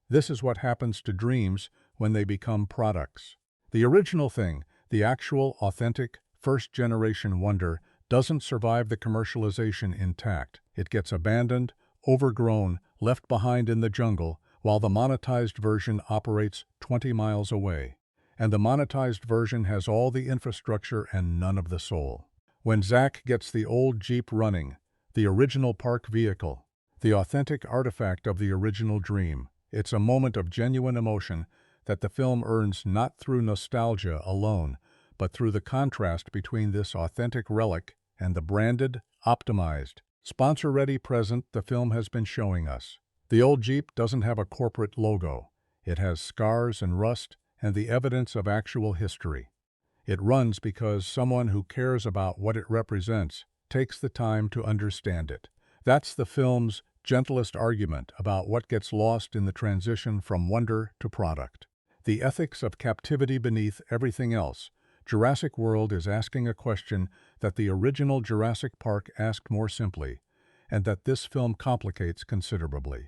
This is what happens to dreams when they become products. The original thing, the actual, authentic, first-generation wonder, doesn't survive the commercialization intact. It gets abandoned, overgrown, left behind in the jungle, while the monetized version operates 20 miles away. And the monetized version has all the infrastructure and none of the soul. When Zach gets the old Jeep running, the original park vehicle, the authentic artifact of the original dream, it's a moment of genuine emotion that the film earns not through nostalgia alone, but through the contrast between this authentic relic and the branded, optimized, sponsor-ready present the film has been showing us. The old Jeep doesn't have a corporate logo. It has scars and rust and the evidence of actual history. It runs because someone who cares about what it represents takes the time to understand it. That's the film's gentlest argument about what gets lost in the transition from wonder to product. The ethics of captivity beneath everything else. Jurassic World is asking a question that the original Jurassic Park asked more simply, and that this film complicates considerably.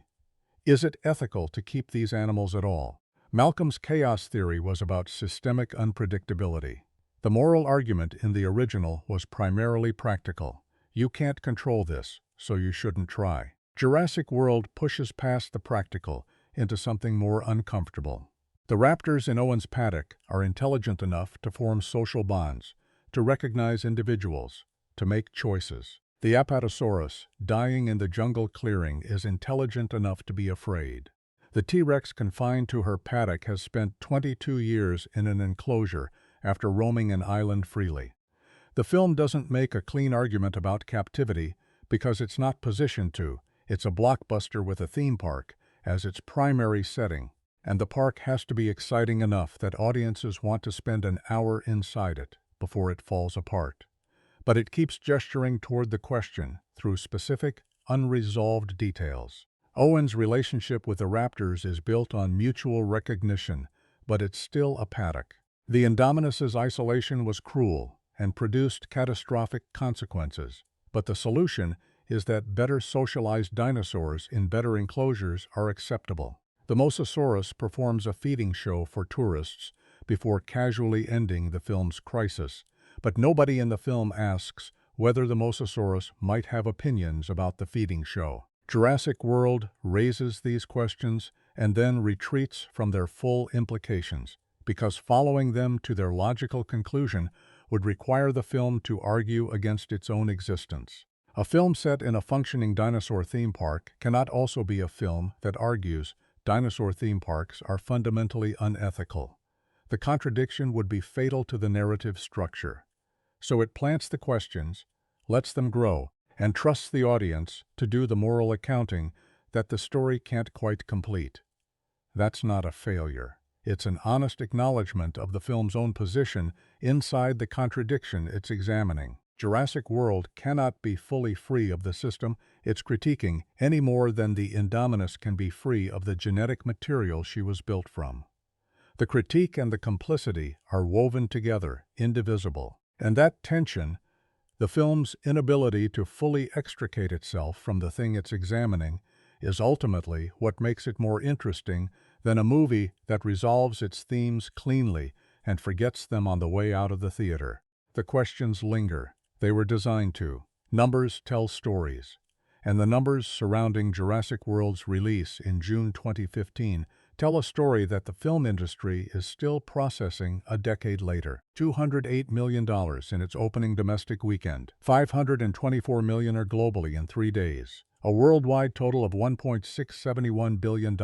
Is it ethical to keep these animals at all? Malcolm's chaos theory was about systemic unpredictability. The moral argument in the original was primarily practical. You can't control this, so you shouldn't try. Jurassic World pushes past the practical into something more uncomfortable. The raptors in Owen's paddock are intelligent enough to form social bonds, to recognize individuals, to make choices. The Apatosaurus, dying in the jungle clearing, is intelligent enough to be afraid. The T-Rex confined to her paddock has spent 22 years in an enclosure after roaming an island freely. The film doesn't make a clean argument about captivity because it's not positioned to. It's a blockbuster with a theme park as its primary setting, and the park has to be exciting enough that audiences want to spend an hour inside it before it falls apart. But it keeps gesturing toward the question through specific, unresolved details. Owen's relationship with the raptors is built on mutual recognition, but it's still a paddock. The Indominus's isolation was cruel and produced catastrophic consequences, but the solution is that better socialized dinosaurs in better enclosures are acceptable. The Mosasaurus performs a feeding show for tourists before casually ending the film's crisis, but nobody in the film asks whether the Mosasaurus might have opinions about the feeding show. Jurassic World raises these questions and then retreats from their full implications, because following them to their logical conclusion would require the film to argue against its own existence. A film set in a functioning dinosaur theme park cannot also be a film that argues dinosaur theme parks are fundamentally unethical. The contradiction would be fatal to the narrative structure. So it plants the questions, lets them grow, and trusts the audience to do the moral accounting that the story can't quite complete. That's not a failure. It's an honest acknowledgement of the film's own position inside the contradiction it's examining. Jurassic World cannot be fully free of the system it's critiquing any more than the Indominus can be free of the genetic material she was built from. The critique and the complicity are woven together, indivisible. And that tension, the film's inability to fully extricate itself from the thing it's examining, is ultimately what makes it more interesting than a movie that resolves its themes cleanly and forgets them on the way out of the theater. The questions linger. They were designed to. Numbers tell stories. And the numbers surrounding Jurassic World's release in June 2015 tell a story that the film industry is still processing a decade later. $208 million in its opening domestic weekend. $524 million globally in 3 days. A worldwide total of $1.671 billion,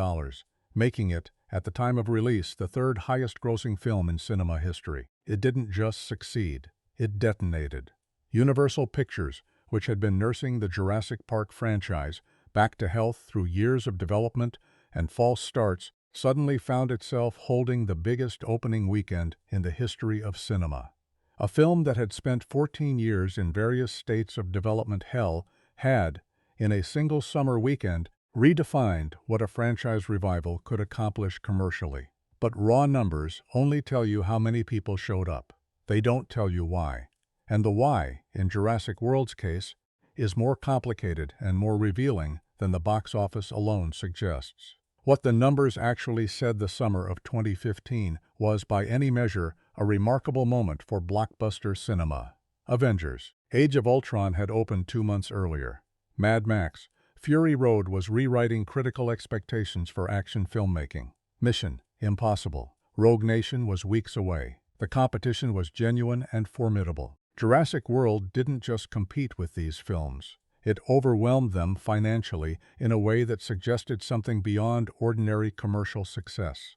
making it, at the time of release, the third highest-grossing film in cinema history. It didn't just succeed. It detonated. Universal Pictures, which had been nursing the Jurassic Park franchise back to health through years of development and false starts, suddenly found itself holding the biggest opening weekend in the history of cinema. A film that had spent 14 years in various states of development hell had, in a single summer weekend, redefined what a franchise revival could accomplish commercially. But raw numbers only tell you how many people showed up. They don't tell you why. And the why, in Jurassic World's case, is more complicated and more revealing than the box office alone suggests. What the numbers actually said the summer of 2015 was, by any measure, a remarkable moment for blockbuster cinema. Avengers: Age of Ultron had opened 2 months earlier. Mad Max: Fury Road was rewriting critical expectations for action filmmaking. Mission: Impossible: Rogue Nation was weeks away. The competition was genuine and formidable. Jurassic World didn't just compete with these films. It overwhelmed them financially in a way that suggested something beyond ordinary commercial success,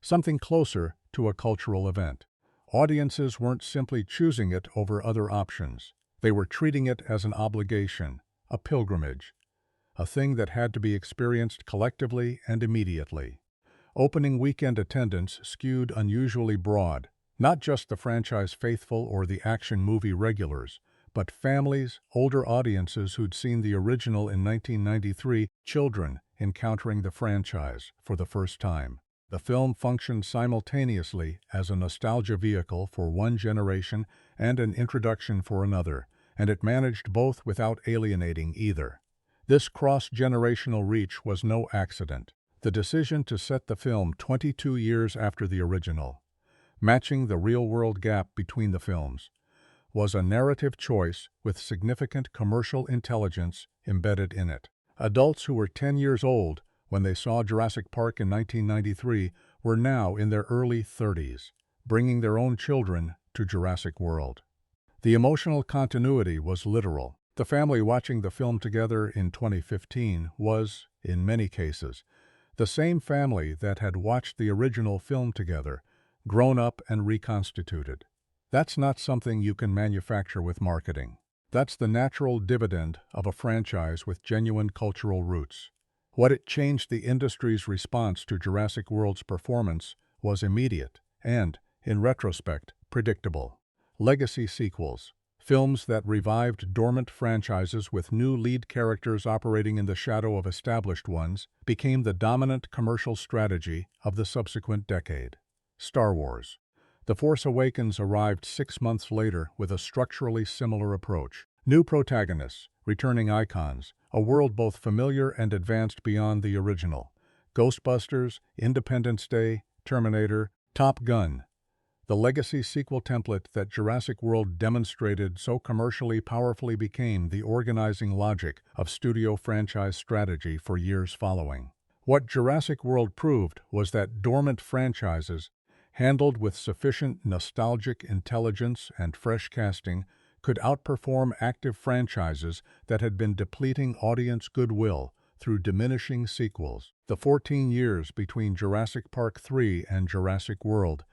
something closer to a cultural event. Audiences weren't simply choosing it over other options. They were treating it as an obligation, a pilgrimage, a thing that had to be experienced collectively and immediately. Opening weekend attendance skewed unusually broad, not just the franchise faithful or the action movie regulars, but families, older audiences who'd seen the original in 1993, children encountering the franchise for the first time. The film functioned simultaneously as a nostalgia vehicle for one generation and an introduction for another, and it managed both without alienating either. This cross-generational reach was no accident. The decision to set the film 22 years after the original, matching the real-world gap between the films, was a narrative choice with significant commercial intelligence embedded in it. Adults who were 10 years old when they saw Jurassic Park in 1993 were now in their early 30s, bringing their own children to Jurassic World. The emotional continuity was literal. The family watching the film together in 2015 was, in many cases, the same family that had watched the original film together, grown up and reconstituted. That's not something you can manufacture with marketing. That's the natural dividend of a franchise with genuine cultural roots. What it changed the industry's response to Jurassic World's performance was immediate and, in retrospect, predictable. Legacy sequels, films that revived dormant franchises with new lead characters operating in the shadow of established ones, became the dominant commercial strategy of the subsequent decade. Star Wars. The Force Awakens arrived 6 months later with a structurally similar approach. New protagonists, returning icons, a world both familiar and advanced beyond the original. Ghostbusters, Independence Day, Terminator, Top Gun. The legacy sequel template that Jurassic World demonstrated so commercially powerfully became the organizing logic of studio franchise strategy for years following. What Jurassic World proved was that dormant franchises, handled with sufficient nostalgic intelligence and fresh casting, could outperform active franchises that had been depleting audience goodwill through diminishing sequels. The 14 years between Jurassic Park 3 and Jurassic World,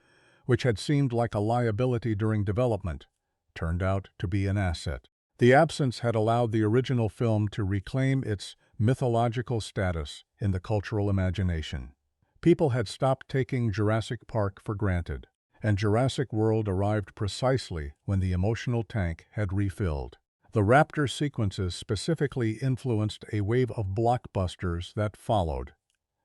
which had seemed like a liability during development, turned out to be an asset. The absence had allowed the original film to reclaim its mythological status in the cultural imagination. People had stopped taking Jurassic Park for granted, and Jurassic World arrived precisely when the emotional tank had refilled. The raptor sequences specifically influenced a wave of blockbusters that followed,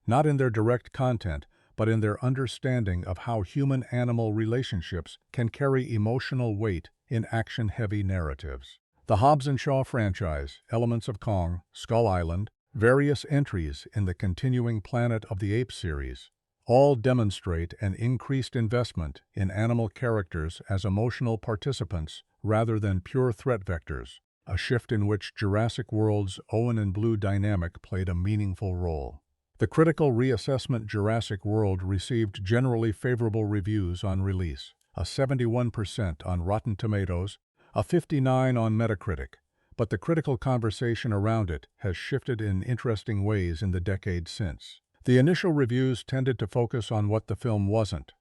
not in their direct content, but in their understanding of how human-animal relationships can carry emotional weight in action-heavy narratives. The Hobbs and Shaw franchise, elements of Kong, Skull Island, various entries in the continuing Planet of the Apes series, all demonstrate an increased investment in animal characters as emotional participants rather than pure threat vectors, a shift in which Jurassic World's Owen and Blue dynamic played a meaningful role. The critical reassessment Jurassic World received generally favorable reviews on release, a 71% on Rotten Tomatoes, a 59% on Metacritic, but the critical conversation around it has shifted in interesting ways in the decade since. The initial reviews tended to focus on what the film wasn't.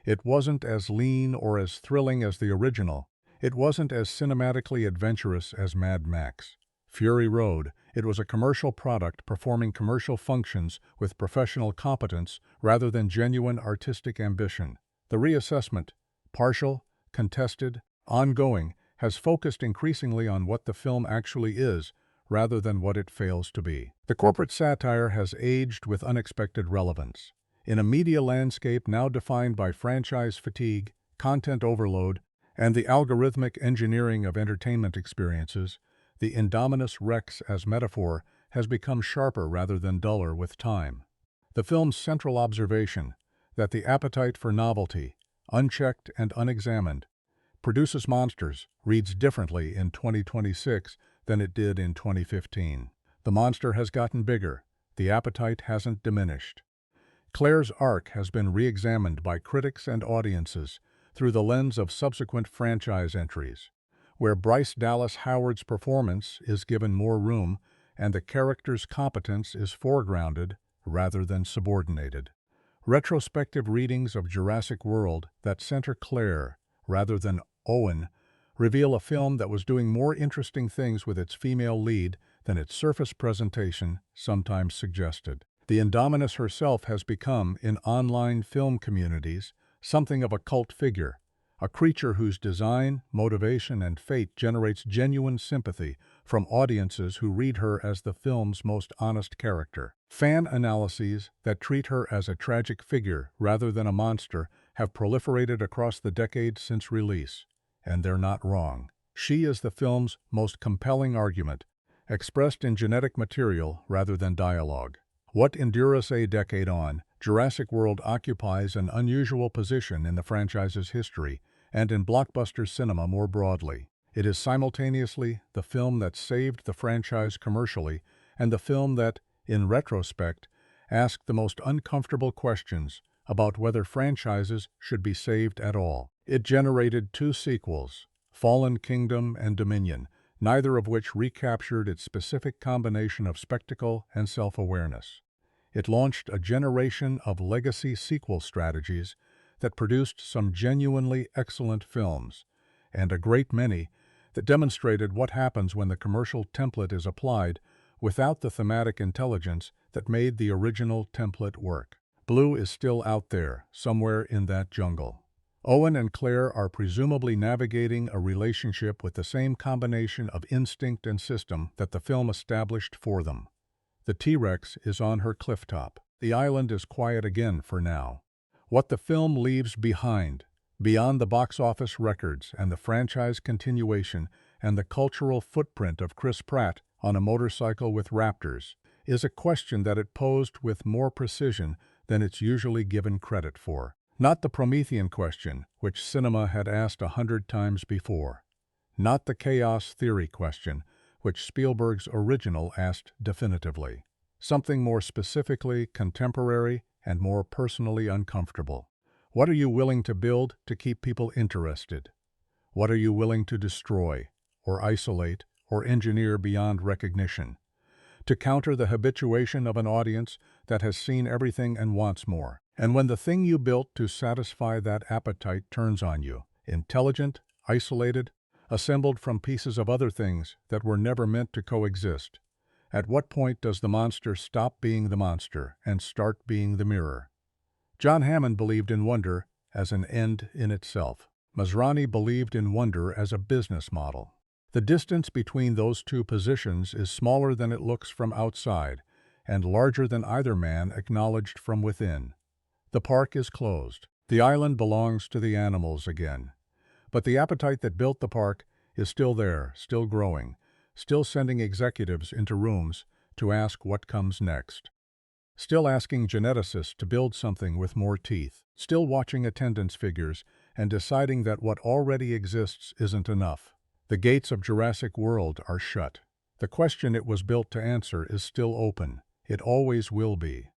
It wasn't as lean or as thrilling as the original. It wasn't as cinematically adventurous as Mad Max. Fury Road, it was a commercial product performing commercial functions with professional competence rather than genuine artistic ambition. The reassessment, partial, contested, ongoing, has focused increasingly on what the film actually is rather than what it fails to be. The corporate satire has aged with unexpected relevance. In a media landscape now defined by franchise fatigue, content overload, and the algorithmic engineering of entertainment experiences, the Indominus Rex as metaphor has become sharper rather than duller with time. The film's central observation, that the appetite for novelty, unchecked and unexamined, produces monsters, reads differently in 2026 than it did in 2015. The monster has gotten bigger. The appetite hasn't diminished. Claire's arc has been re-examined by critics and audiences through the lens of subsequent franchise entries. where Bryce Dallas Howard's performance is given more room and the character's competence is foregrounded rather than subordinated. Retrospective readings of Jurassic World that center Claire rather than Owen reveal a film that was doing more interesting things with its female lead than its surface presentation sometimes suggested. The Indominus herself has become, in online film communities, something of a cult figure, a creature whose design, motivation, and fate generates genuine sympathy from audiences who read her as the film's most honest character. Fan analyses that treat her as a tragic figure rather than a monster have proliferated across the decades since release, and they're not wrong. She is the film's most compelling argument, expressed in genetic material rather than dialogue. What endures a decade on, Jurassic World occupies an unusual position in the franchise's history and in blockbuster cinema more broadly. It is simultaneously the film that saved the franchise commercially and the film that, in retrospect, asked the most uncomfortable questions about whether franchises should be saved at all. It generated 2 sequels, Fallen Kingdom and Dominion, neither of which recaptured its specific combination of spectacle and self-awareness. It launched a generation of legacy sequel strategies that produced some genuinely excellent films, and a great many that demonstrated what happens when the commercial template is applied without the thematic intelligence that made the original template work. Blue is still out there, somewhere in that jungle. Owen and Claire are presumably navigating a relationship with the same combination of instinct and system that the film established for them. The T-Rex is on her clifftop. The island is quiet again for now. What the film leaves behind, beyond the box office records and the franchise continuation and the cultural footprint of Chris Pratt on a motorcycle with raptors, is a question that it posed with more precision than it's usually given credit for. Not the Promethean question, which cinema had asked 100 times before. Not the chaos theory question, which Spielberg's original asked definitively. Something more specifically contemporary and more personally uncomfortable. What are you willing to build to keep people interested? What are you willing to destroy, or isolate, or engineer beyond recognition, to counter the habituation of an audience that has seen everything and wants more? And when the thing you built to satisfy that appetite turns on you, intelligent, isolated, assembled from pieces of other things that were never meant to coexist, at what point does the monster stop being the monster and start being the mirror? John Hammond believed in wonder as an end in itself. Masrani believed in wonder as a business model. The distance between those two positions is smaller than it looks from outside, and larger than either man acknowledged from within. The park is closed. The island belongs to the animals again. But the appetite that built the park is still there, still growing, still sending executives into rooms to ask what comes next. Still asking geneticists to build something with more teeth. Still watching attendance figures and deciding that what already exists isn't enough. The gates of Jurassic World are shut. The question it was built to answer is still open. It always will be.